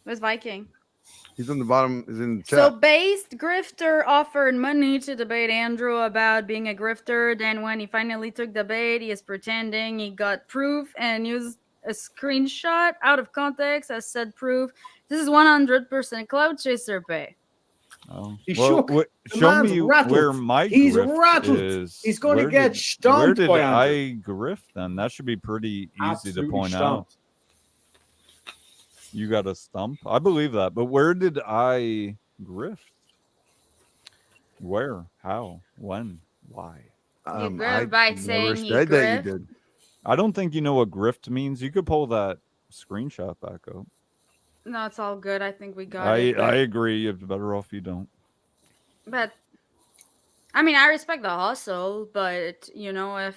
Where's Viking? He's on the bottom. Is in the chat. So, based grifter offered money to debate Andrew about being a grifter. Then, when he finally took the bait, he is pretending he got proof and used a screenshot out of context as said proof. This is 100% cloud chaser pay. Oh, He's well, shook. The show man's me rattled. where my He's grift rattled. is. He's going to Where get did- stomped Where did by Andrew. I grift then? That should be pretty easy to Absolutely point out. stomped. You got a stump? I believe that. But where did I grift? Where? How? When? Why? You grift by never saying he said that you grift. did. I don't think you know what grift means. You could pull that screenshot back up. No, it's all good. I think we got I it. But, agree. It's better off you don't. but I mean, I respect the hustle, but you know, if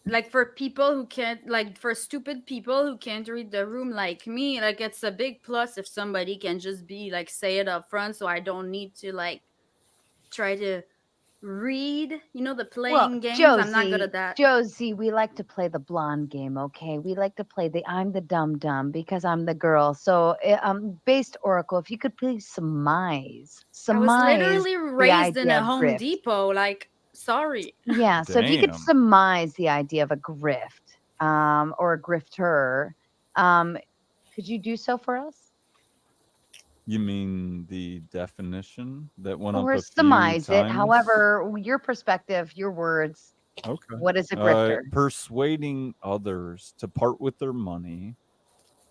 like for people who can't, like for stupid people who can't read the room like me, like it's a big plus if somebody can just be like say it up front, so I don't need to like try to read, you know, the playing games. I'm not good at that. Josie, we like to play the blonde game, okay? We like to play the I'm the dumb dumb because I'm the girl. So, based Oracle, if you could please surmise I was literally the raised in idea a of Home grift. Depot. Like, sorry. Yeah, so if you could Damn. surmise the idea of a grift, or a grifter, could you do so for us? You mean the definition that went up Or a few surmise it, times? however, your perspective, your words. Okay. What is a grifter? Persuading others to part with their money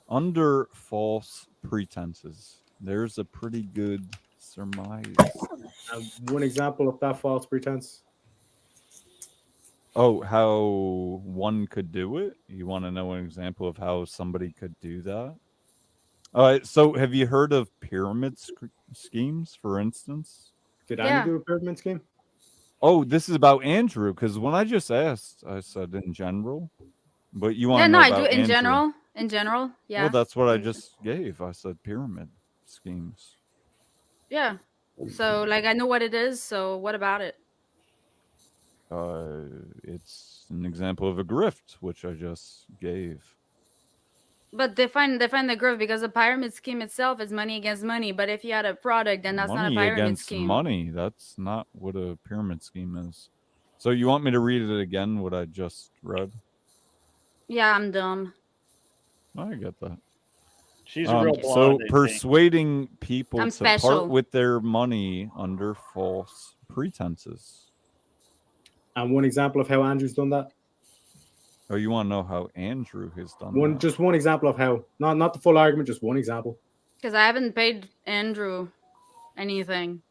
under false pretenses. There's a pretty good surmise. One example of that false pretense. Oh, how one could do it? You want to know an example of how somebody could do that? So have you heard of pyramid schemes, for instance? Did Andrew do a pyramid scheme? Oh, this is about Andrew, because when I just asked, I said in general. But you want Yeah, to no, know I about do in Andrew. general. In general, yeah. Well, that's what I just gave. I said pyramid schemes. Yeah. So, like, I know what it is. So, what about it? It's an example of a grift, which I just gave. But define the grift, because the pyramid scheme itself is money against money. But if you had a product, then that's not a Money pyramid against scheme. money. That's not what a pyramid scheme is. So you want me to read it again, what I just read? Yeah, I'm dumb. I get that. She's a real blonde. So I think. persuading people I'm to special. part with their money under false pretenses. And one example of how Andrew's done that. Oh, you want to know how Andrew has done One, that? just one example of how. Not the full argument, just one example. Because I haven't paid Andrew anything.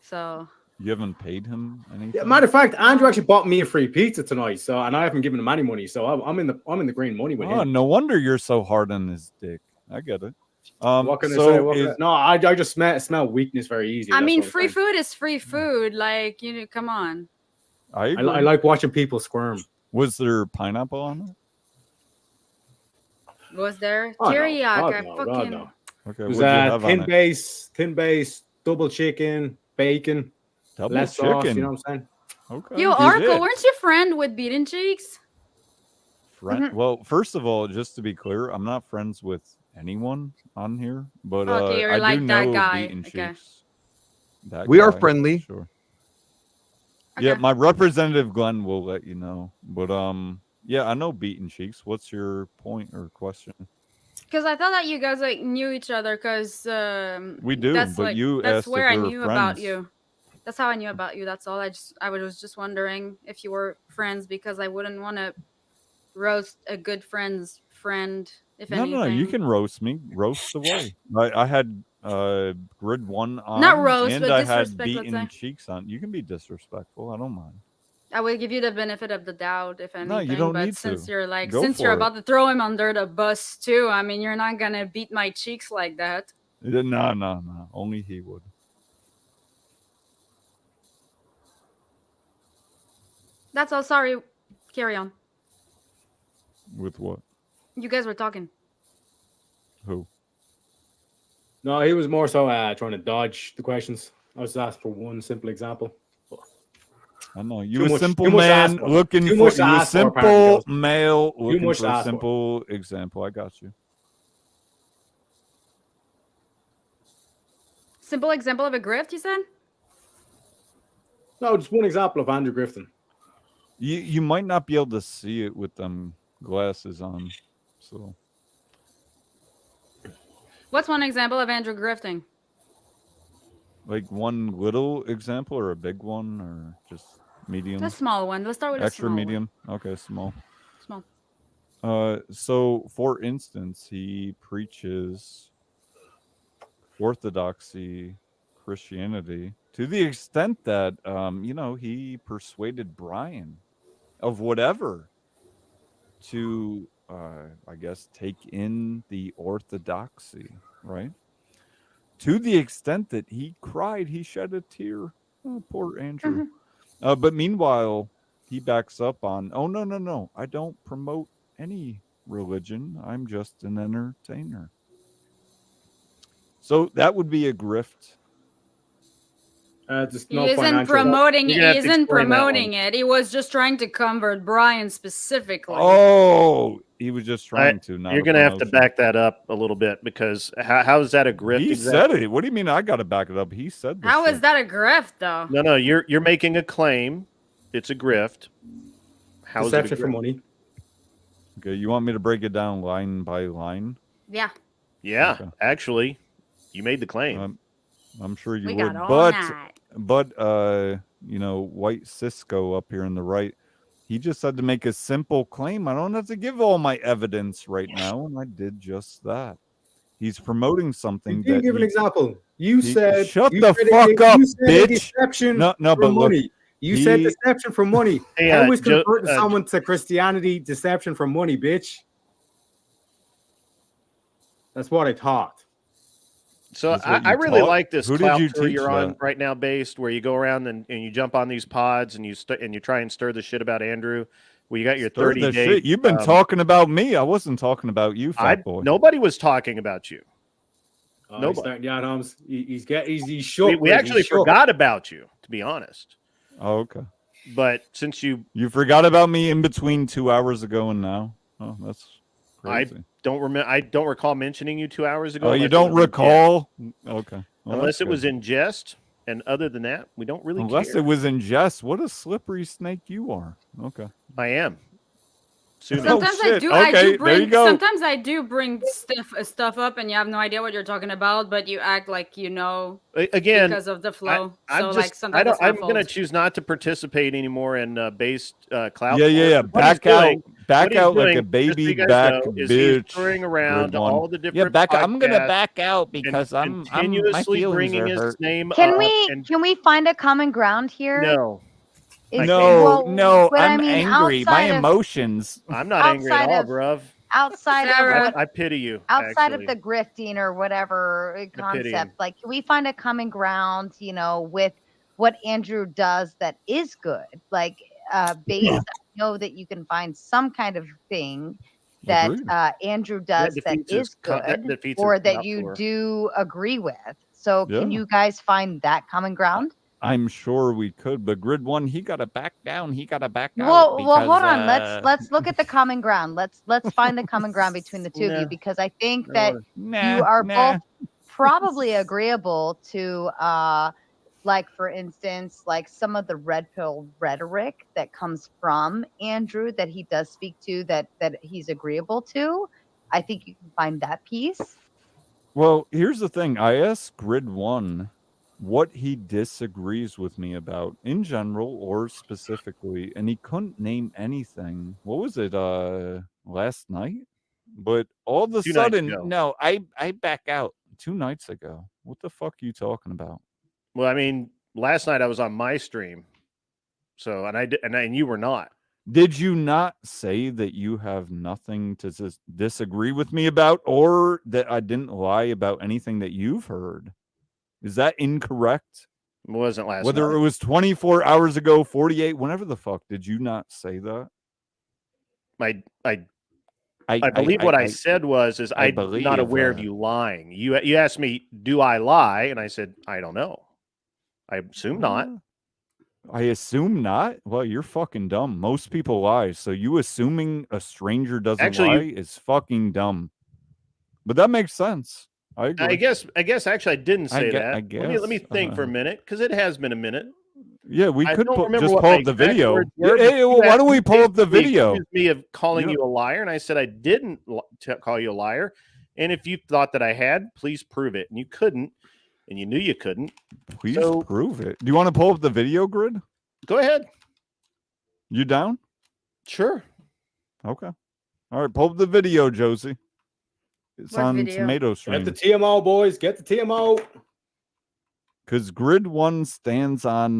So. You haven't paid him anything? Yeah, matter of fact, Andrew actually bought me a free pizza tonight, so and I haven't given him any money, so I'm in the green money with Oh, him. no wonder you're so hard on his dick. I get it. What can I so say? No, I just smell weakness very easy. I that's mean, what I'm free saying. food is free food. Like, you know, come on. I I like watching people squirm. Was there pineapple on it? Was there Oh, no. teriyaki? God, I no, fucking. God, no. Okay, It was what'd you have on it? thin base, double chicken, bacon, Double less sauce. chicken. You know what I'm saying? Okay. Yo, Oracle, weren't you friend with Beaten Cheeks? Friend? Well, first of all, just to be clear, I'm not friends with anyone on here, but Okay, you're I like do that know guy. Beaten Okay. Cheeks. That We are guy, friendly. Sure. Yeah, my representative Glenn will let you know. But yeah, I know Beaten Cheeks. What's your point or question? Because I thought that you guys like knew each other. Because We do, that's but like, you that's asked if where I we were knew about friends. you. That's how I knew about you. That's all. I was just wondering if you were friends, because I wouldn't want to roast a good friend's friend. If anything, No, you can roast me. Roast away. I had Grid1 on, Not roast, and but I had disrespect, let's Beaten say. Cheeks on. You can be disrespectful. I don't mind. I will give you the benefit of the doubt, if anything. No, you don't but need since to. you're like, Go since you're for it. about to throw him under the bus too, I mean, you're not gonna beat my cheeks like that. No. Only he would. That's all. Sorry. Carry on. With what? You guys were talking. Who? No, he was more so trying to dodge the questions. I was asked for one simple example. I know you Too a much- simple too much to man ask for. looking Too for much to you a ask for, simple apparently, male Too looking much for to a ask for. simple example. I got you. Simple example of a grift, you said? No, just one example of Andrew Grifton. You might not be able to see it with them glasses on, So, What's one example of Andrew grifting? like one little example or a big one or just medium? A small one. Let's start with Extra a small medium. Okay, small. Small. So for instance, he preaches orthodoxy Christianity to the extent that he persuaded Brian of whatever to I guess take in the orthodoxy, right? To the extent that he cried, he shed a tear. Oh, poor Andrew. But meanwhile, he backs up on, oh, no. I don't promote any religion. I'm just an entertainer. So that would be a grift. Just He no isn't financial. promoting. You're gonna He have to isn't explain that one. promoting it. He was just trying to convert Brian specifically. Oh, he was just trying to. Not You're going to have to back that up a little bit because how is that a grift? He exactly? said it. What do you mean? I got to back it up. He said this. How is that a grift, though? No, you're making a claim. It's a grift. How is it a Deception for grift? money. Okay, you want me to break it down line by line? Yeah. Yeah, Okay. actually, you made the claim. I'm sure you We would, got all night. but White Cisco up here on the right, he just had to make a simple claim. I don't have to give all my evidence right now, and I did just that. He's promoting something. You didn't give an example. You he- said shut you the said fuck up, you said bitch. Deception No, for but look, money. You said deception for money. Hey, How is Joe- converting someone to Christianity deception for money, bitch? That's what I thought. So That's what I you really taught? like this Who did clout you tour teach you're on that? right now, based where you go around and you jump on these pods and you try and stir the shit about Andrew. Well, you got your Stir 30 the day. shit. You've been talking about me. I wasn't talking about you, fat boy. Nobody was talking about you. He's Nobody. starting to Holmes. He's shook. We actually forgot about you, to be honest. Oh, okay. But since you forgot about me in between 2 hours ago and now. Oh, that's crazy. I don't recall mentioning you 2 hours ago. Oh, you unless it don't was in recall? jest. Okay. Well, Unless that's it was good. in jest, and other than that, we don't really Unless care. it was in jest. What a slippery snake you are. Okay. I am. Soon Sometimes I shit. do. Okay, I do there bring. you go. Sometimes I do bring stuff up, and you have no idea what you're talking about, but you act like you know. Again, because of the flow. I'm so like sometimes it's my I'm going to fault. choose not to participate anymore in based cloud. Yeah. What he's Back out. doing- Back what he's out like doing, a just so baby you guys back know, is he's bitch. touring around to Grid1. all the different. I'm gonna podcasts back out and because I'm my continuously feelings bringing are his hurt. name Can up. we and can we find a common ground here? no, Is- No, well, but I I'm mean, angry. My outside of- emotions. I'm not angry at outside all, of- bruv. outside of Sarah. what I pity you. outside actually. of the grifting or whatever pity him. concept, like can we find a common ground, with what Andrew does that is good? Like based, I know that you can find some kind of thing that Agreed. Andrew does that defeats his is co- that good defeats or his that clout you tour. do agree with. So can Yeah. you guys find that common ground? I'm sure we could, but Grid1, he got to back down. He got to back out. Well, Because, hold on. Let's look at the common ground. Let's find the common ground between the two of Nah. you, because I think that Nah, you are nah. both probably agreeable to like for instance, like some of the red pill rhetoric that comes from Andrew that he does speak to that he's agreeable to. I think you can find that piece. Well, here's the thing. I asked Grid1 what he disagrees with me about in general or specifically, and he couldn't name anything. What was it, last night? But all of a 2 nights sudden, ago. no, I back out 2 nights ago. What the fuck are you talking about? Well, I mean, last night I was on my stream, so and you were not. Did you not say that you have nothing to disagree with me about, or that I didn't lie about anything that you've heard? Is that incorrect? It wasn't last Whether night. it was 24 hours ago, 48, whenever the fuck, did you not say that? I believe what I said is I'm believe, not aware of you lying. You asked me, do I lie? And I said, I don't know. I assume not. I assume not. Well, you're fucking dumb. Most people lie. So you assuming a stranger doesn't Actually, lie is fucking dumb. But that makes sense. I agree. I guess actually I didn't say that. I Let me guess, think for a minute, because it has been a minute. Yeah, we I could don't remember just what pull my up the exact video. words were, Yeah, but hey, you well, why don't we you pull up the basically video? accused me of calling Yeah. you a liar, and I said I didn't call you a liar. And if you thought that I had, please prove it. And you couldn't, and you knew you couldn't. Please So prove it. Do you want to pull up the video Grid? go ahead. You down? Sure. Okay. All right, pull up the video, Josie. It's What on video? Tomato Get Stream. the TMO, boys. Get the TMO. Because Grid 1 stands on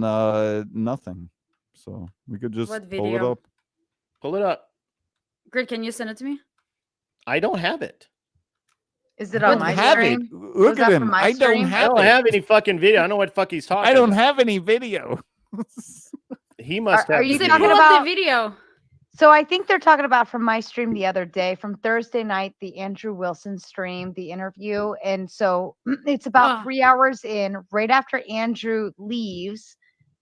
nothing. So we could just What pull it video? up. Pull it up. Grid, can you send it to me? I don't have it. Is it on my stream? Look Was at that him. from my I don't stream? I have don't it. have any fucking video. I don't know what fuck he's talking I don't about. have any video. He must have Are the you video. talking Pull up about the video. So I think they're talking about from my stream the other day, from Thursday night, the Andrew Wilson stream, the interview. And so it's about 3 hours in, right after Andrew leaves.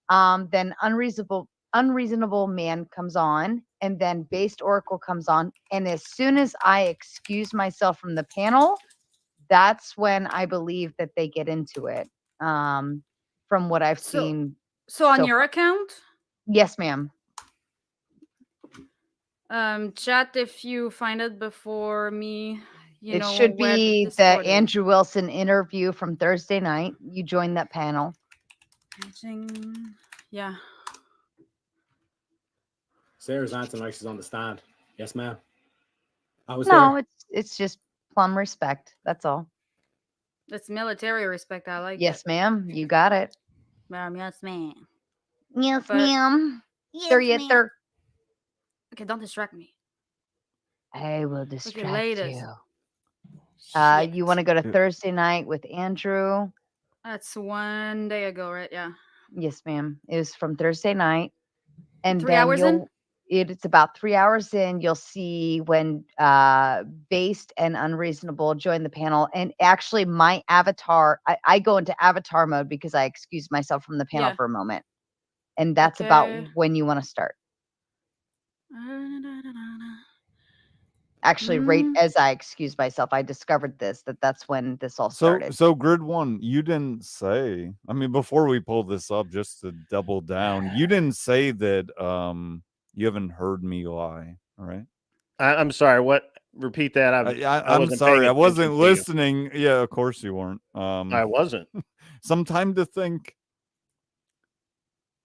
Then unreasonable man comes on, and then Based Oracle comes on. And as soon as I excuse myself from the panel, that's when I believe that they get into it. From what I've seen. So on so your far. account? Yes, ma'am. Chat if you find it before me. It should be the Andrew Wilson interview from Thursday night. You joined that panel. Yeah. Sarah's answering like she's on the stand. Yes, ma'am. I was No, there. it's just plum respect. That's all. It's military respect. I like Yes, it. ma'am. You got it. Yes, ma'am. Yes, But- ma'am. Yes, There you ma'am. there. Okay, don't distract me. I will distract latest. you. You want to go to Yeah. Thursday night with Andrew? That's 1 day ago, right? Yeah. Yes, ma'am. It was from Thursday night. And 3 then hours in? it's about 3 hours in. You'll see when Based and Unreasonable join the panel. And actually, my avatar, I go into avatar mode because I excused myself from the panel Yeah. for a moment. And that's about Okay. when you want to start. Actually, right as I excused myself, I discovered that's when this all started. So Grid 1, you didn't say, I mean, before we pull this up, just to double down, you didn't say that you haven't heard me lie. All right. I'm sorry. What? Repeat that. I'm wasn't sorry. paying I wasn't attention to you. listening. Yeah, of course you weren't. I wasn't. Some time to think.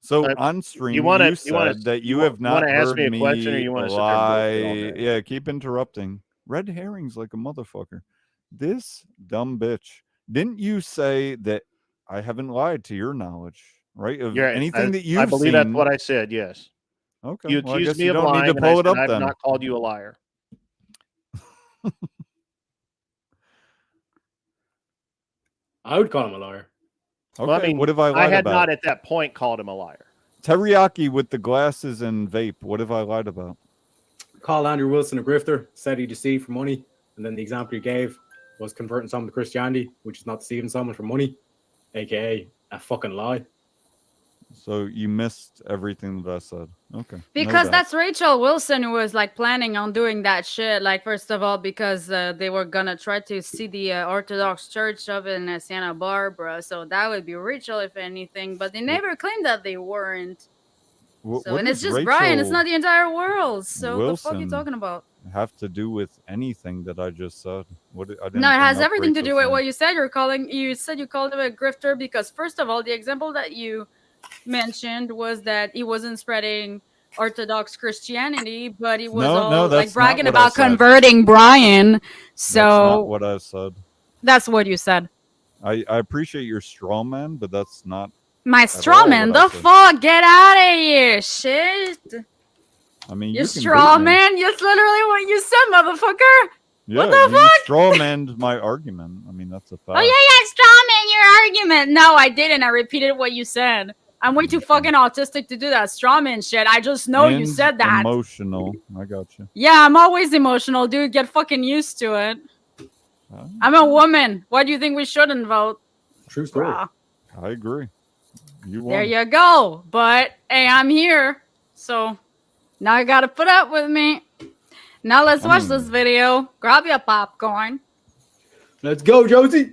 So on stream, you said that you have not wanna ask heard me a question, or you wanna sit there and bullshit all lie. day? Yeah, keep interrupting. Red herrings like a motherfucker. This dumb bitch. Didn't you say that I haven't lied to your knowledge, right? Of You're right. anything that you've I believe seen. that's what I said. Yes. Okay. You well, I accused guess me you of don't lying, need to and I pull it said up I've then. not called you a liar. I would call him a liar. Okay. Well, I mean, what have I lied I had about? not at that point called him a liar. Teriyaki with the glasses and vape. What have I lied about? Called Andrew Wilson a grifter, said he deceived for money, and then the example he gave was converting someone to Christianity, which is not deceiving someone for money, aka a fucking lie. So you missed everything that I said. Okay. no Because doubt. that's Rachel Wilson who was like planning on doing that shit. Like, first of all, because they were gonna try to see the Orthodox Church up in Santa Barbara, so that would be Rachel if anything. But they never claimed that they weren't. What And it's just Brian. It's not the entire world. So the fuck are you talking about? have to do with anything that I just said? What I didn't No, it bring has up everything to do Rachel's with name. what you said. You said you called him a grifter because, first of all, the example that you mentioned was that he wasn't spreading Orthodox Christianity, but he was No, like that's not bragging what I about said. converting Brian. That's not So what I said. that's what you said. I appreciate your straw man, but that's not My at all straw man, what I the said. fuck? Get out of here, shit. I mean, You you can straw beat me. man. That's literally what you said, motherfucker. Yeah, What the you fuck? straw manned my argument. I mean, that's a fact. Oh yeah, straw man your argument. No, I didn't. I repeated what you said. I'm way too fucking autistic to do that straw man shit. I just know you And said that. Emotional. I got you. Yeah, I'm always emotional, dude. Get fucking used to it. I'm a woman. Why do you think we shouldn't vote? True story. Bruh. I agree. You won. There you go. But hey, I'm here. So now you gotta put up with me. Now let's watch this video. Grab your popcorn. Let's go, Josie.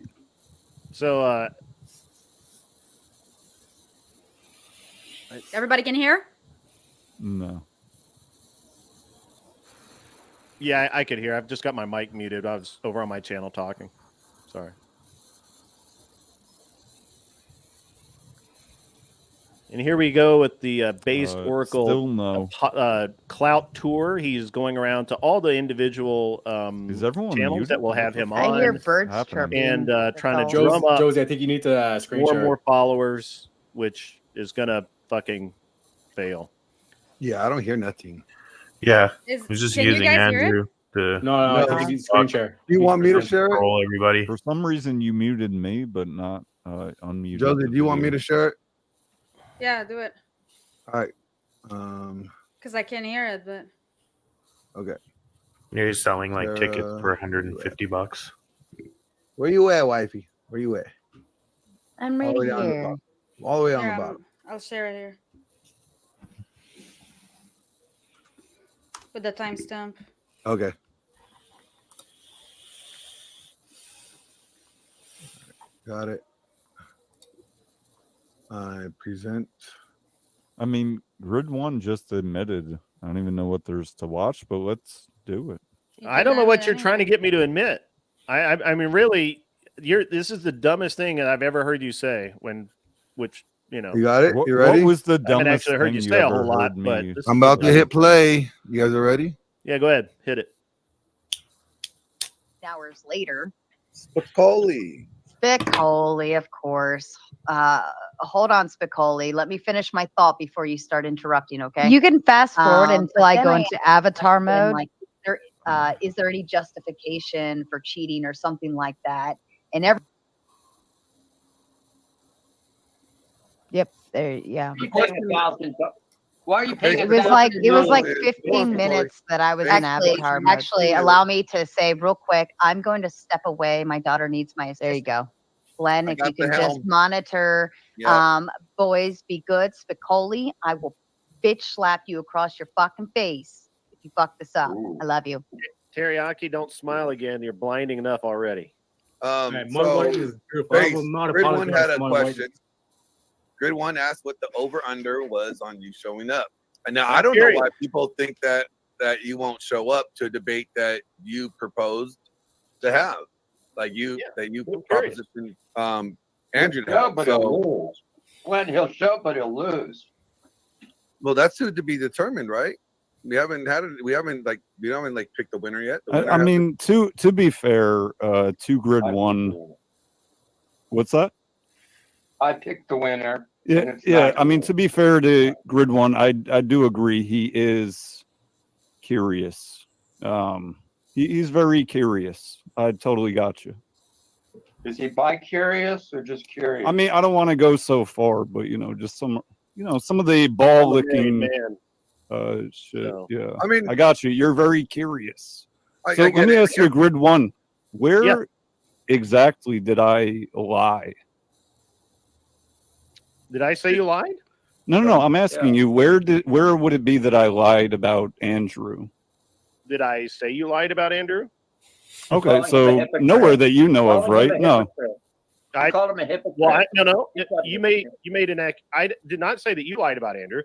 So Everybody can hear? No. Yeah, I could hear. I've just got my mic muted. I was over on my channel talking. Sorry. And here we go with the Based Oracle still no. Clout Tour. He's going around to all the individual Is everyone channels muted? that will have him on. I hear birds happening? chirping. And trying to Josie, drum up Josie, I think you need to screen more share. and more followers, which is going to fucking fail. Yeah, I don't hear nothing. Yeah, Is- I was just can you using guys hear it? Andrew to No, I think you need to screen share. Do you want me to share it? control everybody. For some reason, you muted me, but not unmuted. Josie, do you want me to share it? Yeah, do it. All right. Because I can't hear it, but Okay. You're selling like tickets for $150. Where you at, wifey? Where you at? I'm All right the way down the here. bottom. All the way on here, the bottom. I'll share it here. With the timestamp. Okay. Got it. I present. I mean, Grid One just admitted. I don't even know what there's to watch, but let's do it. I don't know what you're trying to get me to admit. I mean, really, this is the dumbest thing that I've ever heard you say. Which you know, You got it? What, You ready? what was the I haven't dumbest actually heard thing you you say a ever whole lot, heard but me? this I'm is about to the- hit play. You guys are ready? Yeah, go ahead, hit it. Hours later. Spicoli. Spicoli, of course. Hold on, Spicoli. Let me finish my thought before you start interrupting, okay? You can fast forward until but I then go I into avatar mode. like, Is there any justification for cheating or something like that? And every Yep, there, yeah. Why are you paying? It was like 15 minutes that I was in avatar mode. Actually, allow me to say real quick, I'm going to step away. My daughter needs my assistance. There you go. Glenn, I if got you can the just helm. monitor, Yeah. boys, be good. Spicoli, I will bitch slap you across your fucking face if you fuck this up. I love you. Teriyaki, don't smile again. You're blinding enough already. My So, wife is beautiful. I Base, will not Grid One apologize had a to my wife. question. Grid One asked what the over/under was on you showing up. And now I'm I don't curious. know why people think that you won't show up to a debate that you proposed to have, like you proposition Andrew to have. but So, he'll lose. When he'll show, but he'll lose. well, that's to be determined, right? We haven't picked the winner yet. The winner I has mean, to be fair, to Grid One. What's that? I picked the winner. Yeah, and it's yeah. not I mean, you. to be fair to Grid One, I do agree. He is curious. He's very curious. I totally got you. Is he bi-curious or just curious? I mean, I don't want to go so far, but just some of the ball I'm a married licking man. shit. So- Yeah, I mean, I got you. You're very curious. I So get let me it. ask you, Grid One, where Yeah. exactly did I lie? Did I say you lied? No. I'm asking you, where would it be that I lied about Andrew? Did I say you lied about Andrew? Okay, calling him a so hypocrite. nowhere that you know of, Calling him right? a No. hypocrite. I You called him a hypocrite. Well, no. You made an act. I did not say that you lied about Andrew.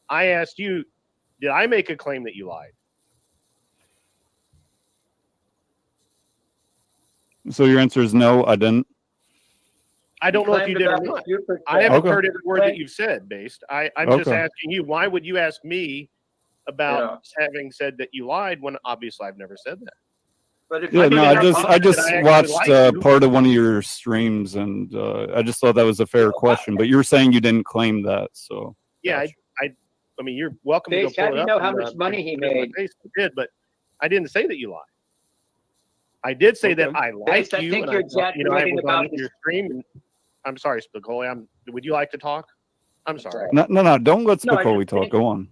I asked you, did I make a claim that you lied? So your answer is no, I didn't. I don't know if you did or not. I haven't heard every word that you've said, Based. I'm just Okay. asking you, why would you ask me about having said that you lied when obviously I've never said that? But if Yeah, no, I just actually watched like you. part of one of your streams, and I just thought that was a fair question. But you're saying you didn't claim that, so Yeah, I mean, you're welcome to go Base, how pull do it you up. know how and, much money he put it in my made? face. I did, but I didn't say that you lied. I did say that I like Base, I you. think and you're I exaggerating was on about your stream. And, I'm sorry, Spicoli. Would you like to talk? I'm sorry. no. Don't let No, I Spicoli just talk. think- Go on.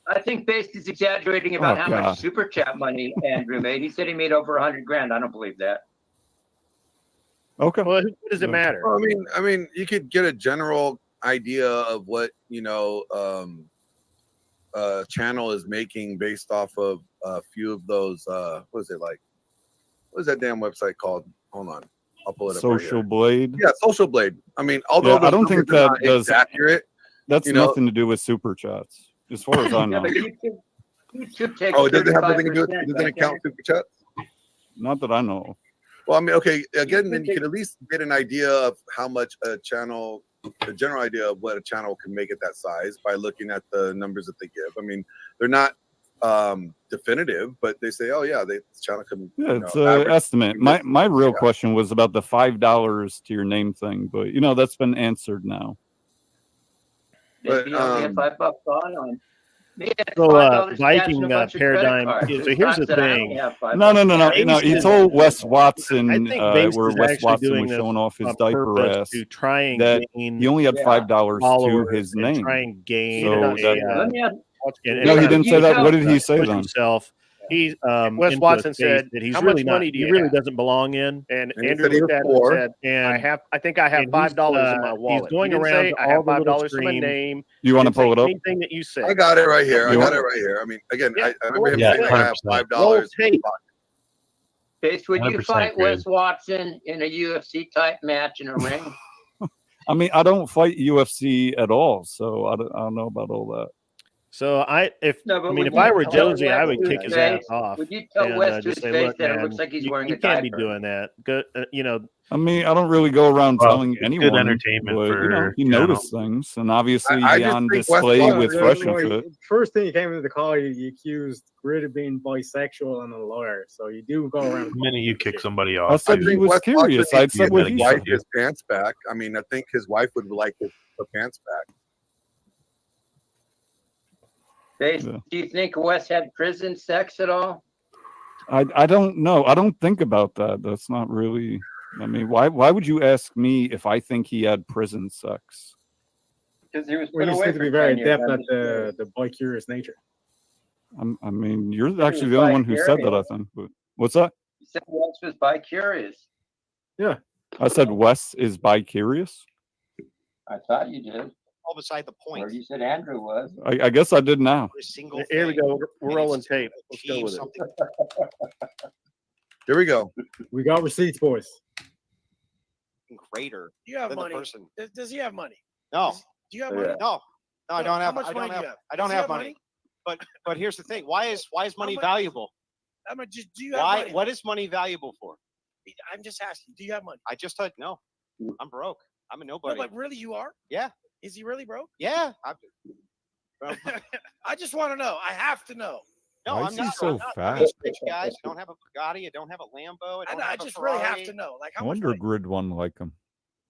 I think Base is exaggerating about Oh, how God. much super chat money Andrew made. He said he made over 100 grand. I don't believe that. Okay. Well, who does it matter? Well, I mean, you could get a general idea of what channel is making based off of a few of those. What is it like? What is that damn website called? Hold on, I'll pull it up. Social Blade. Yeah, Social Blade. I mean, although Yeah, I don't think numbers are that not does- accurate, That's You know- nothing to do with super chats, as far as I Yeah, know. but YouTube takes Oh, it doesn't have anything to do with 35%, it. Doesn't right, count super chats. Not that I know of. Well, I mean, okay, again, then you can at least get an idea of how much a channel, a general idea of what a channel can make at that size by looking at the numbers that they give. I mean, they're not definitive, but they say, oh yeah, this channel can. Yeah, it's an estimate. My real question was about the $5 to your name thing, but you know that's been answered now. But, Maybe I'll get $5 on. So $5 Viking a bunch of credit paradigm. cards. So It's here's not the that I thing. don't have $5 No. He told Wes Watson, I think Based where is Wes actually Watson doing was this showing off his on diaper purpose ass, to try and that gain he only had $5 to followers his and name. try and gain. So a, that, Let me ask, no, he didn't say that. What did he say push then? himself. He's Wes into a Watson space said, that he's "How really much not. money do He you really have?" doesn't belong in. And he Andrew said he was looked at it poor. and said, And I think I have and $5 he's, in my wallet. He's going He didn't around say, to I all have the little $5 to my streams. name. You want to Didn't say pull it up? anything that you said. I got it right here. I You got want- it right here. I mean, again, Yeah, I remember him yeah, saying I have 100%. $5. tape. Chase, would you 100% fight Grid. Wes Watson in a UFC type match in a ring? I mean, I don't fight UFC at all, so I don't know about all that. So if No, but I mean would if I you were tell Josie, I Wes would to kick his his ass face? off. Would you tell And Wes to just his say, face look, that it man, looks like he's wearing you a can't be diaper? doing that. Good, you know. I mean, I don't really go around Well, telling it's good anyone, entertainment but you know, for he channel. noticed things, and obviously I just on think Wes display Watson with is Fresh and Like, Fit. first thing you came into the call, you accused Grid of being bisexual and a liar. So you do go around. The minute you kick somebody I off, said you- he was Wes curious. Watson I needs to said what get he his wife said. his pants back. I mean, I think his wife would like his pants back. Chase, Yeah. do you think Wes had prison sex at all? I don't know. I don't think about that. That's not really. I mean, why would you ask me if I think he had prison sex? Because he was Well, put you away seem to for be very 10 years. adept I'm at just curious. the bi-curious nature. I mean, you're was actually the only one who said that. I bi-curious. think. But what's that? You said Wes was bi-curious. Yeah. I said Wes is bi-curious. I thought you did. All beside the point. Or you said Andrew was. I guess I did now. For a single Here we thing, go. We're and rolling it's tape. Let's go achieve with it. something. Here we go. We got receipts, boys. Greater You have than the money. person. Does he have money? No, Do you have Yeah. money? no, I No, don't how have. much I money don't do have. you have? I don't Does he have have money. But here's the thing. Why is money much- valuable? How much do you have Why? money? What is money valuable for? I'm just asking. Do you have money? I just said no. I'm broke. I'm a No, nobody. but really, you are? Yeah. Is he really broke? Yeah. I just want to know. I have to know. No, Why I'm is he not. so I'm not fat? rich, guys. I don't have a Bugatti. I don't have a Lambo. I don't I have a just really have Ferrari. to know. Like, I how much wonder money? Grid One like him.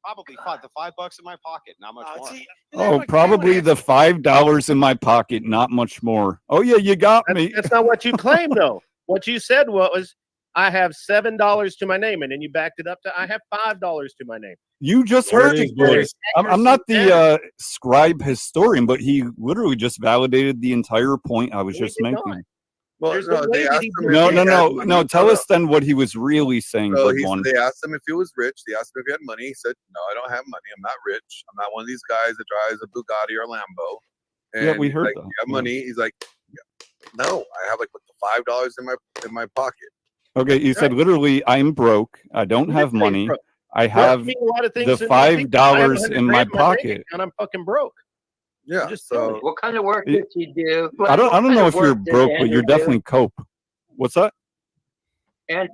Probably $5 in my pocket. Not much more. See, Oh, probably the $5 in my pocket, not much more. Oh yeah, you got me. That's not what you claimed, though. What you said was, I have $7 to my name, and then you backed it up to I have $5 to my name. You just There heard it is, it. boys. I'm not the scribe historian, but he literally just validated the entire point I was No, he just did making. not. Well, There's no, no way they that asked he him did if No, he no, had no, money. no. Tell us then what he was really saying. So Good one. they asked him if he was rich. They asked him if he had money. He said, "No, I don't have money. I'm not rich. I'm not one of these guys that drives a Bugatti or a Lambo." And Yeah, we he's heard like, that. "You have Yeah. money?" He's like, yeah. "No, I have like what, the $5 in my pocket." Okay, you said literally, I'm broke. I don't have say money. broke. I Broke have mean a lot of the things to different people. I have $5 in 100 my grand in bank pocket. account, I'm fucking broke. Yeah. Just So What kind of work Yeah. does he do? I don't What kind know of if you're work does broke, but Andrew you're do? definitely cope. What's that? And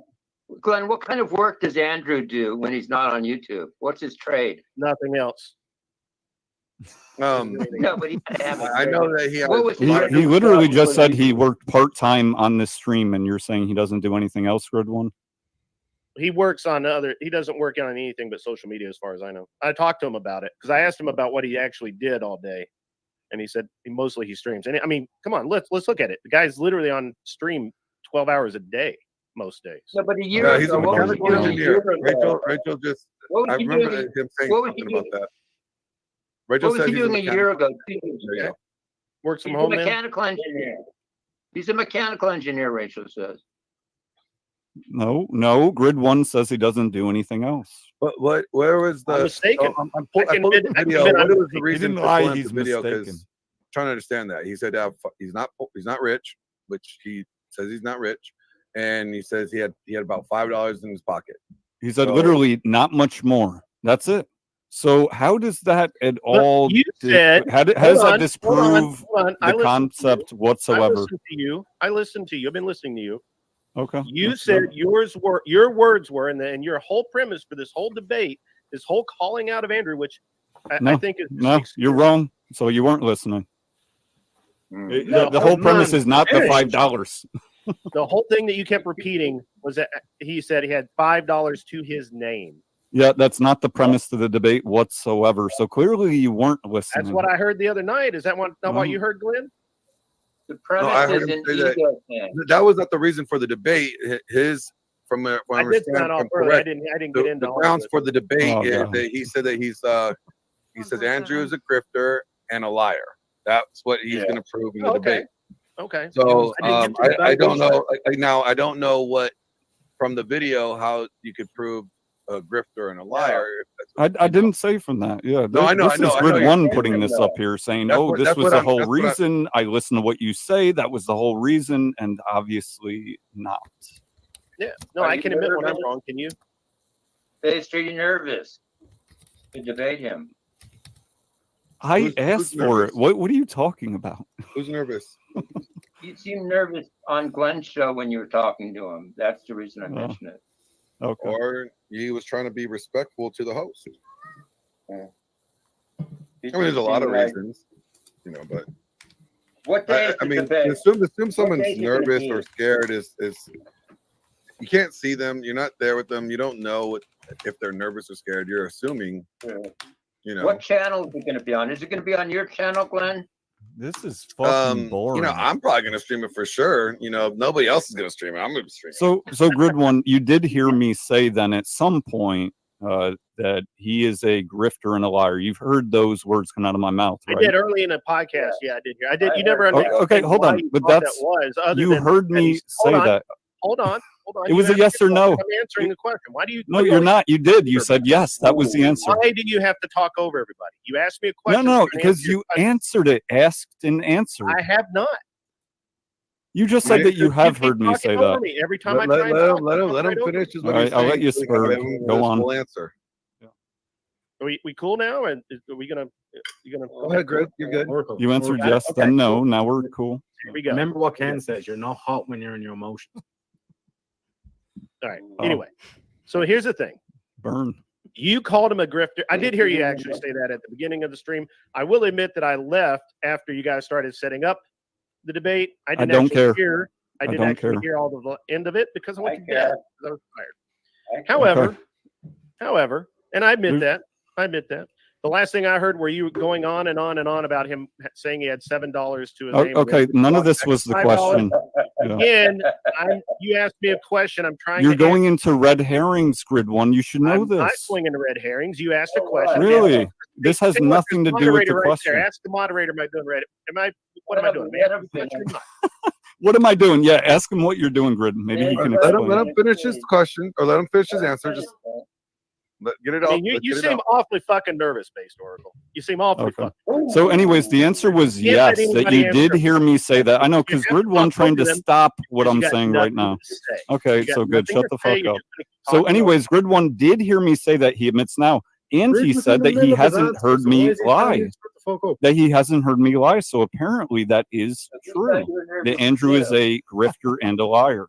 Glenn, what kind of work does Andrew do when he's not on YouTube? What's his trade? Nothing else. No, but he had to have a I trade. know that he has. What was He, his lot of he job literally just before said he YouTube? worked part-time on this stream, and you're saying he doesn't do anything else, Grid One? He works on other. He doesn't work on anything but social media, as far as I know. I talked to him about it because I asked him about what he actually did all day, and he said mostly he streams. And I mean, come on, let's look at it. The guy's literally on stream 12 hours a day most days. No, but a year Yeah, he's ago, a what was he mechanical doing a year engineer. ago? Rachel just. What was I he remember doing? him saying What was he something about doing? that. Rachel What was said he he's a doing a year mechanical. ago? 2 years Yeah. ago? Works from He's a home then. mechanical engineer. He's a mechanical engineer, Rachel says. No. Grid One says he doesn't do anything else. What? Where was the? I'm mistaken. I'm I I can pulled up admit- the I can video. admit What I'm was the reason didn't for lie, pulling up he's the video? Because mistaken. trying to understand that he said he's not rich, which he says he's not rich, and he says he had about $5 in his pocket. He said So- literally not much more. That's it. So how does that at all? You said, how does hold that on, disprove hold on. I the listened to concept you. whatsoever? I listened to you. I listened to you. I've been listening to you. Okay. You that's said good. your words were, and your whole premise for this whole debate, this whole calling out of Andrew, which I think is no, you're wrong. So you weren't listening. The whole come premise on, is not the finish. $5. The whole thing that you kept repeating was that he said he had $5 to his name. Yeah, that's not the premise of the debate whatsoever. So clearly you weren't listening. That's what I heard the other night. Is that not what you heard, Glenn? The No, premise I heard is him an say that. ego thing. That was not the reason for the debate. His, from what I I did understand, sign off I'm early. I correct. didn't get into The all of grounds it. for the debate Oh, is God. that he said that he says Andrew is a grifter and a liar. That's what he's going to prove in the debate. Okay. So I didn't get to I that. don't know. Now I don't know what from the video how you could prove a grifter and a liar. I didn't say from that. Yeah. No, I know. This I know. is I know Grid you're One saying putting from this that. up here saying, That's oh, what- this that's was what the I'm- whole that's what I- reason. I listened to what you say. That was the whole reason. And obviously not. Yeah. No, Are I you can admit when I'm nervous? wrong. Can you? Based, are you nervous to debate him? I asked for nervous? it. What are you talking about? Who's nervous? You seemed nervous on Glenn's show when you were talking to him. That's the reason I mentioned it. Okay. Or he was trying to be respectful to the host. Yeah. I mean, there's a lot of reasons, but What day is I the mean, debate? assume someone's day is it gonna nervous be? or scared is you can't see them. You're not there with them. You don't know if they're nervous or scared. You're assuming. What channel is it going to be on? Is it going to be on your channel, Glenn? This is fucking boring. I'm probably gonna stream it for sure. Nobody else is gonna stream it. I'm gonna stream it. So Grid One, you did hear me say then at some point that he is a grifter and a liar. You've heard those words come out of my mouth, I right? did early in a podcast. Yeah, I did hear. I did. You never Okay, understood. okay, hold on. You But thought that that's was other you than heard that me he's- say that. Hold on. It was a yes or no. I'm answering the question. Why do you? No, you're not. You did. You said yes. That was the answer. Why do you have to talk over everybody? You asked me a question. No, I'm trying to because answer your you question. answered it, asked and answered. I have not. You just said that you have heard me say that. Me every time Let, I try and let, talk, him, let him you let talk him right over finish. me. Is All what right, he's I'll let saying, you so we can spur. give him Go his on. full answer. Are we cool now? And are we gonna? You gonna? Go ahead, Grid. You're good. Oracle. You answered Oracle. yes, then no. Now we're cool. Here we go. Remember what Ken says. You're not hot when you're in your emotions. All right. Oh. Anyway, so here's the thing. Burn. You called him a grifter. I did hear you actually say that at the beginning of the stream. I will admit that I left after you guys started setting up the debate. I didn't don't actually care. hear. I didn't don't actually care. hear all of the end of it because I went to care. bed. I was tired. However, and I admit that. The last thing I heard were you going on and on and on about him saying he had $7 to his name. Okay, none of this was the $5. question. Yeah. Again, you asked me a question. I'm trying You're to going into red herrings, Grid One. You should know I'm not this. swinging the red herrings. You asked a question. Really? This has Hey, look, nothing there's to a do with the moderator right question. there. Ask the moderator, am I doing red? What am I doing? Man, I'm question or not? What am I doing? Yeah, ask him what you're doing, Grid. Maybe he can Let him explain. finish his question or let him finish his answer. Just get it I off. mean, you Get it seem out. awfully fucking nervous, Based Oracle. You seem awfully Okay. fucking. So, anyways, the answer was Can't let yes, that anybody you answer did them. hear me say that. I know, because have to Grid One talk trying over to them stop what because I'm you got saying right nothing now. to say. Okay, You got so good. nothing Shut to the say. fuck You're up. just gonna keep So, talking over anyways, Grid One did hear me say that he admits now, and Grid he was said in the that middle he of his hasn't answer, heard so why me is he telling lie. you to shut the fuck up? That he hasn't heard me lie. So apparently that is true. That Andrew is a grifter and a liar.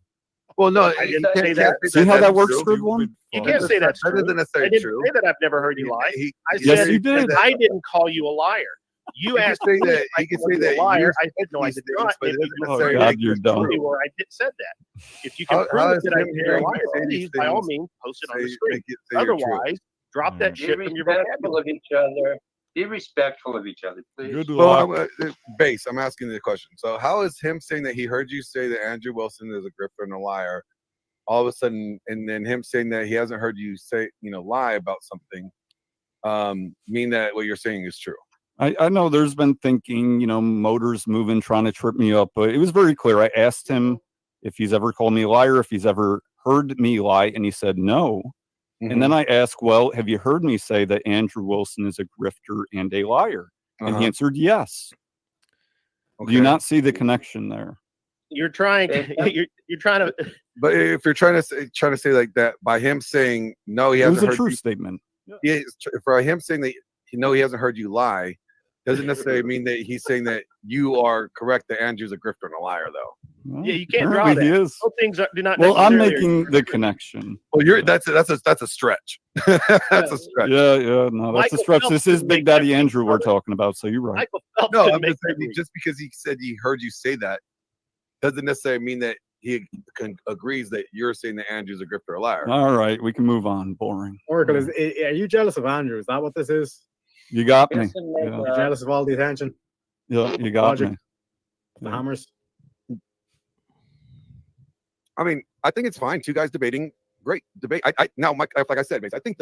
Well, no, I you didn't can't say that. See how that is works, true. Grid One? You can't say that's That true. isn't I necessarily didn't true. say that I've never heard you lie. I Yes, said you did. I didn't call you a liar. You can asked say me that- if I you can called say you a that liar. you're- I said no, I these did things, not. but If it you doesn't can necessarily God, make you're it dumb. true. or I did said that. If you can How prove is that I him did a hearing liar, you say these please, by all things means, post it on the say- screen. make it say you're true? Otherwise, drop that Be shit from your respectful vocabulary. of each other. Be respectful of each other, please. Good Well, luck. Base, I'm asking you the question. So, how is him saying that he heard you say that Andrew Wilson is a grifter and a liar, all of a sudden, and then him saying that he hasn't heard you say, lie about something, mean that what you're saying is true? I know there's been thinking, motors moving, trying to trip me up, but it was very clear. I asked him if he's ever called me a liar, if he's ever heard me lie, and he said no. And then I asked, well, have you heard me say that Andrew Wilson is a grifter and a liar? And he answered yes. Do you not see the connection there? You're trying. You're trying to. But if you're trying to say like that by him saying no, he It hasn't was a heard true you, statement. for him saying that he hasn't heard you lie, doesn't necessarily mean that he's saying that you are correct that Andrew's a grifter and a liar, though. Well, Yeah, you can't draw apparently that. he is. Those things do not. Well, I'm necessarily making the connection. Well, that's a stretch. That's a stretch. Yeah, no, that's a Michael stretch. Phelps This is didn't Big make that Daddy read, Andrew we're brother. talking about, so you're right. Michael Phelps No, didn't I'm make just that saying read. just because he said he heard you say that doesn't necessarily mean that he agrees that you're saying that Andrew's a grifter or a liar. All right, we can move on. Boring. Oracle, are you jealous of Andrew? Is that what this is? You got me. Doesn't make, Yeah, You're jealous of all the attention? yeah, you got Logic. me. The hammers? I mean, I think it's fine. Two guys debating, great debate. I now, like I said, Mace, I think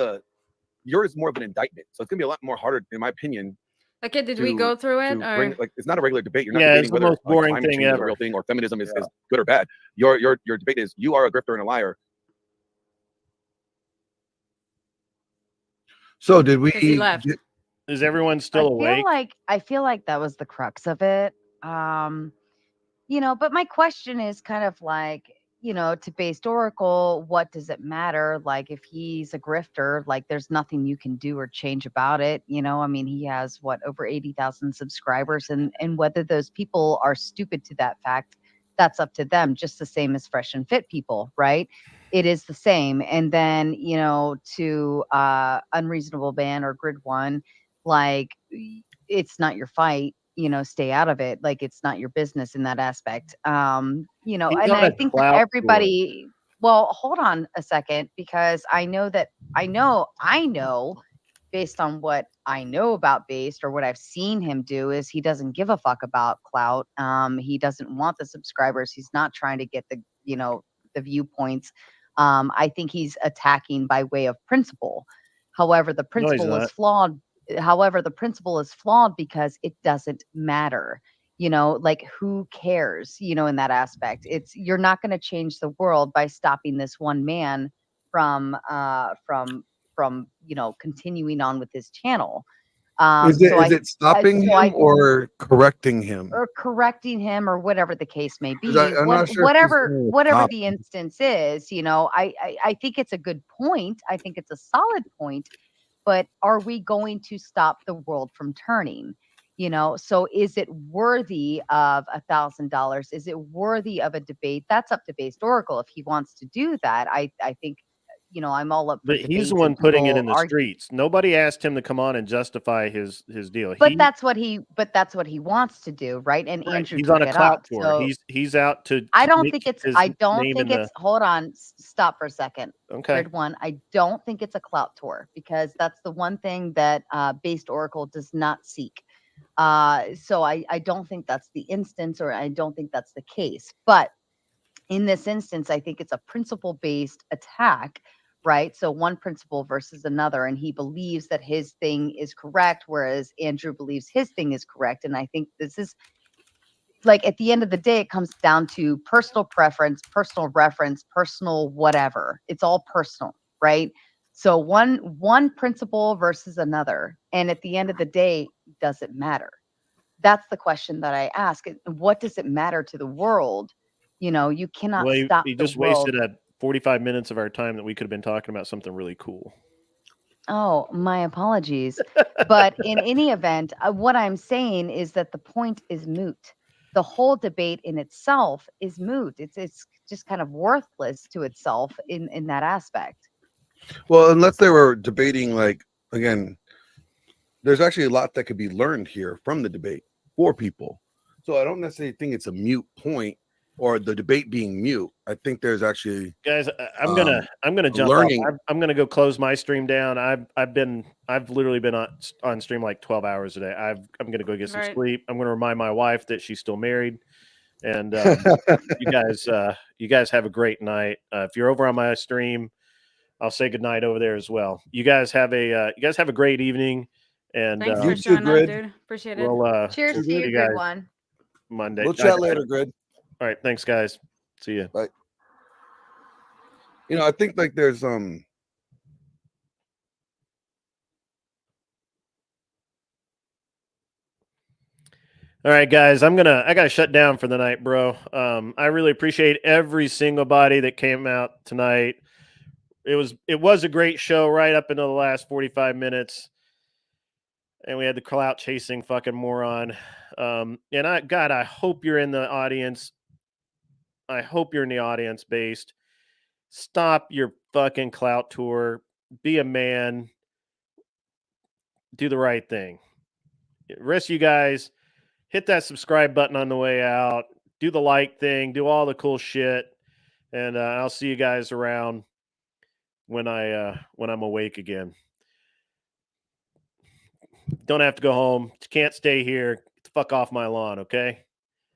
yours is more of an indictment, so it's gonna be a lot more harder, in my opinion. Okay, did we go through it? Or? It's not a regular debate. You're not Yeah, it's debating the whether most boring climate thing change is a ever. real thing or feminism is good or bad. Your debate is you are a grifter and a liar. So did we? 'Cause he left. Is everyone still awake? I feel like that was the crux of it. But my question is kind of like, to Based Oracle, what does it matter? Like, if he's a grifter, like, there's nothing you can do or change about it. I mean, he has over 80,000 subscribers, and whether those people are stupid to that fact, that's up to them. Just the same as Fresh and Fit people, right? It is the same. And then, to Unreasonable Man or Grid One, like, it's not your fight. Stay out of it. Like, it's not your business in that aspect. And I think that everybody, well, hold on a second, because I know based on what I know about Based or what I've seen him do, is he doesn't give a fuck about clout. He doesn't want the subscribers. He's not trying to get the viewpoints. I think he's attacking by way of principle. However, the principle is flawed. However, the principle is flawed because it doesn't matter. Like, who cares, in that aspect? You're not going to change the world by stopping this one man from continuing on with his channel. Is it stopping him or correcting him? Or correcting him, or whatever the case may be. I'm not sure whatever the instance is, I think it's a good point. I think it's a solid point. But are we going to stop the world from turning? So is it worthy of $1,000? Is it worthy of a debate? That's up to Based Oracle. If he wants to do that, I think, I'm all up for But he's debates the one and putting it people in the argue. streets. Nobody asked him to come on and justify his deal. But that's what he wants to do, right? And Right. Andrew He's took on a it clout up. tour. So He's out to. I don't make think it's. his I don't name think in it's. Hold on. Stop for a second. Okay. Grid One. I don't think it's a clout tour, because that's the one thing that Based Oracle does not seek. So I don't think that's the instance, or I don't think that's the case. But in this instance, I think it's a principle-based attack, right? So one principle versus another, and he believes that his thing is correct, whereas Andrew believes his thing is correct. And I think this is, like, at the end of the day, it comes down to personal preference, personal reference, personal whatever. It's all personal, right? So one principle versus another, and at the end of the day, does it matter? That's the question that I ask. What does it matter to the world? You cannot Well, stop he the just world. wasted 45 minutes of our time that we could have been talking about something really cool. Oh, my apologies. But in any event, what I'm saying is that the point is moot. The whole debate in itself is moot. It's just kind of worthless to itself in that aspect. Well, unless they were debating, like, again, there's actually a lot that could be learned here from the debate for people. So I don't necessarily think it's a mute point or the debate being mute. I think there's actually, guys, I'm gonna jump learning. off. I'm gonna go close my stream down. I've literally been on stream like 12 hours a day. I'm gonna go get some Right. sleep. I'm gonna remind my wife that she's still married. And you guys have a great night. If you're over on my stream, I'll say good night over there as well. You guys have a great evening. And Thanks for showing up, dude. Appreciate it. We'll Cheers to see you, guys Grid One. Monday. We'll chat later, Grid. All right, thanks, guys. See you. Bye. I think, like, there's All right, guys, I gotta shut down for the night, bro. I really appreciate every single body that came out tonight. it was a great show right up into the last 45 minutes. And we had the clout chasing fucking moron. And I hope you're in the audience. I hope you're in the audience based. Stop your fucking clout tour. Be a man. Do the right thing. Rest of you guys, hit that subscribe button on the way out. Do the like thing. Do all the cool shit. And I'll see you guys around when I'm awake again. Don't have to go home. Can't stay here. Get the fuck off my lawn, okay?